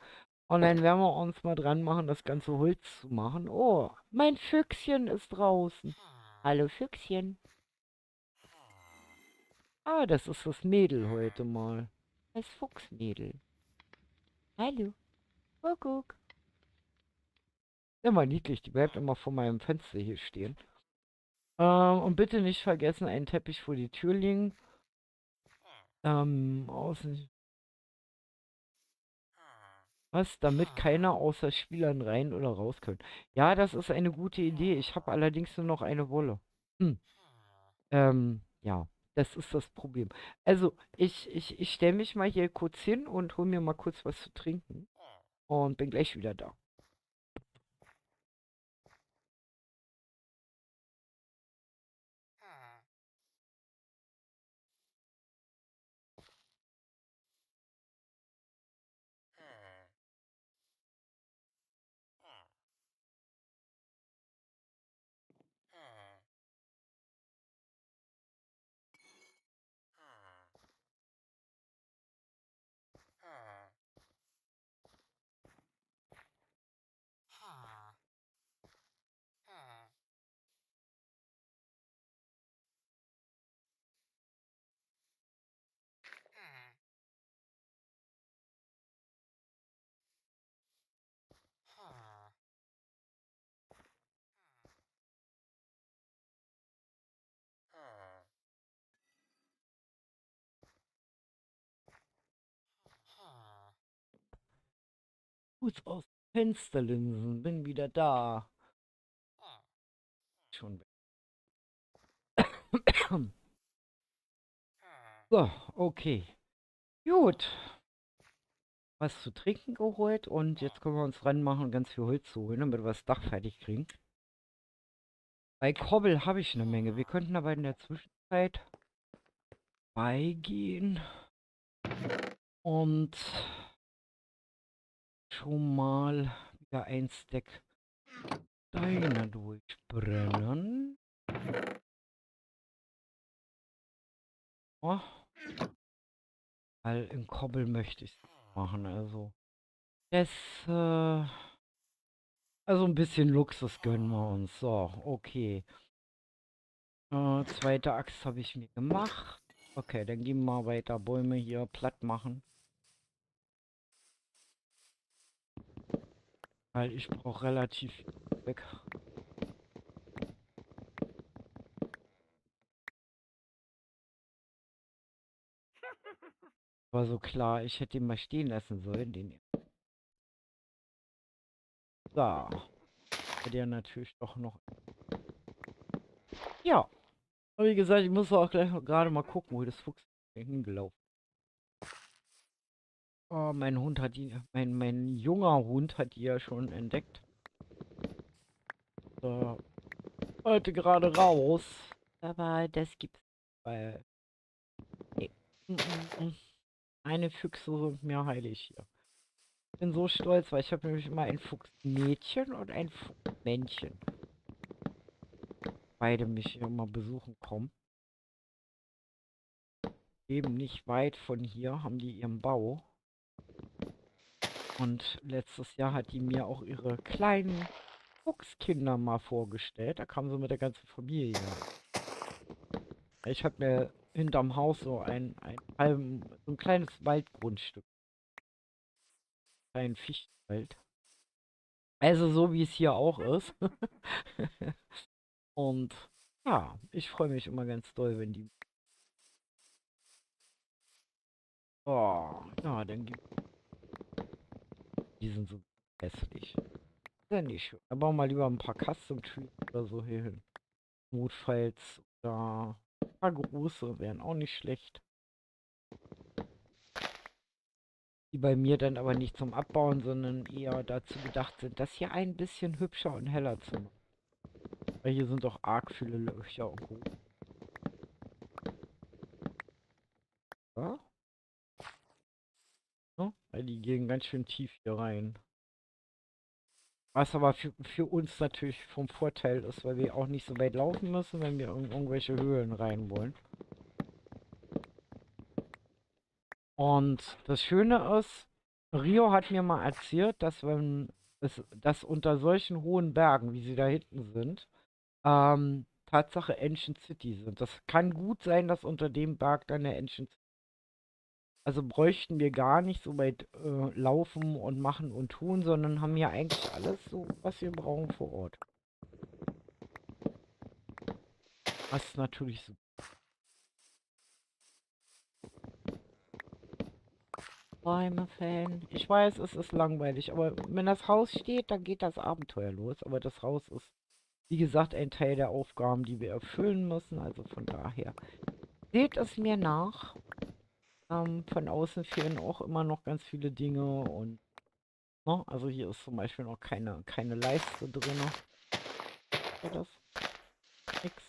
Und dann werden wir uns mal dran machen, das ganze Holz zu machen. Oh, mein Füchschen ist draußen. Hallo Füchschen. Ah, das ist das Mädel heute mal. Das Fuchsmädel. Hallo. Kuckuck. Immer niedlich, die bleibt immer vor meinem Fenster hier stehen. Und bitte nicht vergessen, einen Teppich vor die Tür legen. Außen. Was, damit keiner außer Spielern rein oder raus können. Ja, das ist eine gute Idee. Ich habe allerdings nur noch eine Wolle. Hm. Ja, das ist das Problem. Also, ich stelle mich mal hier kurz hin und hole mir mal kurz was zu trinken. Und bin gleich wieder da. Fuß aus Fensterlinsen, bin wieder da. Schon weg. So, okay. Gut. Was zu trinken geholt und jetzt können wir uns ranmachen, ganz viel Holz zu holen, damit wir das Dach fertig kriegen. Bei Kobbel habe ich eine Menge. Wir könnten aber in der Zwischenzeit beigehen und schon mal wieder ein Stack Steine durchbrennen. Oh, weil in Kobbel möchte ich es machen, also. Das, also ein bisschen Luxus gönnen wir uns. So, okay. Zweite Axt habe ich mir gemacht. Okay, dann gehen wir mal weiter Bäume hier platt machen. Weil ich brauche relativ weg. War so klar, ich hätte ihn mal stehen lassen sollen. Den. So. Der natürlich doch noch. Ja. Aber wie gesagt, ich muss auch gleich gerade mal gucken, wo das Fuchs hingelaufen ist. Oh, mein Hund hat die. Mein junger Hund hat die ja schon entdeckt. So. Heute gerade raus. Aber das gibt's. Weil. Nee. Eine Füchse sind mir heilig hier. bin so stolz, weil ich habe nämlich immer ein Fuchsmädchen und ein Fuchsmännchen. Beide mich hier immer besuchen kommen. Eben nicht weit von hier haben die ihren Bau. Und letztes Jahr hat die mir auch ihre kleinen Fuchskinder mal vorgestellt. Da kamen sie mit der ganzen Familie. Ich habe mir hinterm Haus so so ein kleines Waldgrundstück. Ein Fichtenwald. Also so wie es hier auch ist. Und ja, ich freue mich immer ganz doll, wenn die. Oh, ja, dann gibt die sind so hässlich. Sehr nicht schön. Da bauen wir lieber ein paar Custom Trees oder so hier hin. Notfalls oder ein paar große wären auch nicht schlecht. Die bei mir dann aber nicht zum Abbauen, sondern eher dazu gedacht sind, das hier ein bisschen hübscher und heller zu machen. Weil hier sind doch arg viele Löcher und Co. Ja? Ne? Weil die gehen ganz schön tief hier rein. Was aber für uns natürlich vom Vorteil ist, weil wir auch nicht so weit laufen müssen, wenn wir in irgendwelche Höhlen rein wollen. Und das Schöne ist, Rio hat mir mal erzählt, dass wenn dass unter solchen hohen Bergen, wie sie da hinten sind, Tatsache Ancient City sind. Das kann gut sein, dass unter dem Berg dann eine Ancient City. Also bräuchten wir gar nicht so weit laufen und machen und tun, sondern haben ja eigentlich alles so, was wir brauchen vor Ort. Das ist natürlich super. Bäume-Fan. Ich weiß, es ist langweilig, aber wenn das Haus steht, dann geht das Abenteuer los. Aber das Haus ist, wie gesagt, ein Teil der Aufgaben, die wir erfüllen müssen. Also von daher, seht es mir nach. Von außen fehlen auch immer noch ganz viele Dinge und, ne? Also hier ist zum Beispiel noch keine Leiste drin. Ja, das? Nix.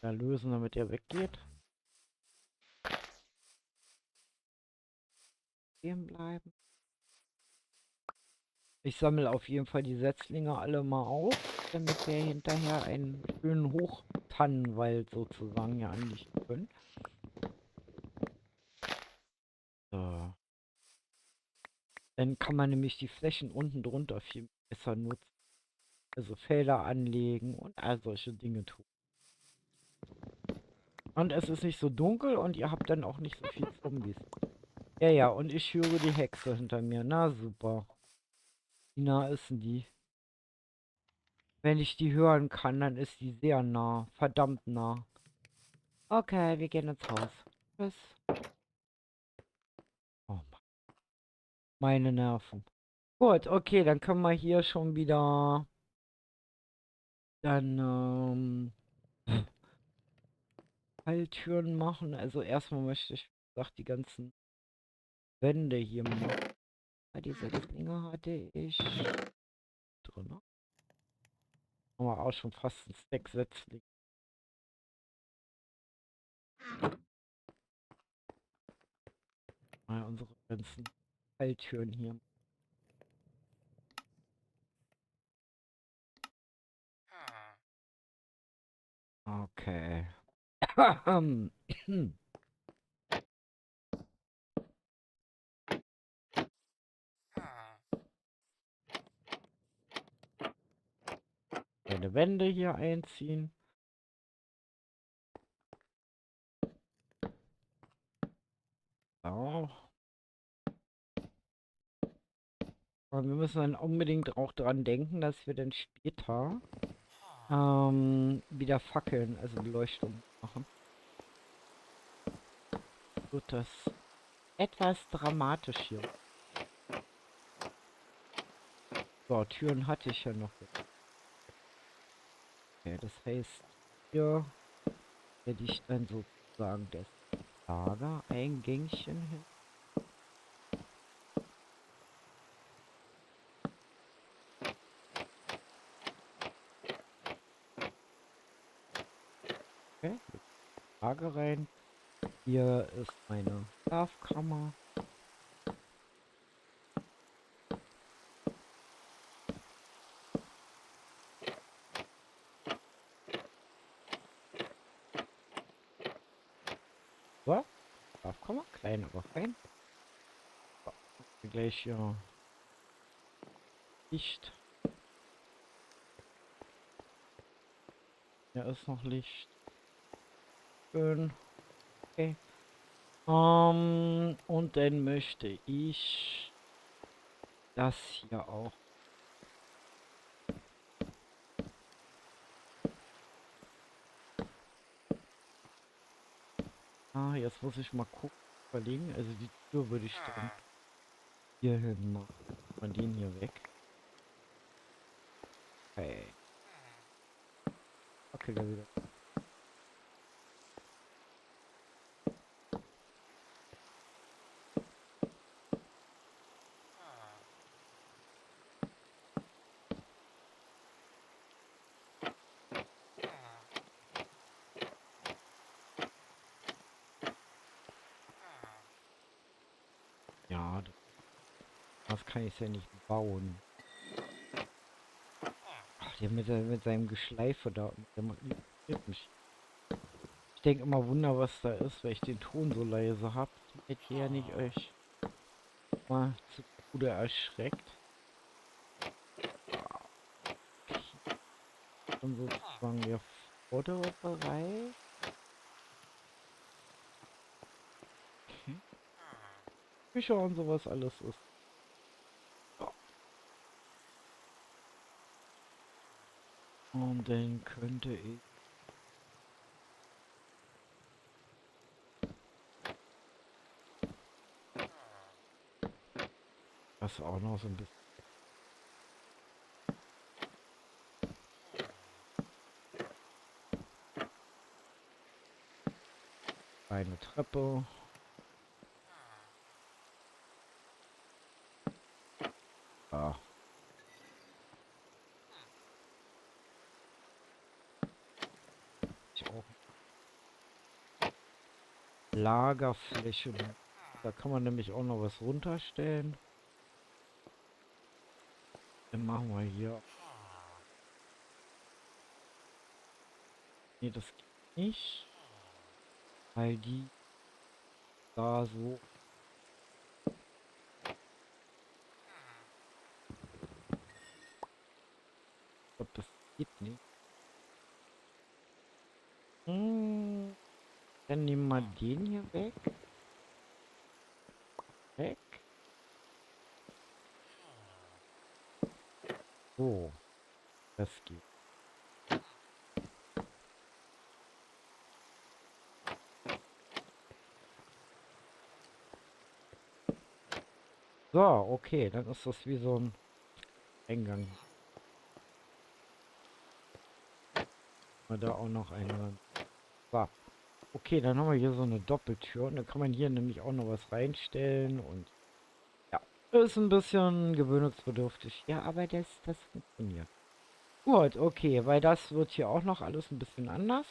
Ja, lösen, damit er weggeht. Stehen bleiben. Ich sammle auf jeden Fall die Setzlinge alle mal auf, damit wir hinterher einen schönen Hochtannenwald sozusagen ja anlichten können. So. Dann kann man nämlich die Flächen unten drunter viel besser nutzen. Also Felder anlegen und all solche Dinge tun. Und es ist nicht so dunkel und ihr habt dann auch nicht so viel Zombies. Ja, ja, und ich höre die Hexe hinter mir. Na super. Wie nah ist denn die? Wenn ich die hören kann, dann ist die sehr nah. Verdammt nah. Okay, wir gehen ins Haus. Tschüss. Oh Mann, meine Nerven. Gut, okay, dann können wir hier schon wieder dann Falltüren machen. Also erstmal möchte ich, wie gesagt, die ganzen Wände hier machen. Diese Dinge hatte ich drin. Aber auch schon fast ein Stack Setzling. Mal unsere ganzen Falltüren hier. Okay. Eine Wände hier einziehen. So. Und wir müssen dann unbedingt auch dran denken, dass wir dann später wieder Fackeln, also Beleuchtung machen. Wird das etwas dramatisch hier. So, Türen hatte ich ja noch. Okay, das heißt, hier werde ich dann sozusagen das Lagereingängchen hin. Okay, jetzt Lage rein. Hier ist meine Schlafkammer. So, Schlafkammer, klein, aber fein. So, gleich hier Licht. Hier ist noch Licht. Schön. Okay. Und dann möchte ich das hier auch. Ah, jetzt muss ich mal gucken, überlegen. Also die Tür würde ich dann hier hin machen. Von den hier weg. Okay. Okay, da wieder. Ja, das kann ich ja nicht bauen. Ach, der mit seinem Geschleife da. Der irritiert mich. Ich denke immer Wunder, was da ist, weil ich den Ton so leise habe. Damit ihr ja nicht euch mal zu Tode erschreckt. Und sozusagen der vordere Bereich. Okay. Küche und sowas alles ist. Ja. Und dann könnte ich das auch noch so ein bisschen. Eine Treppe. Ja. Ich auch. Lagerfläche. Da kann man nämlich auch noch was runterstellen. Dann machen wir hier. Nee, das geht nicht. Weil die da so. Ich glaube, das geht nicht. Hm, dann nehmen wir den hier weg. Weg. So, das geht. So, okay, dann ist das wie so ein Eingang. Mal da auch noch einen ran. So. Okay, dann haben wir hier so eine Doppeltür und dann kann man hier nämlich auch noch was reinstellen und ja, ist ein bisschen gewöhnungsbedürftig. Ja, aber das funktioniert. Gut, okay, weil das wird hier auch noch alles ein bisschen anders.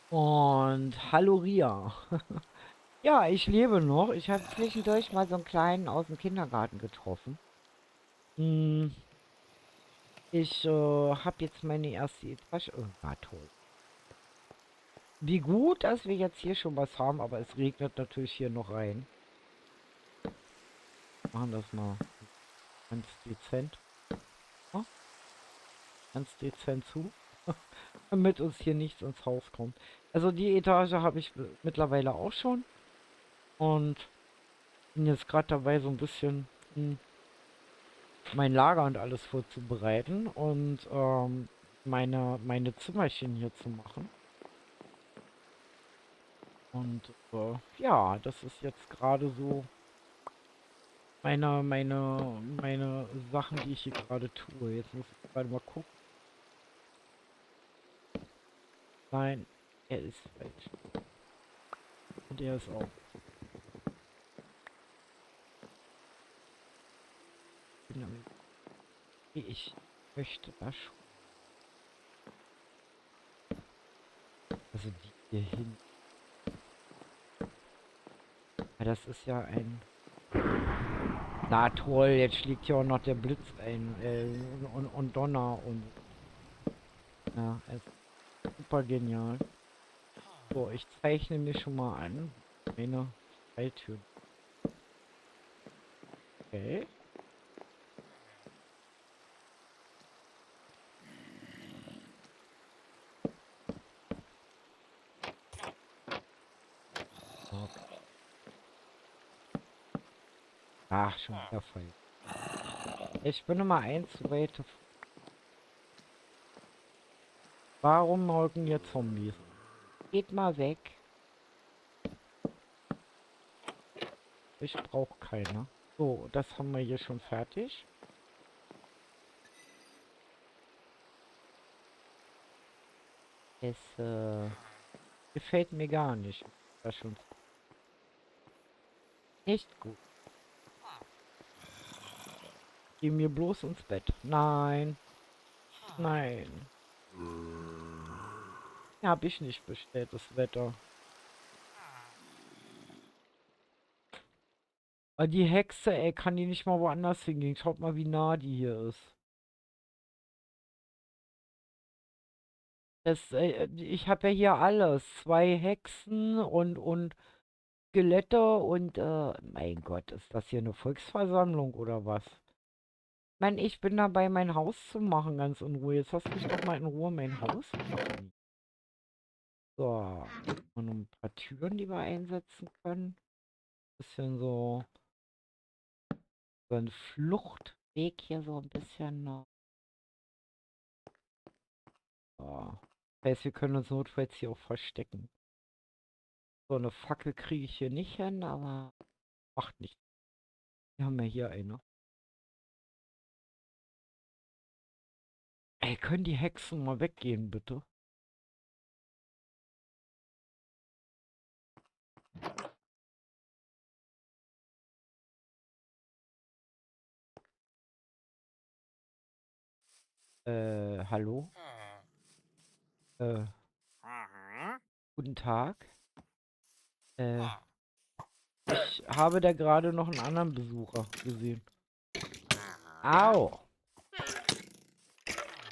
Und hallo Ria. Ja, ich lebe noch. Ich habe zwischendurch mal so einen kleinen aus dem Kindergarten getroffen. Hm, ich habe jetzt meine erste Etage. Oh, war toll. Wie gut, dass wir jetzt hier schon was haben, aber es regnet natürlich hier noch rein. Machen das mal ganz dezent. Oh, ganz dezent zu. Damit uns hier nichts ins Haus kommt. Also die Etage habe ich mittlerweile auch schon. Und bin jetzt gerade dabei, so ein bisschen mein Lager und alles vorzubereiten. Und meine Zimmerchen hier zu machen. Und ja, das ist jetzt gerade so meine Sachen, die ich hier gerade tue. Jetzt muss ich gerade mal gucken. Nein, er ist falsch. Und er ist auch. Genau. Okay, ich möchte das schon. Also die hier hin. Ja, das ist ja ein... Na toll, jetzt schlägt hier auch noch der Blitz ein. Und Donner und... Ja, es ist super genial. So, ich zeichne mir schon mal an. Eine Falltür. Okay. Okay. Ach, schon wieder Fall. Ich bin Nummer 1 weiter. Warum molken hier Zombies? Geht mal weg. Ich brauche keine. So, das haben wir hier schon fertig. Es gefällt mir gar nicht. Das schon nicht gut. Geh mir bloß ins Bett. Nein. Nein. Ja, hab ich nicht bestellt, das Wetter. Aber die Hexe, ey, kann die nicht mal woanders hingehen? Schaut mal, wie nah die hier ist. Ich habe ja hier alles. 2 Hexen und Skelette und, mein Gott, ist das hier eine Volksversammlung oder was? Mann, ich bin dabei, mein Haus zu machen, ganz in Ruhe. Jetzt hast du mich doch mal in Ruhe mein Haus machen. So, und noch ein paar Türen, die wir einsetzen können. Bisschen so ein Fluchtweg hier so ein bisschen. So. Das heißt, wir können uns notfalls hier auch verstecken. So eine Fackel kriege ich hier nicht hin, aber macht nichts. Wir haben ja hier eine. Ey, können die Hexen mal weggehen, bitte? Hallo? Äh, guten Tag. Äh, ich habe da gerade noch einen anderen Besucher gesehen. Au!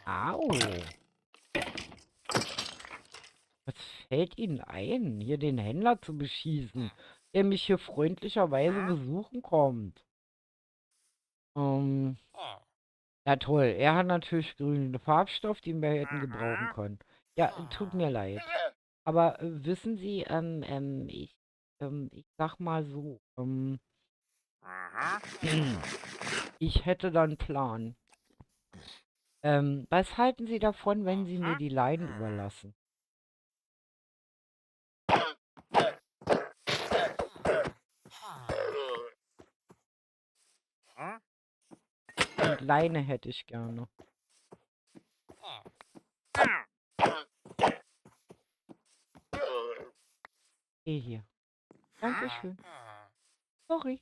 Au! Was fällt Ihnen ein, hier den Händler zu beschießen, der mich hier freundlicherweise besuchen kommt? Ähm, ja toll, er hat natürlich grünen Farbstoff, den wir hätten gebrauchen können. Ja, tut mir leid. Aber wissen Sie, ich sag mal so, ich hätte da einen Plan. Was halten Sie davon, wenn Sie mir die Leinen überlassen? Und Leine hätte ich gerne. Hier. Dankeschön. Sorry.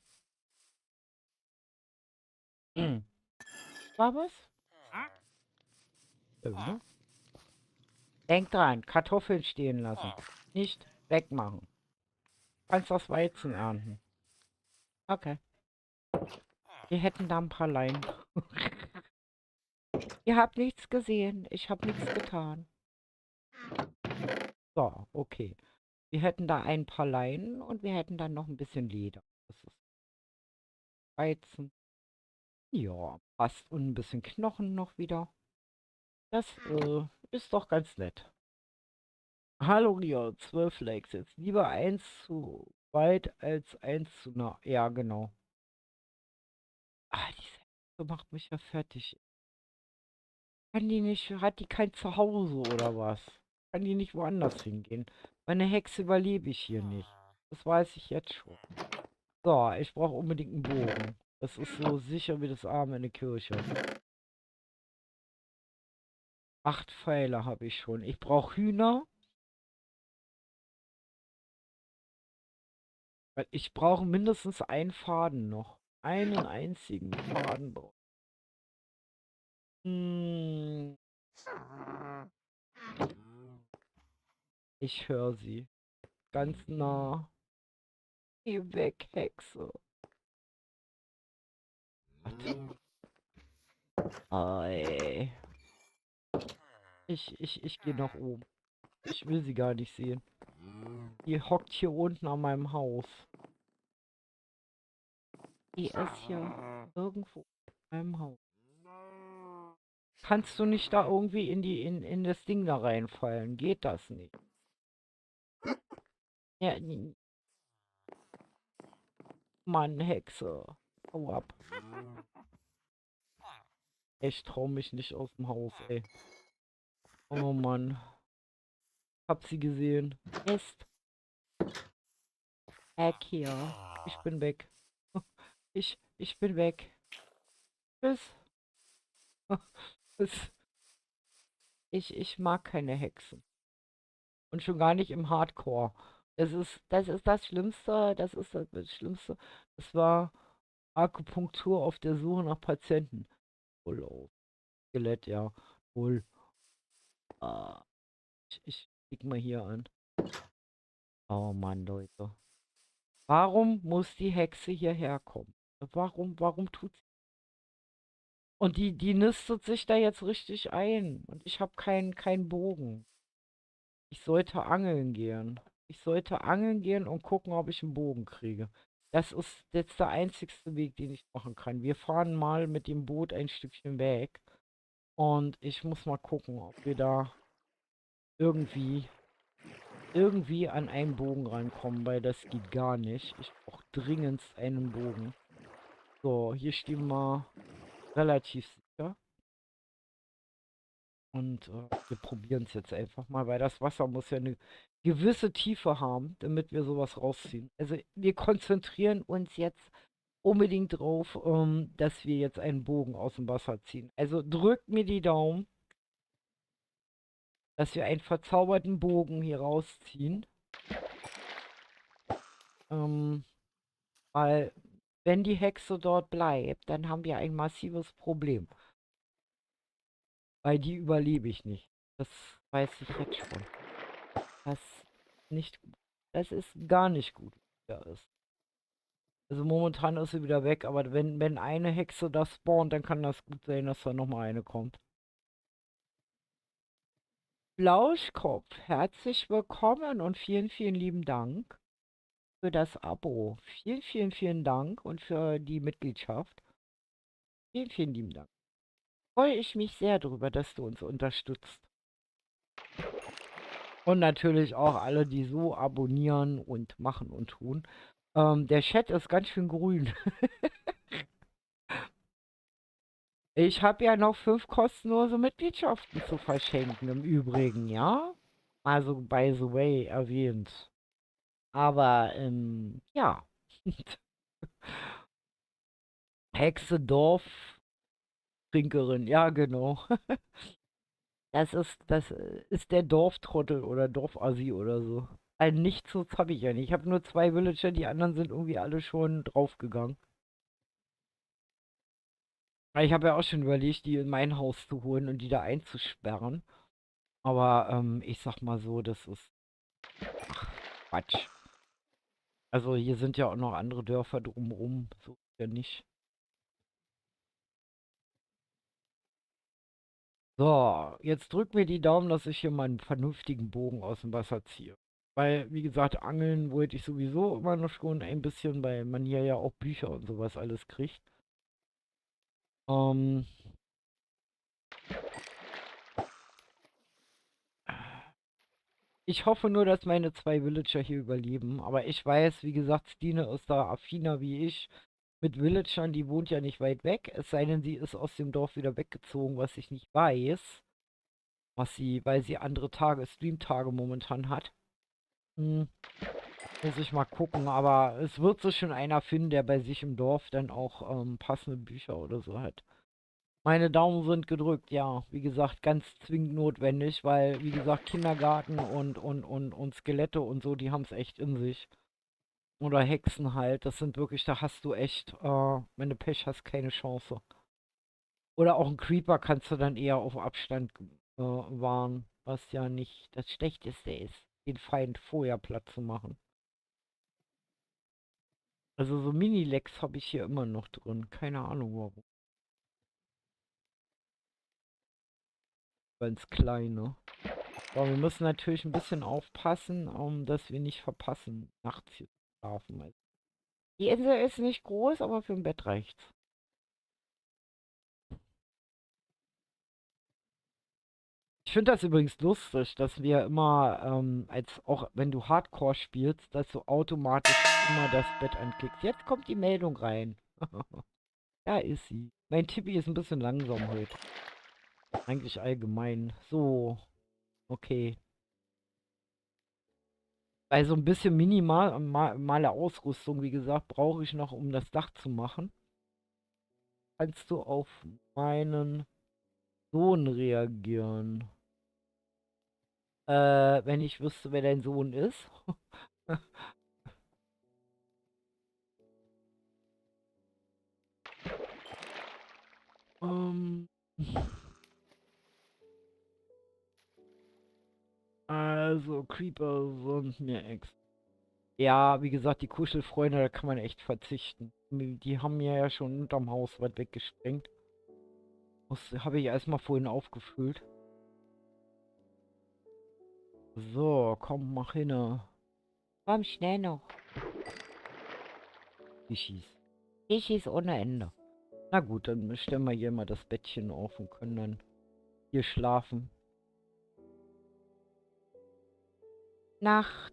War was? Ne? Denk dran, Kartoffeln stehen lassen. Nicht wegmachen. Kannst das Weizen ernten. Okay. Wir hätten da ein paar Leinen. Ihr habt nichts gesehen. Ich habe nichts getan. So, okay. Wir hätten da ein paar Leinen und wir hätten dann noch ein bisschen Leder. Das ist Weizen. Ja, passt. Und ein bisschen Knochen noch wieder. Das ist doch ganz nett. Hallo Ria, 12 Likes jetzt. Lieber eins zu weit als eins zu nah. Ja, genau. Ah, diese Hexe macht mich ja fertig. Kann die nicht, hat die kein Zuhause oder was? Kann die nicht woanders hingehen? Meine Hexe überlebe ich hier nicht. Das weiß ich jetzt schon. So, ich brauche unbedingt einen Bogen. Das ist so sicher wie das Arm in der Kirche. 8 Pfeile habe ich schon. Ich brauche Hühner. Weil ich brauche mindestens einen Faden noch. Einen einzigen Faden brauche ich. Hm, Ich höre sie. Ganz nah. Geh weg, Hexe. Gott. Ey. Ich gehe nach oben. Ich will sie gar nicht sehen. Die hockt hier unten an meinem Haus. Die ist hier irgendwo in meinem Haus. Kannst du nicht da irgendwie in das Ding da reinfallen? Geht das nicht? Ja, Mann, Hexe. Hau ab. Ich trau mich nicht aus dem Haus, ey. Oh Mann. Hab sie gesehen. Mist. Weg hier. Ich bin weg. Ich bin weg. Tschüss. Tschüss. Ich mag keine Hexen. Und schon gar nicht im Hardcore. Das ist das Schlimmste. Das ist das Schlimmste. Es war Akupunktur auf der Suche nach Patienten. Voll auf. Skelett, ja. Wohl. Ah, ich klick mal hier an. Oh Mann, Leute. Warum muss die Hexe hierher kommen? Warum tut sie? Und die nistet sich da jetzt richtig ein. Und ich habe keinen Bogen. Ich sollte angeln gehen. Ich sollte angeln gehen und gucken, ob ich einen Bogen kriege. Das ist jetzt der einzigste Weg, den ich machen kann. Wir fahren mal mit dem Boot ein Stückchen weg. Und ich muss mal gucken, ob wir da irgendwie, irgendwie an einen Bogen rankommen, weil das geht gar nicht. Ich brauche dringend einen Bogen. So, hier stehen wir relativ sicher. Und wir probieren es jetzt einfach mal, weil das Wasser muss ja eine gewisse Tiefe haben, damit wir sowas rausziehen. Also wir konzentrieren uns jetzt unbedingt drauf, dass wir jetzt einen Bogen aus dem Wasser ziehen. Also drückt mir die Daumen, dass wir einen verzauberten Bogen hier rausziehen. Ähm, weil wenn die Hexe dort bleibt, dann haben wir ein massives Problem. Weil die überlebe ich nicht. Das weiß ich jetzt schon. Das nicht gut. Das ist gar nicht gut, wie er ist. Also momentan ist sie wieder weg, aber wenn eine Hexe da spawnt, dann kann das gut sein, dass da nochmal eine kommt. Flauschkopf, herzlich willkommen und vielen lieben Dank für das Abo. Vielen Dank und für die Mitgliedschaft. Vielen lieben Dank. Freue ich mich sehr darüber, dass du uns unterstützt. Und natürlich auch alle, die so abonnieren und machen und tun. Der Chat ist ganz schön grün. Ich habe ja noch 5 kostenlose Mitgliedschaften zu verschenken im Übrigen, ja? Also, by the way, erwähnt. Aber, ja. Hexe Dorftrinkerin, ja, genau. Das ist der Dorftrottel oder Dorfassi oder so. Ein Nichtsnutz habe ich ja nicht. Ich habe nur 2 Villager, die anderen sind irgendwie alle schon draufgegangen. Weil ich habe ja auch schon überlegt, die in mein Haus zu holen und die da einzusperren. Aber, ich sag mal so, das ist Quatsch. Also hier sind ja auch noch andere Dörfer drumherum, so ist ja nicht. So, jetzt drück mir die Daumen, dass ich hier mal einen vernünftigen Bogen aus dem Wasser ziehe. Weil, wie gesagt, angeln wollte ich sowieso immer noch schon ein bisschen, weil man hier ja auch Bücher und sowas alles kriegt. Ähm, Ich hoffe nur, dass meine 2 Villager hier überleben. Aber ich weiß, wie gesagt, Stine ist da affiner wie ich. Mit Villagern, die wohnt ja nicht weit weg. Es sei denn, sie ist aus dem Dorf wieder weggezogen, was ich nicht weiß. Weil sie andere Tage, Streamtage momentan hat. Hm, muss ich mal gucken, aber es wird sich schon einer finden, der bei sich im Dorf dann auch passende Bücher oder so hat. Meine Daumen sind gedrückt, ja. Wie gesagt, ganz zwingend notwendig, weil, wie gesagt, Kindergarten und Skelette und so, die haben es echt in sich. Oder Hexen halt, das sind wirklich, da hast du echt, wenn du Pech hast, keine Chance. Oder auch ein Creeper kannst du dann eher auf Abstand wahren, was ja nicht das Schlechteste ist. den Feind vorher platt zu machen. Also so Mini-Lecks habe ich hier immer noch drin. Keine Ahnung warum. Ganz kleine. Aber wir müssen natürlich ein bisschen aufpassen, dass wir nicht verpassen, nachts hier zu schlafen. Also die Insel ist nicht groß, aber für ein Bett reicht's. Ich finde das übrigens lustig, dass wir immer, als auch wenn du Hardcore spielst, dass du automatisch immer das Bett anklickst. Jetzt kommt die Meldung rein. Da ist sie. Mein Tippi ist ein bisschen langsam heute. Eigentlich allgemein. So, okay. Also ein bisschen minimale Ausrüstung, wie gesagt, brauche ich noch, um das Dach zu machen. Kannst du auf meinen Sohn reagieren? Wenn ich wüsste, wer dein Sohn ist. ähm, also, Creeper sind mir ex. Ja, wie gesagt, die Kuschelfreunde, da kann man echt verzichten. Die haben mir ja schon unterm Haus was weggesprengt. Das habe ich erstmal vorhin aufgefüllt. So, komm, mach hin. Komm, schnell noch. Fischis. Fischis ohne Ende. Na gut, dann stellen wir hier mal das Bettchen auf und können dann hier schlafen. Nacht.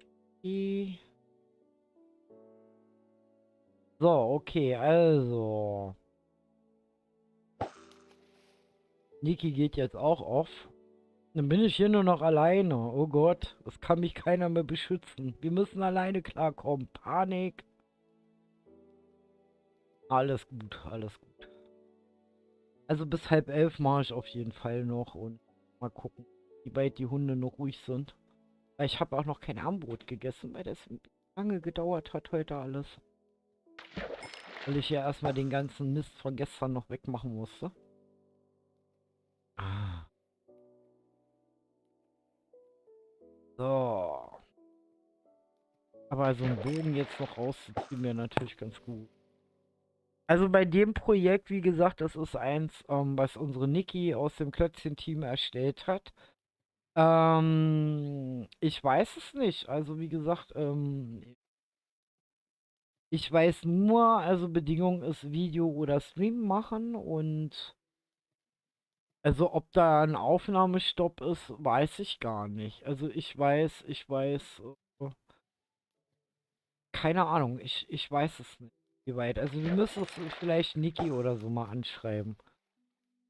So, okay, also. Niki geht jetzt auch auf. Dann bin ich hier nur noch alleine. Oh Gott, es kann mich keiner mehr beschützen. Wir müssen alleine klarkommen. Panik. Alles gut, alles gut. Also bis 10:30 mache ich auf jeden Fall noch und mal gucken, wie weit die Hunde noch ruhig sind. Weil ich habe auch noch kein Abendbrot gegessen, weil das lange gedauert hat heute alles. Weil ich ja erstmal den ganzen Mist von gestern noch wegmachen musste. Ah. So. Aber so einen Bogen jetzt noch rauszuziehen wäre natürlich ganz gut. Also bei dem Projekt, wie gesagt, das ist eins, was unsere Niki aus dem Klötzchen-Team erstellt hat. Ich weiß es nicht. Also wie gesagt, ich weiß nur, also Bedingung ist Video oder Stream machen und also ob da ein Aufnahmestopp ist, weiß ich gar nicht. Also keine Ahnung, ich weiß es nicht, wie weit. Also wir müssen es vielleicht Niki oder so mal anschreiben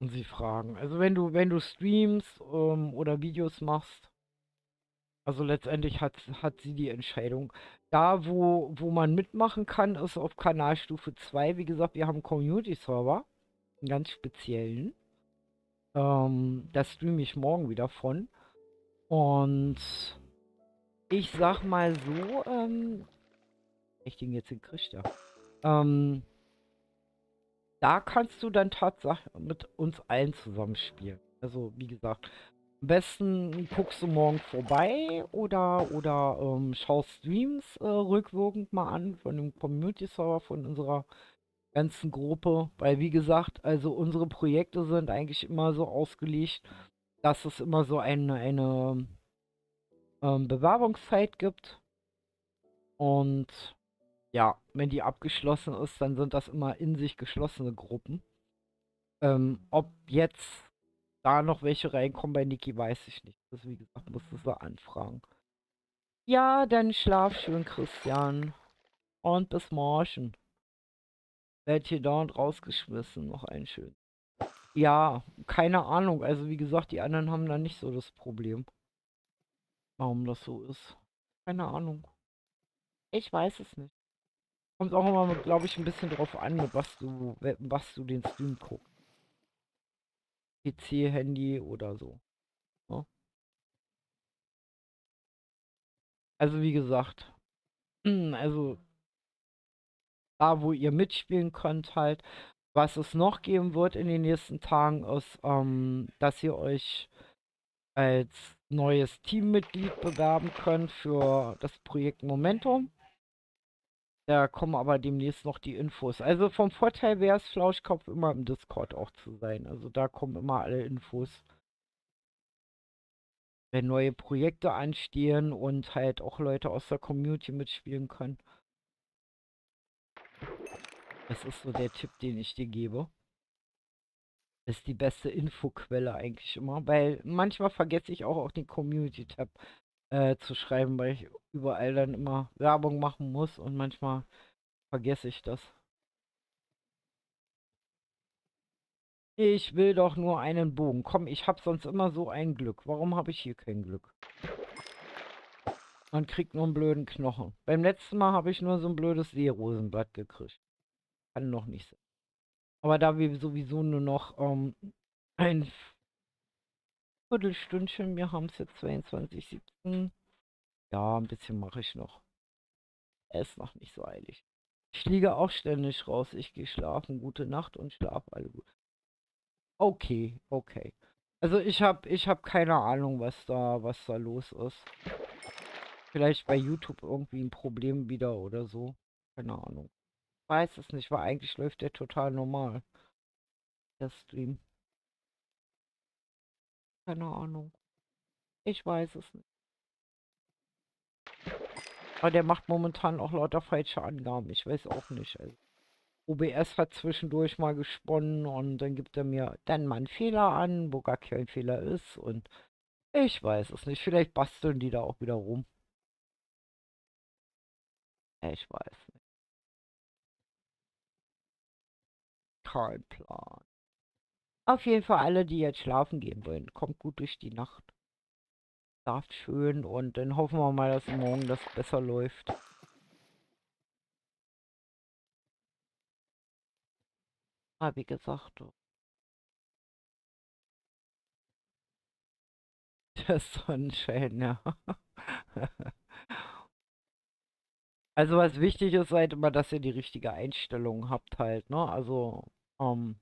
und sie fragen. Also wenn du streamst, oder Videos machst, also letztendlich hat sie die Entscheidung. Da, wo man mitmachen kann, ist auf Kanalstufe 2. Wie gesagt, wir haben einen Community-Server, einen ganz speziellen. Da streame ich morgen wieder von. Und ich sag mal so, ich den jetzt hinkriegt, ja. Da kannst du dann tatsächlich mit uns allen zusammenspielen. Also, wie gesagt, am besten guckst du morgen vorbei oder schaust Streams rückwirkend mal an von dem Community-Server von unserer ganzen Gruppe. Weil, wie gesagt, also unsere Projekte sind eigentlich immer so ausgelegt, dass es immer so eine Bewerbungszeit gibt. Und ja, wenn die abgeschlossen ist, dann sind das immer in sich geschlossene Gruppen. Ob jetzt da noch welche reinkommen bei Niki, weiß ich nicht. Das, wie gesagt, musste sie anfragen. Ja, dann schlaf schön, Christian. Und bis morgen. Werd hier dauernd rausgeschmissen. Noch einen schönen. Ja, keine Ahnung. Also wie gesagt, die anderen haben da nicht so das Problem. Warum das so ist. Keine Ahnung. Ich weiß es nicht. Kommt auch immer, glaube ich, ein bisschen drauf an, mit was du den Stream guckst. PC, Handy oder so. Ne? Also wie gesagt, also da, wo ihr mitspielen könnt halt. Was es noch geben wird in den nächsten Tagen, ist, dass ihr euch als neues Teammitglied bewerben können für das Projekt Momentum. Da kommen aber demnächst noch die Infos. Also vom Vorteil wäre es, Flauschkopf immer im Discord auch zu sein. Also da kommen immer alle Infos, wenn neue Projekte anstehen und halt auch Leute aus der Community mitspielen können. Das ist so der Tipp, den ich dir gebe. Das ist die beste Infoquelle eigentlich immer, weil manchmal vergesse ich auch den Community-Tab zu schreiben, weil ich überall dann immer Werbung machen muss und manchmal vergesse ich das. Ich will doch nur einen Bogen. Komm, ich hab sonst immer so ein Glück. Warum habe ich hier kein Glück? Man kriegt nur einen blöden Knochen. Beim letzten Mal habe ich nur so ein blödes Seerosenblatt gekriegt. Kann noch nicht sein. Aber da wir sowieso nur noch ein Viertelstündchen, wir haben es jetzt 22:17. Ja, ein bisschen mache ich noch. Es ist noch nicht so eilig. Ich fliege auch ständig raus. Ich gehe schlafen. Gute Nacht und schlaf alle gut. Okay, okay. Also ich hab keine Ahnung, was da los ist. Vielleicht bei YouTube irgendwie ein Problem wieder oder so. Keine Ahnung. Weiß es nicht, weil eigentlich läuft der total normal, der Stream. Keine Ahnung. Ich weiß es nicht. Aber der macht momentan auch lauter falsche Angaben. Ich weiß auch nicht. Also, OBS hat zwischendurch mal gesponnen und dann gibt er mir dann mal einen Fehler an, wo gar kein Fehler ist. Und ich weiß es nicht. Vielleicht basteln die da auch wieder rum. Ich weiß nicht. Kein Plan. Auf jeden Fall alle, die jetzt schlafen gehen wollen. Kommt gut durch die Nacht. Schlaft schön und dann hoffen wir mal, dass morgen das besser läuft. Aber wie gesagt, der Sonnenschein, ja. Also was wichtig ist halt immer, dass ihr die richtige Einstellung habt halt, ne? Also, ähm,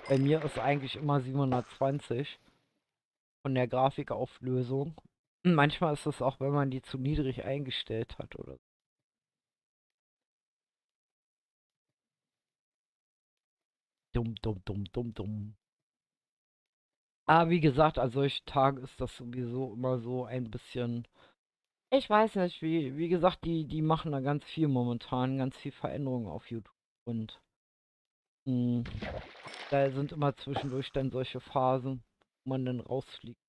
bei mir ist eigentlich immer 720 von der Grafikauflösung. Manchmal ist es auch, wenn man die zu niedrig eingestellt hat oder so. Dumm, dumm, dumm, dumm, dumm. Aber wie gesagt, an solchen Tagen ist das sowieso immer so ein bisschen. Ich weiß nicht, wie gesagt, die machen da ganz viel momentan, ganz viel Veränderungen auf YouTube. Und mh, da sind immer zwischendurch dann solche Phasen, wo man dann rausfliegt.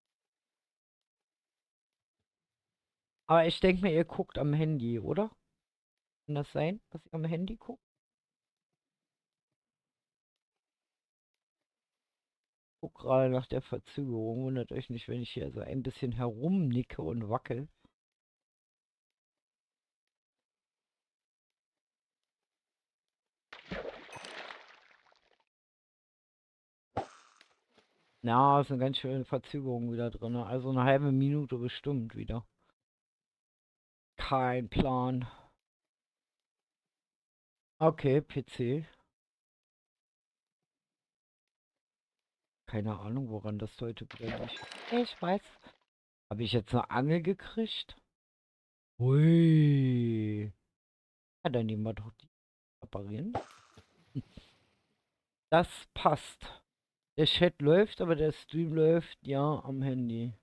Aber ich denke mir, ihr guckt am Handy, oder? Kann das sein, dass ihr am Handy guckt? Guck gerade nach der Verzögerung. Wundert euch nicht, wenn ich hier so ein bisschen herumnicke und wackel. Na, ist eine ganz schöne Verzögerung wieder drin. Also eine halbe Minute bestimmt wieder. Kein Plan. Okay, PC. Keine Ahnung, woran das heute wieder liegt. Ich weiß. Habe ich jetzt eine Angel gekriegt? Hui. Ja, dann nehmen wir doch die reparieren. Das passt. Der Chat läuft, aber der Stream läuft ja am Handy.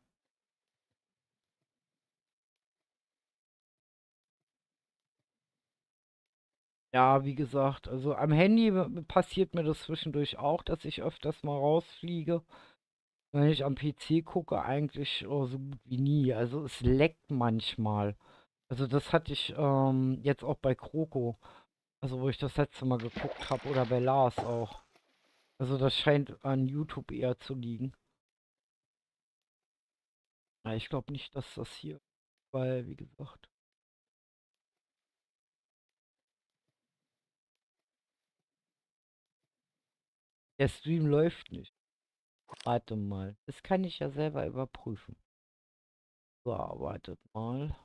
Ja, wie gesagt, also am Handy passiert mir das zwischendurch auch, dass ich öfters mal rausfliege. Wenn ich am PC gucke, eigentlich so gut wie nie. Also es leckt manchmal. Also das hatte ich jetzt auch bei Kroko. Also wo ich das letzte Mal geguckt habe oder bei Lars auch. Also das scheint an YouTube eher zu liegen. Ja, ich glaube nicht, dass das hier, weil wie gesagt, der Stream läuft nicht. Warte mal, das kann ich ja selber überprüfen. So, wartet mal.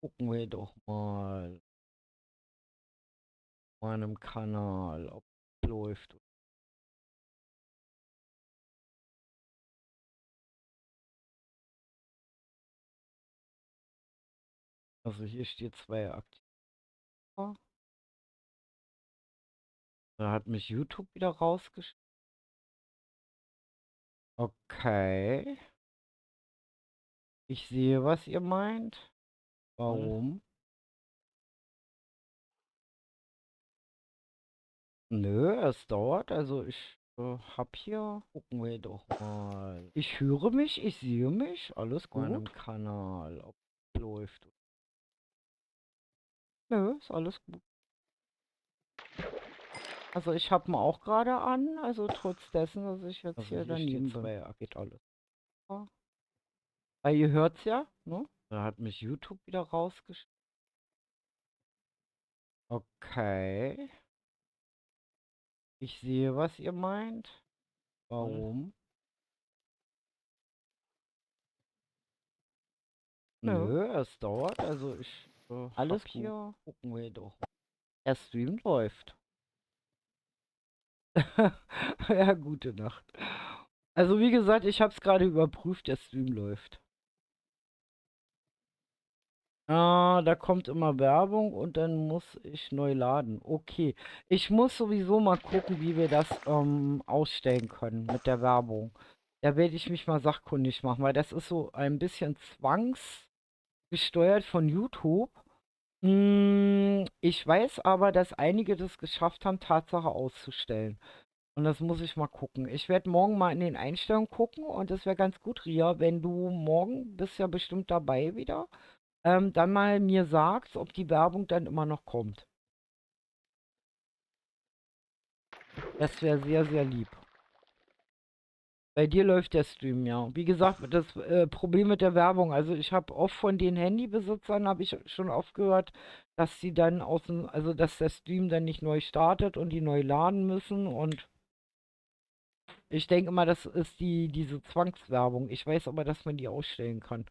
Gucken wir doch mal. meinem Kanal, ob es läuft. Also hier steht 2 aktiv. Da hat mich YouTube wieder rausgeschickt. Okay. Ich sehe, was ihr meint. Warum? Nö, es dauert. Also ich hab hier. Gucken wir doch mal. Ich höre mich, ich sehe mich. Alles Meinem gut. Kanal, ob es läuft. Nö, ist alles gut. Also ich habe ihn auch gerade an. Also trotz dessen, dass ich jetzt Also hier hier daneben steht bin. 2 Geht alles. Ja. Weil ihr hört's ja, ne? Da hat mich YouTube wieder rausgeschickt. Okay. Ich sehe, was ihr meint. Warum? Nö. Nö, es dauert. Also ich Alles hab gut. hier. Gucken wir doch. Der Stream läuft. Ja, gute Nacht. Also wie gesagt, ich habe es gerade überprüft, der Stream läuft. Ah, da kommt immer Werbung und dann muss ich neu laden. Okay. Ich muss sowieso mal gucken, wie wir das ausstellen können mit der Werbung. Da werde ich mich mal sachkundig machen, weil das ist so ein bisschen zwangsgesteuert von YouTube. Ich weiß aber, dass einige das geschafft haben, Tatsache auszustellen. Und das muss ich mal gucken. Ich werde morgen mal in den Einstellungen gucken und das wäre ganz gut, Ria, wenn du morgen, bist ja bestimmt dabei wieder, dann mal mir sagst, ob die Werbung dann immer noch kommt. Das wäre sehr, sehr lieb. Bei dir läuft der Stream, ja. Wie gesagt, das Problem mit der Werbung, also ich habe oft von den Handybesitzern, habe ich schon oft gehört, dass sie dann also dass der Stream dann nicht neu startet und die neu laden müssen und ich denke immer, das ist diese Zwangswerbung. Ich weiß aber, dass man die ausstellen kann.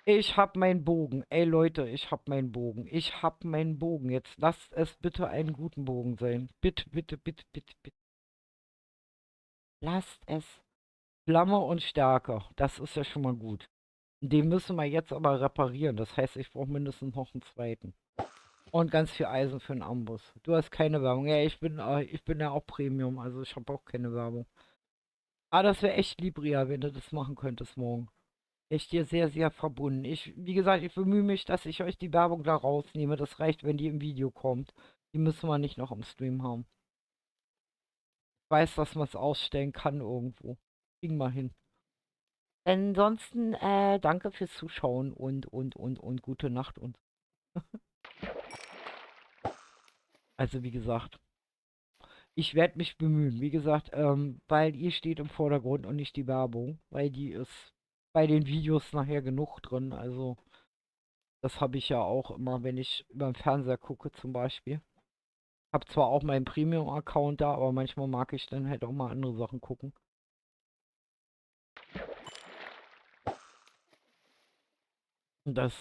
Ich hab meinen Bogen. Ey Leute, ich hab meinen Bogen. Ich hab meinen Bogen. Jetzt lasst es bitte einen guten Bogen sein. Bitte, bitte, bitte, bitte, bitte. Lasst es. Flamme und Stärke. Das ist ja schon mal gut. Den müssen wir jetzt aber reparieren. Das heißt, ich brauche mindestens noch einen zweiten. Und ganz viel Eisen für den Amboss. Du hast keine Werbung. Ja, ich bin ja auch Premium, also ich habe auch keine Werbung. Ah, das wäre echt lieb, Ria, wenn du das machen könntest morgen. Ich dir sehr, sehr verbunden. Wie gesagt, ich bemühe mich, dass ich euch die Werbung da rausnehme. Das reicht, wenn die im Video kommt. Die müssen wir nicht noch im Stream haben. Ich weiß, dass man es ausstellen kann irgendwo. Kriegen wir hin. Ansonsten, danke fürs Zuschauen und gute Nacht und. Also, wie gesagt, ich werde mich bemühen. Wie gesagt, weil ihr steht im Vordergrund und nicht die Werbung. Weil die ist bei den Videos nachher genug drin. Also. Das habe ich ja auch immer, wenn ich über den Fernseher gucke zum Beispiel. Hab zwar auch meinen Premium-Account da, aber manchmal mag ich dann halt auch mal andere Sachen gucken. Und das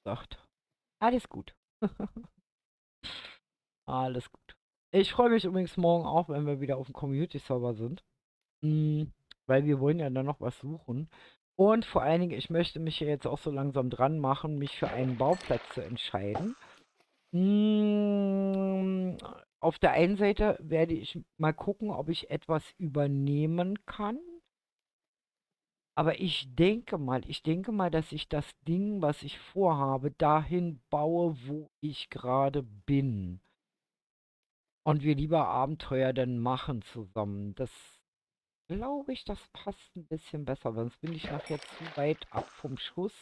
sagt, alles gut. Alles gut. Ich freue mich übrigens morgen auch, wenn wir wieder auf dem Community-Server sind. Mm, Weil wir wollen ja dann noch was suchen. Und vor allen Dingen, ich möchte mich ja jetzt auch so langsam dran machen, mich für einen Bauplatz zu entscheiden. Hm, auf der einen Seite werde ich mal gucken, ob ich etwas übernehmen kann. Aber ich denke mal, dass ich das Ding, was ich vorhabe, dahin baue, wo ich gerade bin. Und wir lieber Abenteuer dann machen zusammen. Das glaube ich, das passt ein bisschen besser, sonst bin ich nachher zu weit ab vom Schuss.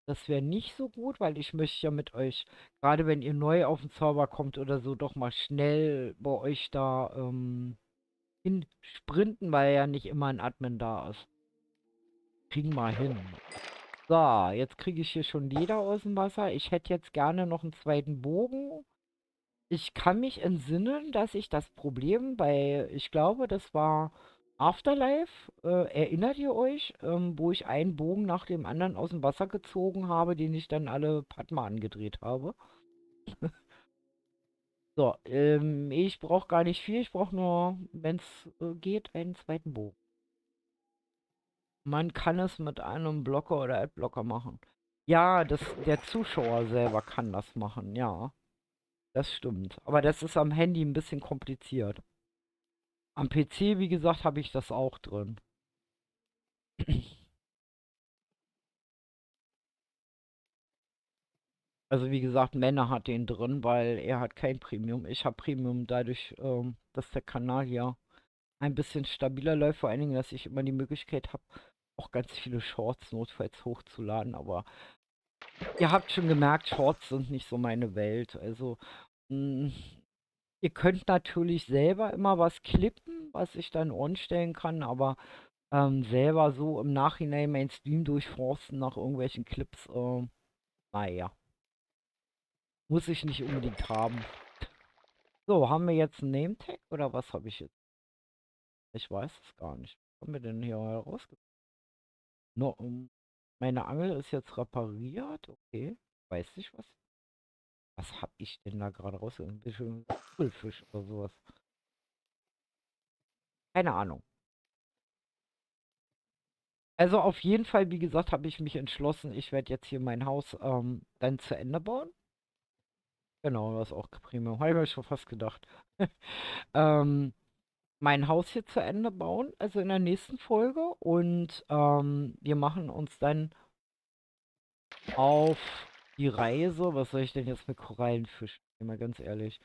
Das wäre nicht so gut, weil ich möchte ja mit euch, gerade wenn ihr neu auf den Server kommt oder so, doch mal schnell bei euch da hin sprinten, weil ja nicht immer ein Admin da ist. Kriegen wir hin. So, jetzt kriege ich hier schon Leder aus dem Wasser. Ich hätte jetzt gerne noch einen zweiten Bogen. Ich kann mich entsinnen, dass ich das Problem bei, ich glaube, das war Afterlife, erinnert ihr euch, wo ich einen Bogen nach dem anderen aus dem Wasser gezogen habe, den ich dann alle Padma angedreht habe? So, ich brauche gar nicht viel, ich brauche nur, wenn es geht, einen zweiten Bogen. Man kann es mit einem Blocker oder Adblocker machen. Ja, der Zuschauer selber kann das machen, ja. Das stimmt. Aber das ist am Handy ein bisschen kompliziert. Am PC, wie gesagt, habe ich das auch drin. Also wie gesagt, Männer hat den drin, weil er hat kein Premium. Ich habe Premium dadurch, dass der Kanal ja ein bisschen stabiler läuft. Vor allen Dingen, dass ich immer die Möglichkeit habe, auch ganz viele Shorts notfalls hochzuladen. Aber ihr habt schon gemerkt, Shorts sind nicht so meine Welt. Also mh, ihr könnt natürlich selber immer was klippen, was ich dann on stellen kann, aber selber so im Nachhinein mein Stream durchforsten nach irgendwelchen Clips, naja, muss ich nicht unbedingt haben. So, haben wir jetzt einen Name-Tag oder was habe ich jetzt? Ich weiß es gar nicht. Was haben wir denn hier rausgefunden? No, meine Angel ist jetzt repariert. Okay. Weiß nicht was. Was habe ich denn da gerade rausgefunden? Ein bisschen Kugelfisch oder sowas. Keine Ahnung. Also auf jeden Fall, wie gesagt, habe ich mich entschlossen, ich werde jetzt hier mein Haus dann zu Ende bauen. Genau, das ist auch Premium. Habe ich mir schon fast gedacht. ähm, mein Haus hier zu Ende bauen, also in der nächsten Folge. Und wir machen uns dann auf die Reise. Was soll ich denn jetzt mit Korallenfisch? Mal ganz ehrlich.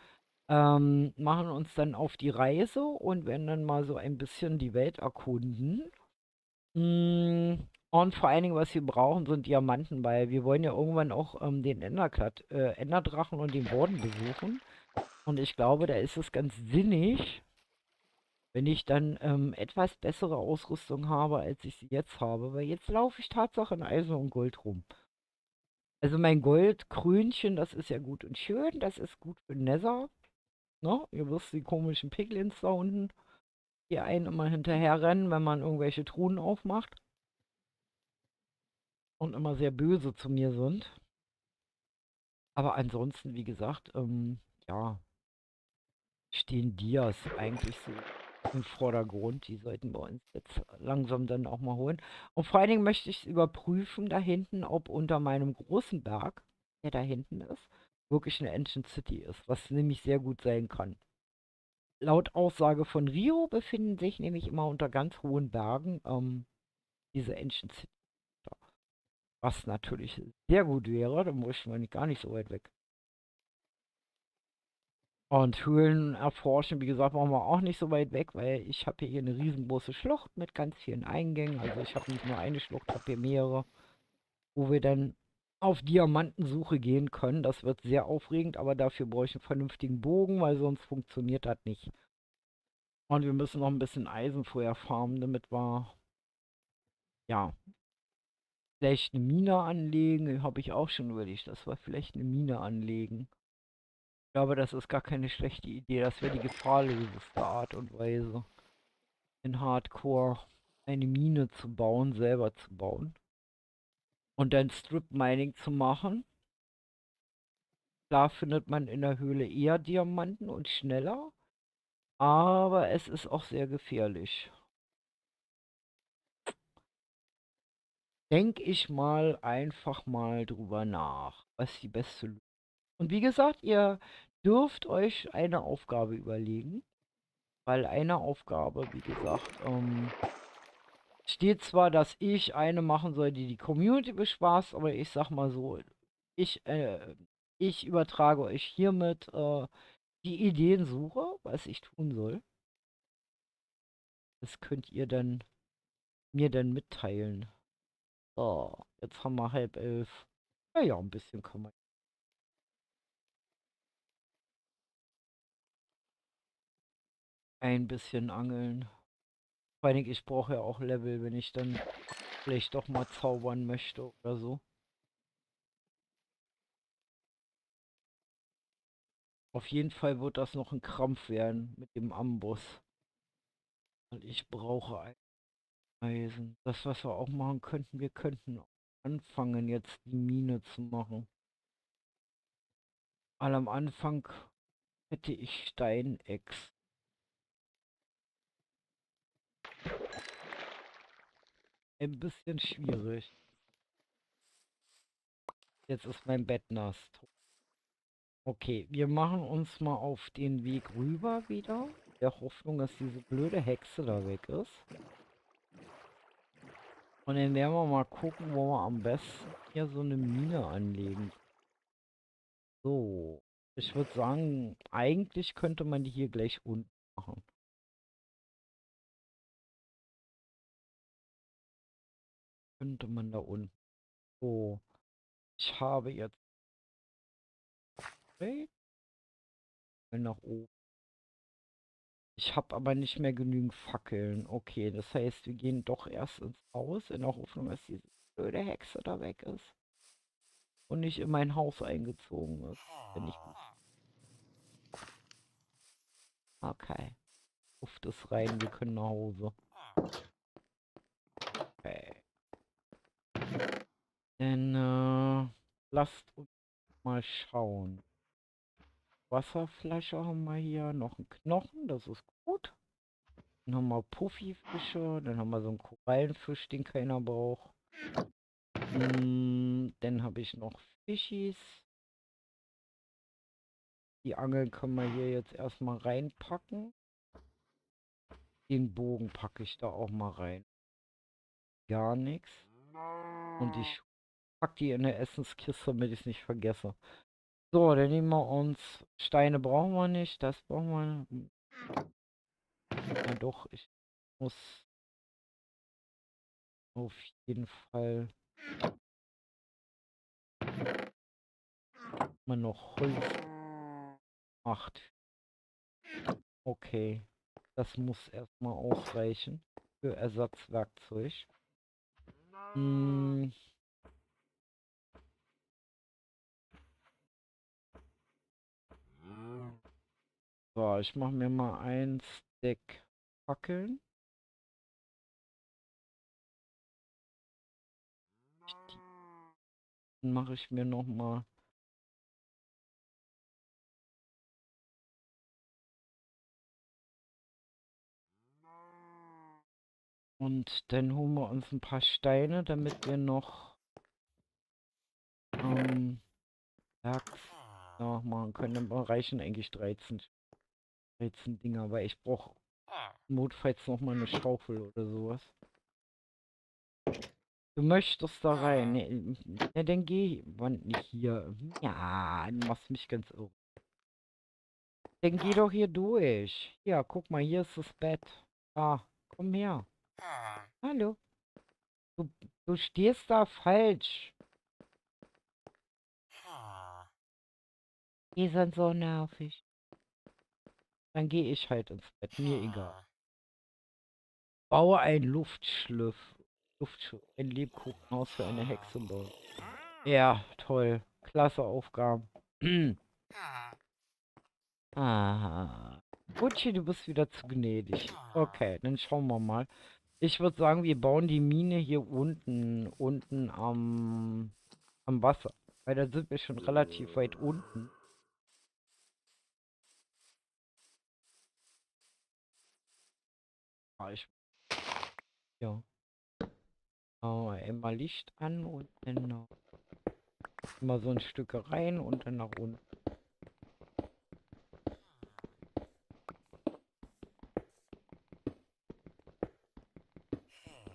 Machen uns dann auf die Reise und werden dann mal so ein bisschen die Welt erkunden. Und vor allen Dingen, was wir brauchen, sind Diamanten, weil wir wollen ja irgendwann auch den Enderdrachen und den Warden besuchen. Und ich glaube, da ist es ganz sinnig, wenn ich dann etwas bessere Ausrüstung habe, als ich sie jetzt habe. Weil jetzt laufe ich Tatsache in Eisen und Gold rum. Also mein Goldkrönchen, das ist ja gut und schön. Das ist gut für Nether. Ne? Ihr wisst, die komischen Piglins da unten, die einen immer hinterherrennen, wenn man irgendwelche Truhen aufmacht. Und immer sehr böse zu mir sind. Aber ansonsten, wie gesagt, ja, stehen Dias eigentlich so im Vordergrund. Die sollten wir uns jetzt langsam dann auch mal holen. Und vor allen Dingen möchte ich überprüfen da hinten, ob unter meinem großen Berg, der da hinten ist, wirklich eine Ancient City ist, was nämlich sehr gut sein kann. Laut Aussage von Rio befinden sich nämlich immer unter ganz hohen Bergen diese Ancient City. Was natürlich sehr gut wäre, dann bräuchten wir nicht gar nicht so weit weg. Und Höhlen erforschen, wie gesagt, brauchen wir auch nicht so weit weg, weil ich habe hier eine riesengroße Schlucht mit ganz vielen Eingängen. Also ich habe nicht nur eine Schlucht, habe hier mehrere, wo wir dann auf Diamantensuche gehen können. Das wird sehr aufregend, aber dafür brauche ich einen vernünftigen Bogen, weil sonst funktioniert das nicht. Und wir müssen noch ein bisschen Eisen vorher farmen, damit wir, ja, vielleicht eine Mine anlegen. Habe ich auch schon überlegt, dass wir vielleicht eine Mine anlegen. Ich glaube, das ist gar keine schlechte Idee. Das wäre die gefahrloseste Art und Weise, in Hardcore eine Mine zu bauen, selber zu bauen. Und dann Strip Mining zu machen. Klar findet man in der Höhle eher Diamanten und schneller, aber es ist auch sehr gefährlich. Denke ich mal einfach mal drüber nach, was die beste Lösung ist. Und wie gesagt, ihr dürft euch eine Aufgabe überlegen, weil eine Aufgabe, wie gesagt, steht zwar, dass ich eine machen soll, die die Community bespaßt, aber ich sag mal so, ich, äh, ich übertrage euch hiermit die Ideensuche, was ich tun soll. Das könnt ihr dann mir dann mitteilen. So, jetzt haben wir 10:30. Ja, ja, ein bisschen kann man. Ein bisschen angeln. Vor allem, ich brauche ja auch Level, wenn ich dann vielleicht doch mal zaubern möchte oder so. Auf jeden Fall wird das noch ein Krampf werden mit dem Amboss. Weil ich brauche Eisen. Das, was wir auch machen könnten, wir könnten anfangen, jetzt die Mine zu machen. Weil am Anfang hätte ich Steinex. Ein bisschen schwierig. Jetzt ist mein Bett nass. Okay, wir machen uns mal auf den Weg rüber wieder. Der Hoffnung, dass diese blöde Hexe da weg ist. Und dann werden wir mal gucken, wo wir am besten hier so eine Mine anlegen. So, ich würde sagen, eigentlich könnte man die hier gleich unten machen. Könnte man da unten. So, ich habe jetzt okay, nach oben. Ich habe aber nicht mehr genügend Fackeln. Okay, das heißt, wir gehen doch erst ins Haus in der Hoffnung, dass diese blöde Hexe da weg ist. Und nicht in mein Haus eingezogen ist. Wenn ich... Okay. Luft ist rein, wir können nach Hause. Okay. Dann lasst uns mal schauen. Wasserflasche haben wir hier. Noch einen Knochen, das ist gut. Dann haben wir Puffifische. Dann haben wir so einen Korallenfisch, den keiner braucht. Dann habe ich noch Fischis. Die Angeln können wir hier jetzt erstmal reinpacken. Den Bogen packe ich da auch mal rein. Gar nichts. Und ich packe die in der Essenskiste, damit ich es nicht vergesse. So, dann nehmen wir uns. Steine brauchen wir nicht. Das brauchen wir. Ja doch, ich muss auf jeden Fall mal noch Holz. 8. Okay. Das muss erstmal ausreichen für Ersatzwerkzeug. Hm, so, ich mache mir mal ein Stack Fackeln. Dann mache ich mir noch mal. Und dann holen wir uns ein paar Steine, damit wir noch Werks machen können. Dann reichen eigentlich 13 Dinger, weil ich brauche notfalls noch mal eine Schaufel oder sowas. Du möchtest da rein. Ne, ja, dann geh. Wann nicht hier? Ja, du machst mich ganz irre. Dann geh doch hier durch. Ja, guck mal, hier ist das Bett. Ah, komm her. Hallo. Du, du stehst da falsch. Die sind so nervig. Dann gehe ich halt ins Bett. Mir egal. Baue ein Luftschiff. Ein Lebkuchenhaus für eine Hexe bauen. Ja, toll. Klasse Aufgaben. Ah. Gucci, du bist wieder zu gnädig. Okay, dann schauen wir mal. Ich würde sagen, wir bauen die Mine hier unten am Wasser. Weil da sind wir schon relativ weit unten. Ah, ja. Einmal Licht an und dann immer so ein Stück rein und dann nach unten.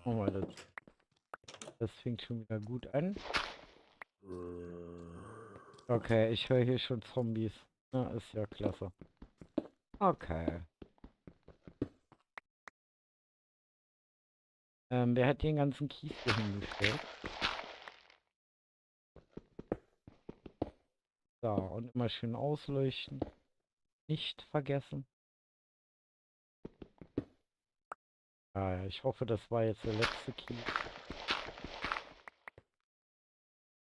Oh, mal, das fängt schon wieder gut an. Okay, ich höre hier schon Zombies. Na, ist ja klasse. Okay. Wer hat den ganzen Kies hier hingestellt? So, und immer schön ausleuchten. Nicht vergessen. Ah, ja, ich hoffe, das war jetzt der letzte Kies.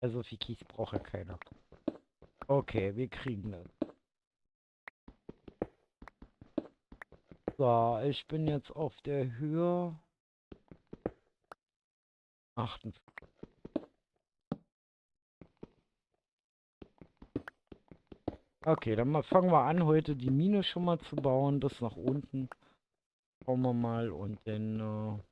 Also viel Kies braucht ja keiner. Okay, wir kriegen das. So, ich bin jetzt auf der Höhe 58. Okay, dann fangen wir an, heute die Mine schon mal zu bauen. Das nach unten. Schauen wir mal und dann,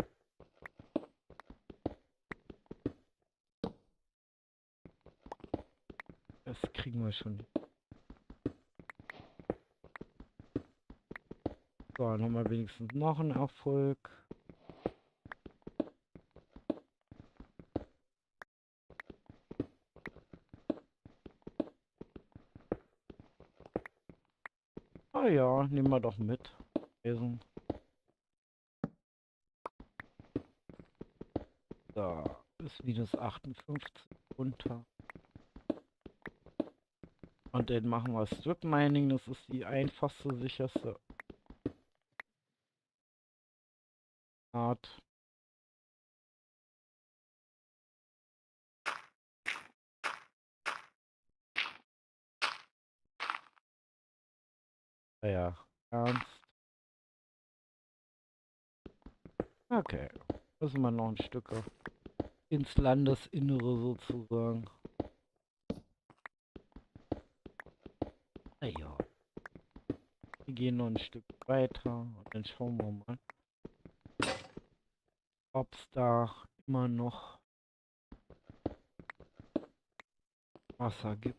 das kriegen wir schon. So, dann haben wir wenigstens noch einen Erfolg. Ah ja, nehmen wir doch mit. Eisen. Da ist minus 58 runter. Und dann machen wir Strip Mining. Das ist die einfachste, sicherste Art. Ja, ernst. Okay. Müssen wir noch ein Stück ins Landesinnere sozusagen. Ja. Wir gehen noch ein Stück weiter und dann schauen wir mal, ob es da immer noch Wasser gibt.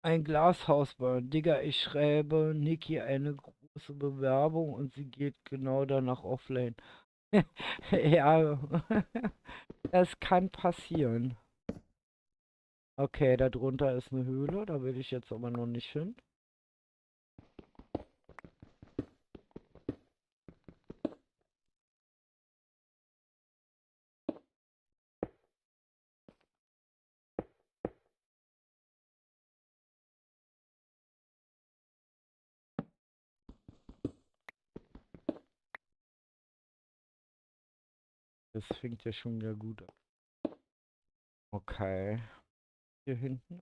Ein Glashaus bauen. Digga, ich schreibe Niki eine große Bewerbung und sie geht genau danach offline. Ja, das kann passieren. Okay, darunter ist eine Höhle, da will ich jetzt aber noch nicht hin. Das fängt ja schon wieder gut an. Okay, hier hinten.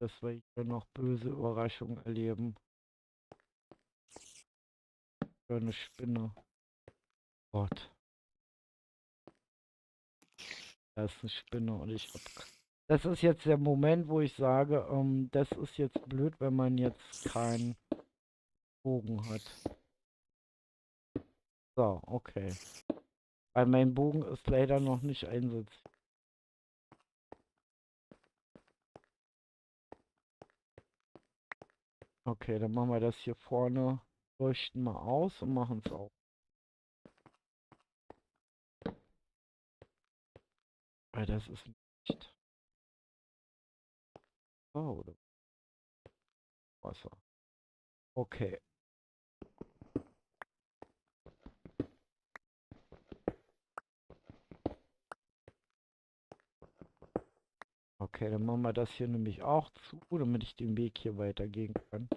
Dass wir hier noch böse Überraschungen erleben. Für eine Spinne. Gott. Da ist eine Spinne und ich hab. Das ist jetzt der Moment, wo ich sage, das ist jetzt blöd, wenn man jetzt keinen Bogen hat. So, okay. Weil mein Bogen ist leider noch nicht einsetzbar. Okay, dann machen wir das hier vorne. Leuchten mal aus und machen es auch. Weil das ist nicht. Oh, oder Wasser. Okay. Okay, dann machen wir das hier nämlich auch zu, damit ich den Weg hier weitergehen kann.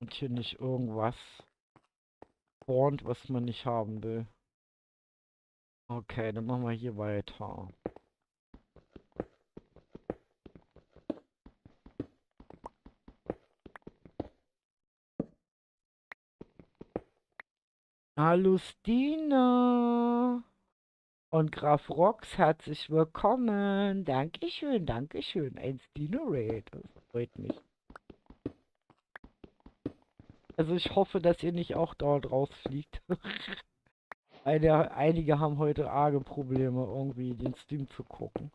Und hier nicht irgendwas spawnt, was man nicht haben will. Okay, dann machen wir hier weiter. Hallo Stina und Graf Rox, herzlich willkommen. Dankeschön, Dankeschön. Ein Stino-Raid, das freut mich. Also ich hoffe, dass ihr nicht auch dort rausfliegt. Einige haben heute arge Probleme, irgendwie den Stream zu gucken.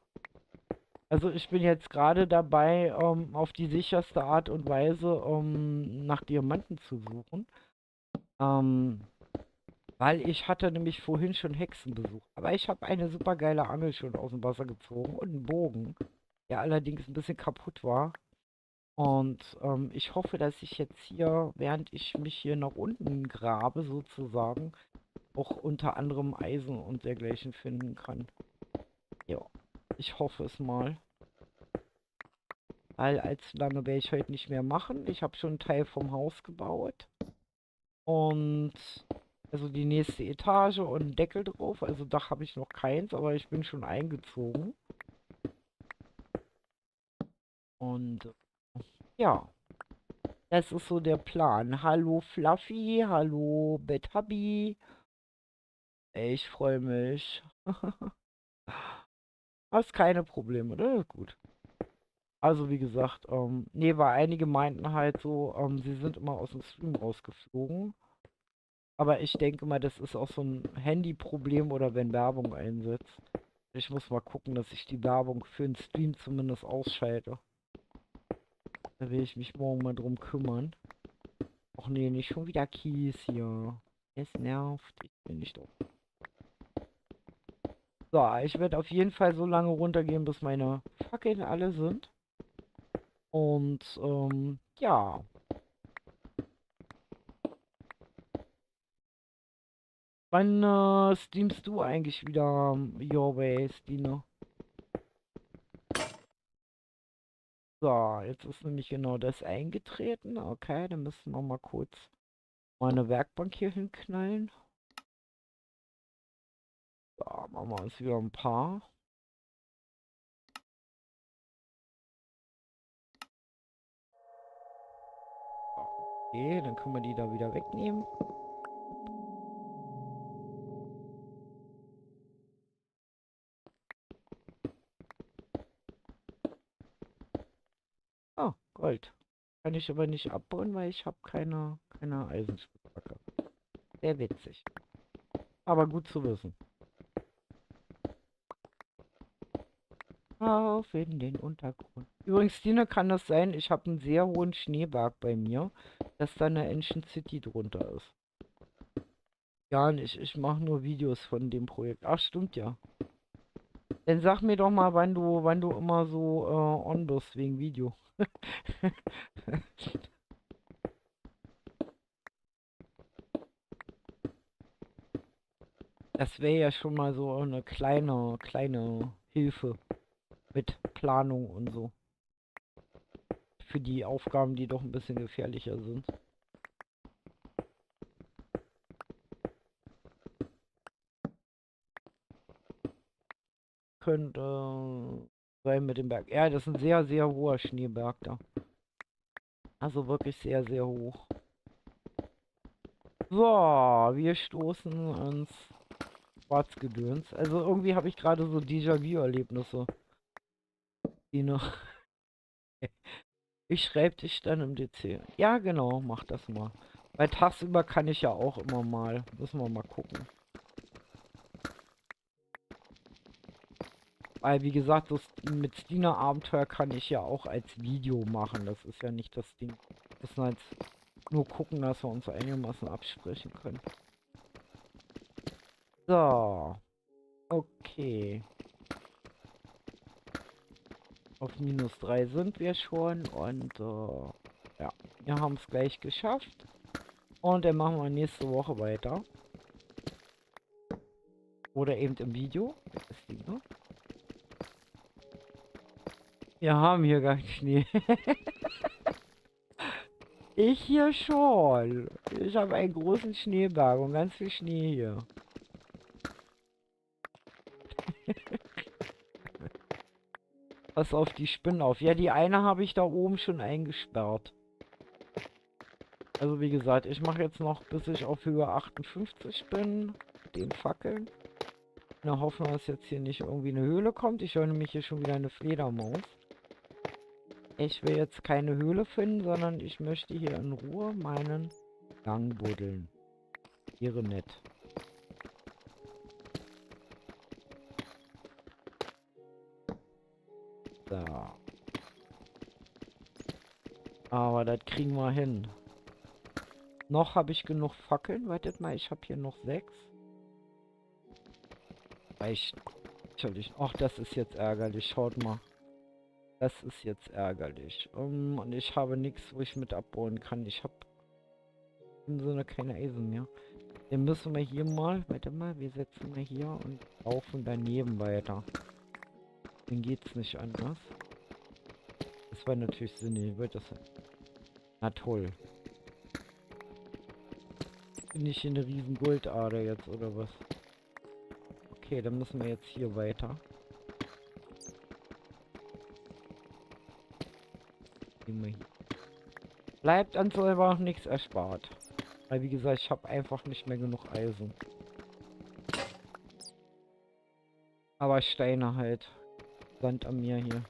Also ich bin jetzt gerade dabei, auf die sicherste Art und Weise nach Diamanten zu suchen. Weil ich hatte nämlich vorhin schon Hexenbesuch. Aber ich habe eine super geile Angel schon aus dem Wasser gezogen und einen Bogen, der allerdings ein bisschen kaputt war. Und ich hoffe, dass ich jetzt hier, während ich mich hier nach unten grabe, sozusagen, auch unter anderem Eisen und dergleichen finden kann. Ja, ich hoffe es mal. Weil allzu lange werde ich heute nicht mehr machen. Ich habe schon einen Teil vom Haus gebaut. Und also die nächste Etage und einen Deckel drauf. Also Dach habe ich noch keins, aber ich bin schon eingezogen. Und ja, das ist so der Plan. Hallo Fluffy, hallo Betthubby. Ich freue mich. Hast keine Probleme, oder? Gut. Also wie gesagt, nee, weil einige meinten halt so, sie sind immer aus dem Stream rausgeflogen. Aber ich denke mal, das ist auch so ein Handyproblem oder wenn Werbung einsetzt. Ich muss mal gucken, dass ich die Werbung für den Stream zumindest ausschalte. Da will ich mich morgen mal drum kümmern. Och nee, nicht schon wieder Kies hier. Es nervt. Ich bin nicht drauf. So, ich werde auf jeden Fall so lange runtergehen, bis meine Fackeln alle sind. Und, ja. Wann streamst du eigentlich wieder Your Way, Stine? So, jetzt ist nämlich genau das eingetreten. Okay, dann müssen wir mal kurz meine Werkbank hier hinknallen. So, machen wir uns wieder ein paar. Okay, dann können wir die da wieder wegnehmen. Ah, Gold. Kann ich aber nicht abbauen, weil ich habe keine Eisenspitzhacke. Sehr witzig. Aber gut zu wissen. Auf in den Untergrund. Übrigens, Dina, kann das sein, ich habe einen sehr hohen Schneeberg bei mir, dass da eine Ancient City drunter ist. Gar nicht, ich mache nur Videos von dem Projekt. Ach, stimmt ja. Dann sag mir doch mal, wann du immer so on bist wegen Video. Das wäre ja schon mal so eine kleine Hilfe mit Planung und so. Für die Aufgaben, die doch ein bisschen gefährlicher sind. Könnte sein mit dem Berg. Ja, das ist ein sehr, sehr hoher Schneeberg da. Also wirklich sehr, sehr hoch. So, wir stoßen ans Schwarzgedöns. Also irgendwie habe ich gerade so Déjà-vu-Erlebnisse. Dina. Ich schreibe dich dann im DC. Ja, genau, mach das mal. Weil tagsüber kann ich ja auch immer mal. Müssen wir mal gucken. Weil, wie gesagt, das mit Stina Abenteuer kann ich ja auch als Video machen. Das ist ja nicht das Ding. Wir müssen halt nur gucken, dass wir uns einigermaßen absprechen können. So. Okay. Auf -3 sind wir schon. Und, ja. Wir haben es gleich geschafft. Und dann machen wir nächste Woche weiter. Oder eben im Video. Das Ding, ne? Wir haben hier gar keinen Schnee. Ich hier schon. Ich habe einen großen Schneeberg und ganz viel Schnee hier. Pass auf die Spinnen auf. Ja, die eine habe ich da oben schon eingesperrt. Also wie gesagt, ich mache jetzt noch, bis ich auf Höhe 58 bin, den Fackeln. In der Hoffnung, dass jetzt hier nicht irgendwie eine Höhle kommt. Ich höre nämlich hier schon wieder eine Fledermaus. Ich will jetzt keine Höhle finden, sondern ich möchte hier in Ruhe meinen Gang buddeln. Wäre nett. So. Aber das kriegen wir hin. Noch habe ich genug Fackeln. Wartet mal, ich habe hier noch 6. Reicht. Natürlich. Ach, das ist jetzt ärgerlich. Schaut mal. Das ist jetzt ärgerlich. Und ich habe nichts, wo ich mit abbauen kann. Ich habe im Sinne keine Eisen mehr. Dann müssen wir hier mal, warte mal, wir setzen mal hier und laufen daneben weiter. Dann geht's nicht anders. Das war natürlich sinnig. Wird das. Na toll. Bin ich hier eine riesen Goldader jetzt oder was? Okay, dann müssen wir jetzt hier weiter. Gehen wir hier. Bleibt an so aber auch nichts erspart. Weil wie gesagt, ich habe einfach nicht mehr genug Eisen. Aber Steine halt. Sand an mir hier.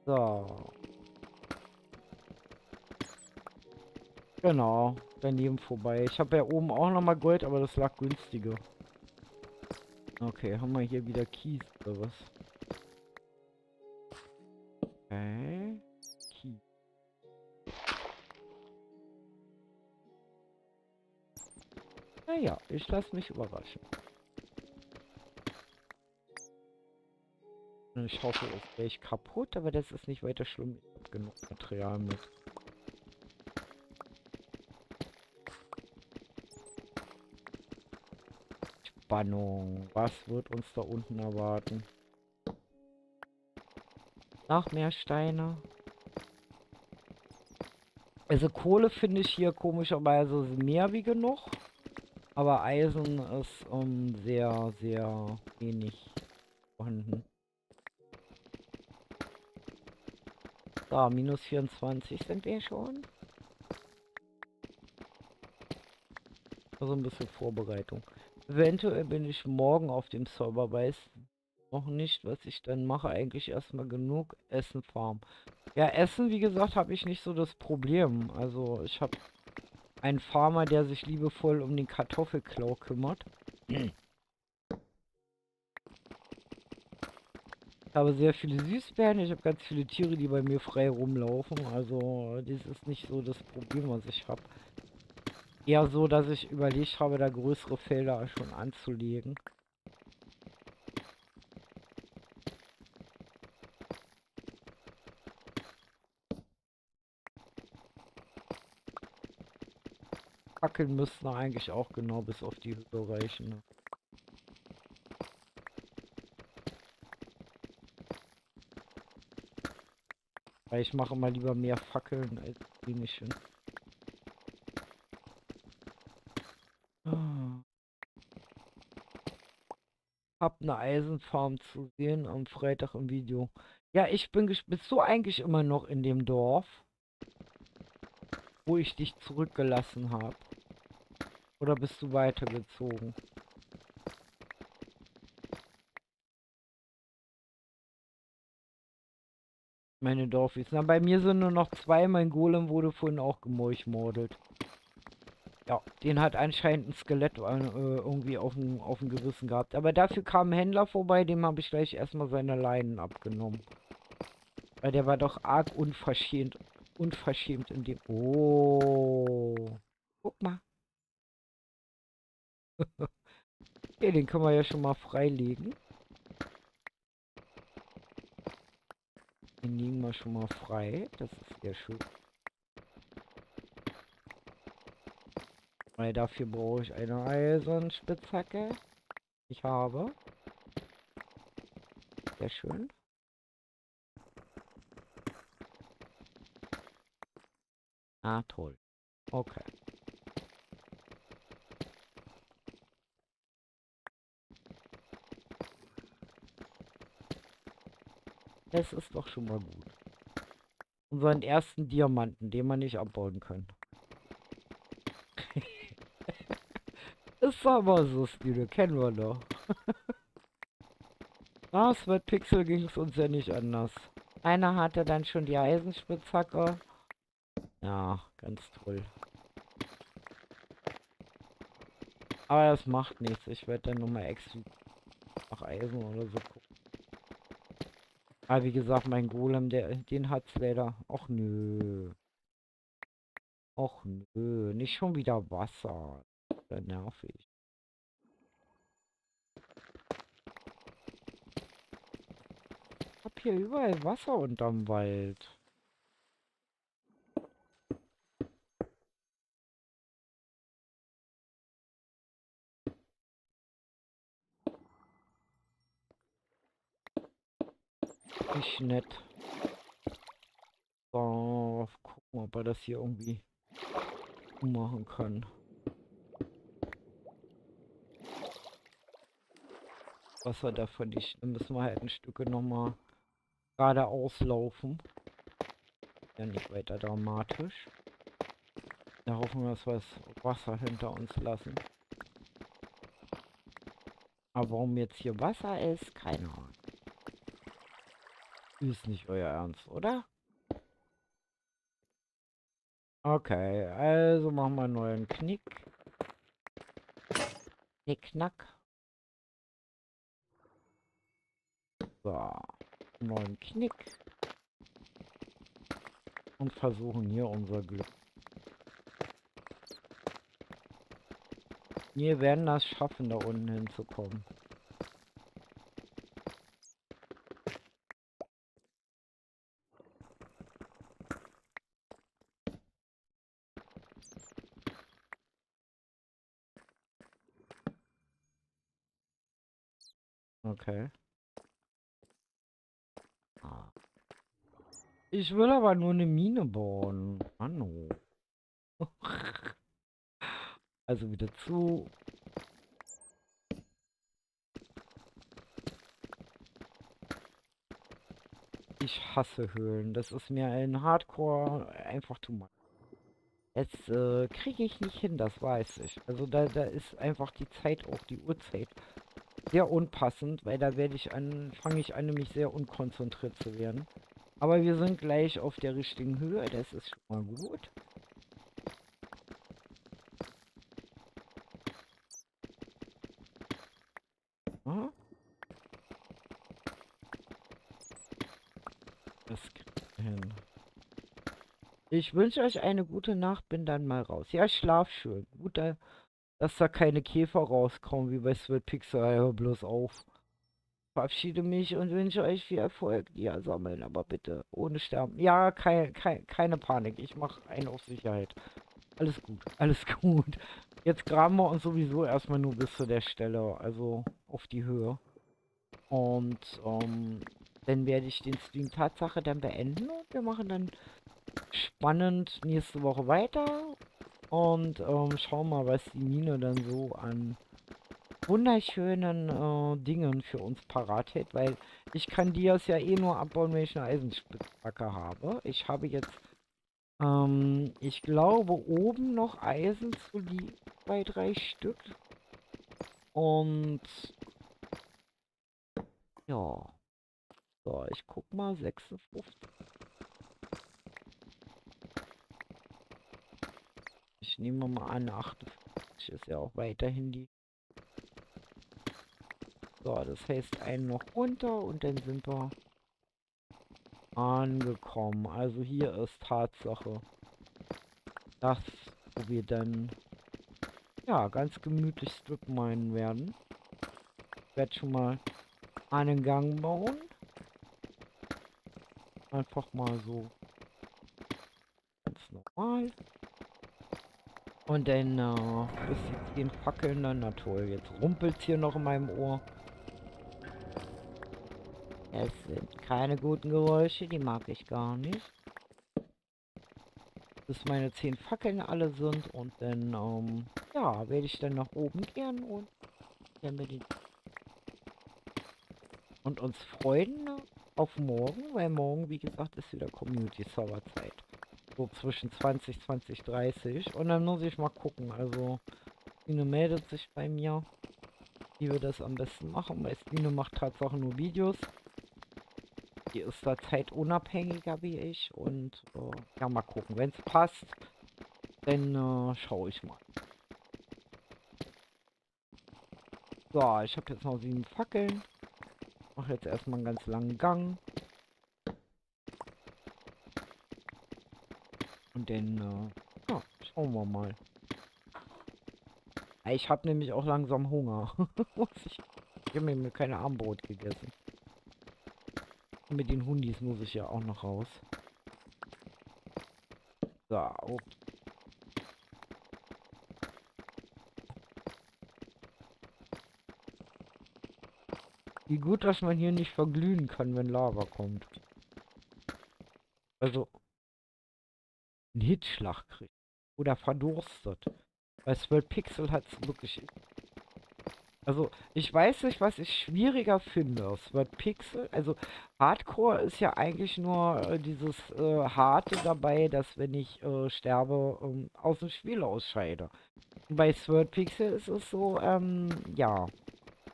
So. Genau. Daneben vorbei. Ich habe ja oben auch nochmal Gold, aber das lag günstiger. Okay, haben wir hier wieder Kies oder was? Okay. Kies. Naja, ich lasse mich überraschen. Ich hoffe, es ist gleich kaputt, aber das ist nicht weiter schlimm. Ich habe genug Material mit. Spannung. Was wird uns da unten erwarten? Noch mehr Steine. Also Kohle finde ich hier komischerweise mehr wie genug. Aber Eisen ist sehr, sehr wenig vorhanden. So, minus 24 sind wir schon. Also ein bisschen Vorbereitung. Eventuell bin ich morgen auf dem Server, weiß noch nicht, was ich dann mache. Eigentlich erstmal genug Essen farmen. Ja, Essen, wie gesagt, habe ich nicht so das Problem. Also ich habe einen Farmer, der sich liebevoll um den Kartoffelklau kümmert. Ich habe sehr viele Süßbeeren. Ich habe ganz viele Tiere, die bei mir frei rumlaufen. Also das ist nicht so das Problem, was ich habe. Eher so, dass ich überlegt habe, da größere Felder schon anzulegen. Fackeln müssten eigentlich auch genau bis auf die Höhe reichen. Ne? Weil ich mache mal lieber mehr Fackeln als wenig. Ah. Hab eine Eisenfarm zu sehen am Freitag im Video. Ja, ich bin bist du eigentlich immer noch in dem Dorf, wo ich dich zurückgelassen habe? Oder bist du weitergezogen? Meine Dorfis. Na, bei mir sind nur noch zwei. Mein Golem wurde vorhin auch gemolchmordet. Ja, den hat anscheinend ein Skelett irgendwie auf dem Gerissen gehabt. Aber dafür kam ein Händler vorbei, dem habe ich gleich erstmal seine Leinen abgenommen. Weil der war doch arg unverschämt in dem... Oh. Guck mal. Okay, den können wir ja schon mal freilegen. Den legen wir schon mal frei. Das ist sehr schön. Weil dafür brauche ich eine Eisenspitzhacke. Ich habe. Sehr schön. Ah, toll. Okay. Das ist doch schon mal gut. Unseren ersten Diamanten, den wir nicht abbauen können. Ist aber so, Stile, kennen wir doch. Ah, Sweat Pixel ging es uns ja nicht anders. Einer hatte dann schon die Eisenspitzhacke. Ja, ganz toll. Aber das macht nichts. Ich werde dann nochmal extra nach Eisen oder so gucken. Aber wie gesagt, mein Golem, den hat's leider. Och nö. Och nö. Nicht schon wieder Wasser. Das ist ja nervig. Ich hab hier überall Wasser unterm Wald. Nicht nett. So, gucken, ob er das hier irgendwie machen kann. Wasser davon nicht. Dann müssen wir halt ein Stück nochmal geradeaus laufen. Ja, nicht weiter dramatisch. Da hoffen wir, dass wir das Wasser hinter uns lassen. Aber warum jetzt hier Wasser ist, keine Ahnung. Ist nicht euer Ernst, oder? Okay, also machen wir einen neuen Knick. Knick-Knack. So, neuen Knick. Und versuchen hier unser Glück. Wir werden das schaffen, da unten hinzukommen. Okay. Ah. Ich will aber nur eine Mine bauen. Mann. Also wieder zu. Ich hasse Höhlen. Das ist mir in Hardcore einfach too much. Jetzt kriege ich nicht hin, das weiß ich. Also da ist einfach die Zeit, auch die Uhrzeit, sehr unpassend, weil da fange ich an, nämlich sehr unkonzentriert zu werden. Aber wir sind gleich auf der richtigen Höhe, das ist schon mal gut. Ja, das kriegen wir hin. Ich wünsche euch eine gute Nacht, bin dann mal raus. Ja, schlaf schön. Gut, dass da keine Käfer rauskommen, wie bei Sweat Pixel. Hör bloß auf. Verabschiede mich und wünsche euch viel Erfolg. Ja, sammeln, aber bitte ohne Sterben. Ja, keine Panik. Ich mache einen auf Sicherheit. Alles gut, alles gut. Jetzt graben wir uns sowieso erstmal nur bis zu der Stelle, also auf die Höhe. Und dann werde ich den Stream Tatsache dann beenden und wir machen dann spannend nächste Woche weiter. Und schauen mal, was die Mine dann so an wunderschönen Dingen für uns parat hält, weil ich kann die ja eh nur abbauen, wenn ich eine Eisenspitzhacke habe. Ich habe jetzt, ich glaube, oben noch Eisen zu liegen, 2, 3 Stück. Und ja, so, ich guck mal, 56. Ich nehme mal an, 58 ist ja auch weiterhin die. So, das heißt, einen noch runter und dann sind wir angekommen. Also hier ist Tatsache das, wo wir dann ja ganz gemütlich Strip minen werden. Ich werde schon mal einen Gang bauen. Einfach mal so ganz normal. Und dann bis die 10 Fackeln dann, na toll, jetzt rumpelt hier noch in meinem Ohr. Es sind keine guten Geräusche, die mag ich gar nicht. Bis meine 10 Fackeln alle sind und dann, ja, werde ich dann nach oben gehen und dann und uns freuen auf morgen, weil morgen, wie gesagt, ist wieder Community-Server-Zeit. So zwischen 20, 30. Und dann muss ich mal gucken. Also, Stine meldet sich bei mir, wie wir das am besten machen, weil Stine macht Tatsache nur Videos. Die ist da zeitunabhängiger wie ich und ja, mal gucken. Wenn es passt, dann schaue ich mal. So, ich habe jetzt noch 7 Fackeln. Mache jetzt erstmal einen ganz langen Gang. Und dann, ja, schauen wir mal. Ich habe nämlich auch langsam Hunger. Ich habe mir keine Abendbrot gegessen. Und mit den Hundis muss ich ja auch noch raus. So, okay. Wie gut, dass man hier nicht verglühen kann, wenn Lava kommt. Also, einen Hitzschlag kriegt. Oder verdurstet. Bei Sword Pixel hat es wirklich. Also, ich weiß nicht, was ich schwieriger finde. Sword Pixel, also Hardcore ist ja eigentlich nur dieses Harte dabei, dass wenn ich sterbe, aus dem Spiel ausscheide. Und bei Sword Pixel ist es so, ja,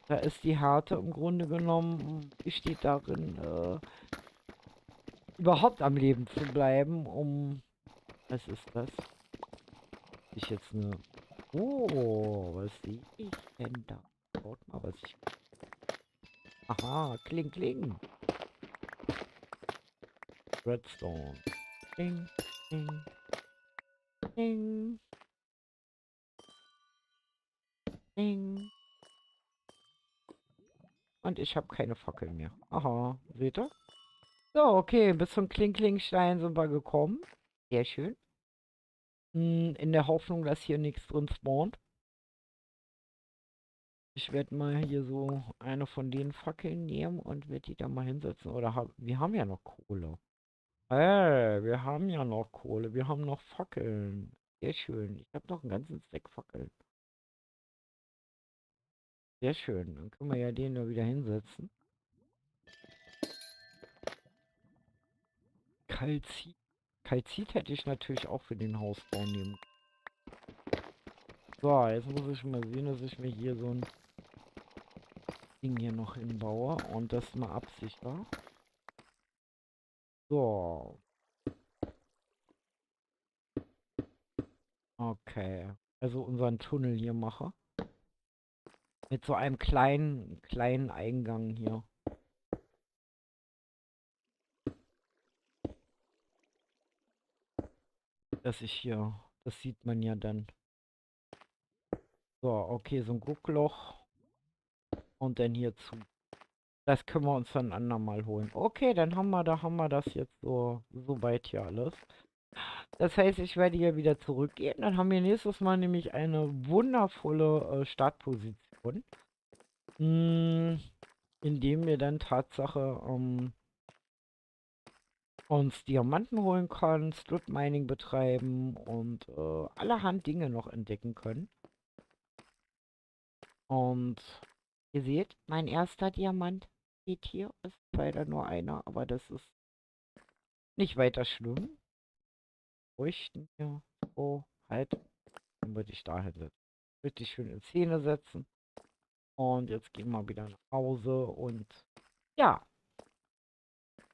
da ist die Härte im Grunde genommen, besteht darin, überhaupt am Leben zu bleiben, um. Was ist das? Ich jetzt eine. Oh, was sehe ich denn da? Schaut mal, was ich. Aha, kling, kling. Redstone. Ding, ding, ding, ding. Und ich habe keine Fackeln mehr. Aha, seht ihr? So, okay, bis zum Kling-Kling-Stein sind wir gekommen. Sehr schön. In der Hoffnung, dass hier nichts drin spawnt. Ich werde mal hier so eine von den Fackeln nehmen und werde die da mal hinsetzen. Wir haben ja noch Kohle. Wir haben ja noch Kohle. Wir haben noch Fackeln. Sehr schön. Ich habe noch einen ganzen Stack Fackeln. Sehr schön. Dann können wir ja den da wieder hinsetzen. Kalzit. Kalzit hätte ich natürlich auch für den Hausbau nehmen. So, jetzt muss ich mal sehen, dass ich mir hier so ein Ding hier noch hinbaue und das mal absichere. So, okay. Also unseren Tunnel hier mache. Mit so einem kleinen Eingang hier. Dass ich hier, das sieht man ja dann. So, okay, so ein Guckloch. Und dann hier zu. Das können wir uns dann ein andermal holen. Okay, dann haben wir das jetzt so weit hier alles. Das heißt, ich werde hier wieder zurückgehen. Dann haben wir nächstes Mal nämlich eine wundervolle Startposition. Mm, indem wir dann Tatsache uns Diamanten holen können, Strip Mining betreiben und allerhand Dinge noch entdecken können. Und ihr seht, mein erster Diamant steht hier. Ist leider nur einer, aber das ist nicht weiter schlimm. Bräuchten wir. Oh, halt. Dann würde ich da hinsetzen. Richtig schön in Szene setzen. Und jetzt gehen wir wieder nach Hause und ja,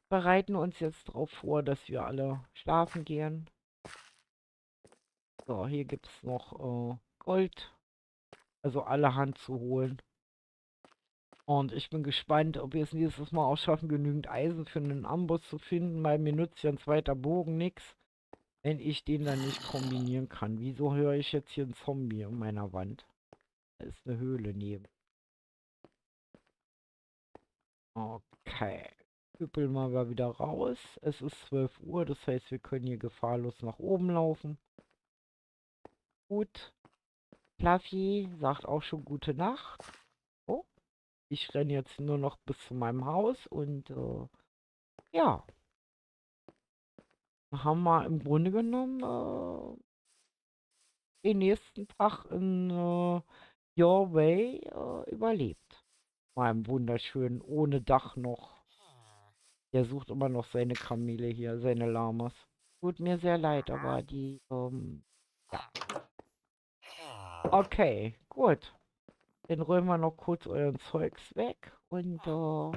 bereiten uns jetzt darauf vor, dass wir alle schlafen gehen. So, hier gibt es noch Gold, also allerhand zu holen. Und ich bin gespannt, ob wir es nächstes Mal auch schaffen, genügend Eisen für einen Amboss zu finden, weil mir nützt ja ein zweiter Bogen nichts, wenn ich den dann nicht kombinieren kann. Wieso höre ich jetzt hier einen Zombie an meiner Wand? Da ist eine Höhle neben. Okay. Hüppeln wir mal wieder raus. Es ist 12 Uhr, das heißt, wir können hier gefahrlos nach oben laufen. Gut. Fluffy sagt auch schon gute Nacht. Oh, ich renne jetzt nur noch bis zu meinem Haus und ja, haben wir im Grunde genommen den nächsten Tag in Your Way überlebt. Meinem wunderschönen, ohne Dach noch. Der sucht immer noch seine Kamele hier, seine Lamas. Tut mir sehr leid, aber die, ja. Okay, gut. Dann räumen wir noch kurz euren Zeugs weg und haben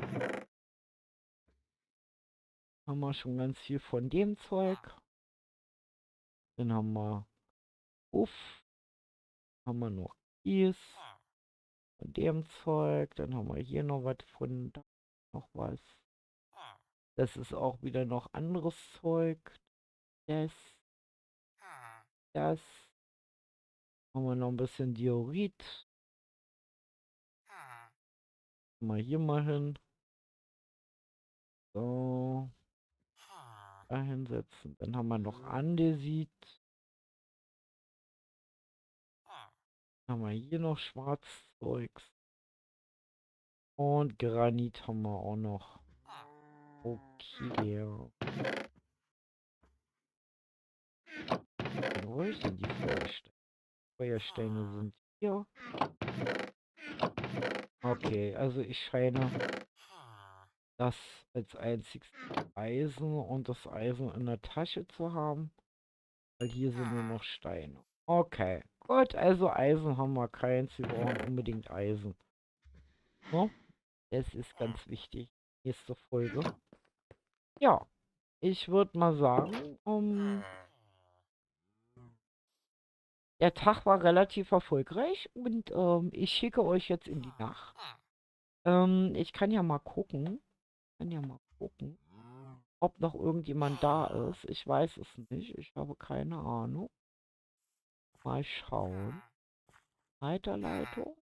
wir schon ganz viel von dem Zeug. Dann haben wir Uff, haben wir noch Kies von dem Zeug. Dann haben wir hier noch was von, da noch was. Das ist auch wieder noch anderes Zeug. Das, das. Haben wir noch ein bisschen Diorit. Mal hier mal hin. So, da hinsetzen. Dann haben wir noch Andesit. Haben wir hier noch Schwarzzeugs. Und Granit haben wir auch noch. Okay. Wo ist denn die Feuersteine? Feuersteine sind hier. Okay, also ich scheine das als einziges Eisen und das Eisen in der Tasche zu haben. Weil hier sind nur noch Steine. Okay, gut, also Eisen haben wir keins. Wir brauchen unbedingt Eisen. Ne? Das ist ganz wichtig. Nächste Folge. Ja, ich würde mal sagen, der Tag war relativ erfolgreich und ich schicke euch jetzt in die Nacht. Ich kann ja mal gucken. Ob noch irgendjemand da ist. Ich weiß es nicht. Ich habe keine Ahnung. Mal schauen. Weiterleitung.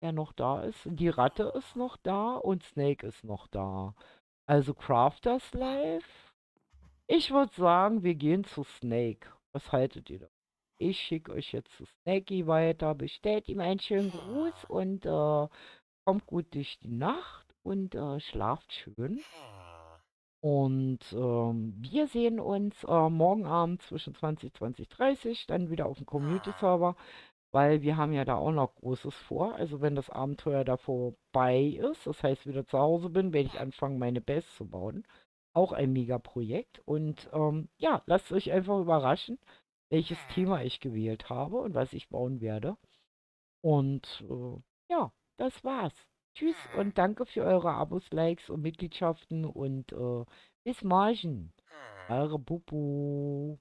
Wer noch da ist. Die Ratte ist noch da und Snake ist noch da. Also Crafters Life. Ich würde sagen, wir gehen zu Snake. Was haltet ihr da? Ich schicke euch jetzt zu Snakey weiter. Bestellt ihm einen schönen Gruß und kommt gut durch die Nacht und schlaft schön. Und wir sehen uns morgen Abend zwischen 20:30 dann wieder auf dem Community-Server, weil wir haben ja da auch noch Großes vor. Also wenn das Abenteuer da vorbei ist, das heißt wieder zu Hause bin, werde ich anfangen, meine Base zu bauen. Auch ein Mega-Projekt. Und ja, lasst euch einfach überraschen, welches Thema ich gewählt habe und was ich bauen werde. Und ja, das war's. Tschüss und danke für eure Abos, Likes und Mitgliedschaften und bis morgen. Eure Bubu.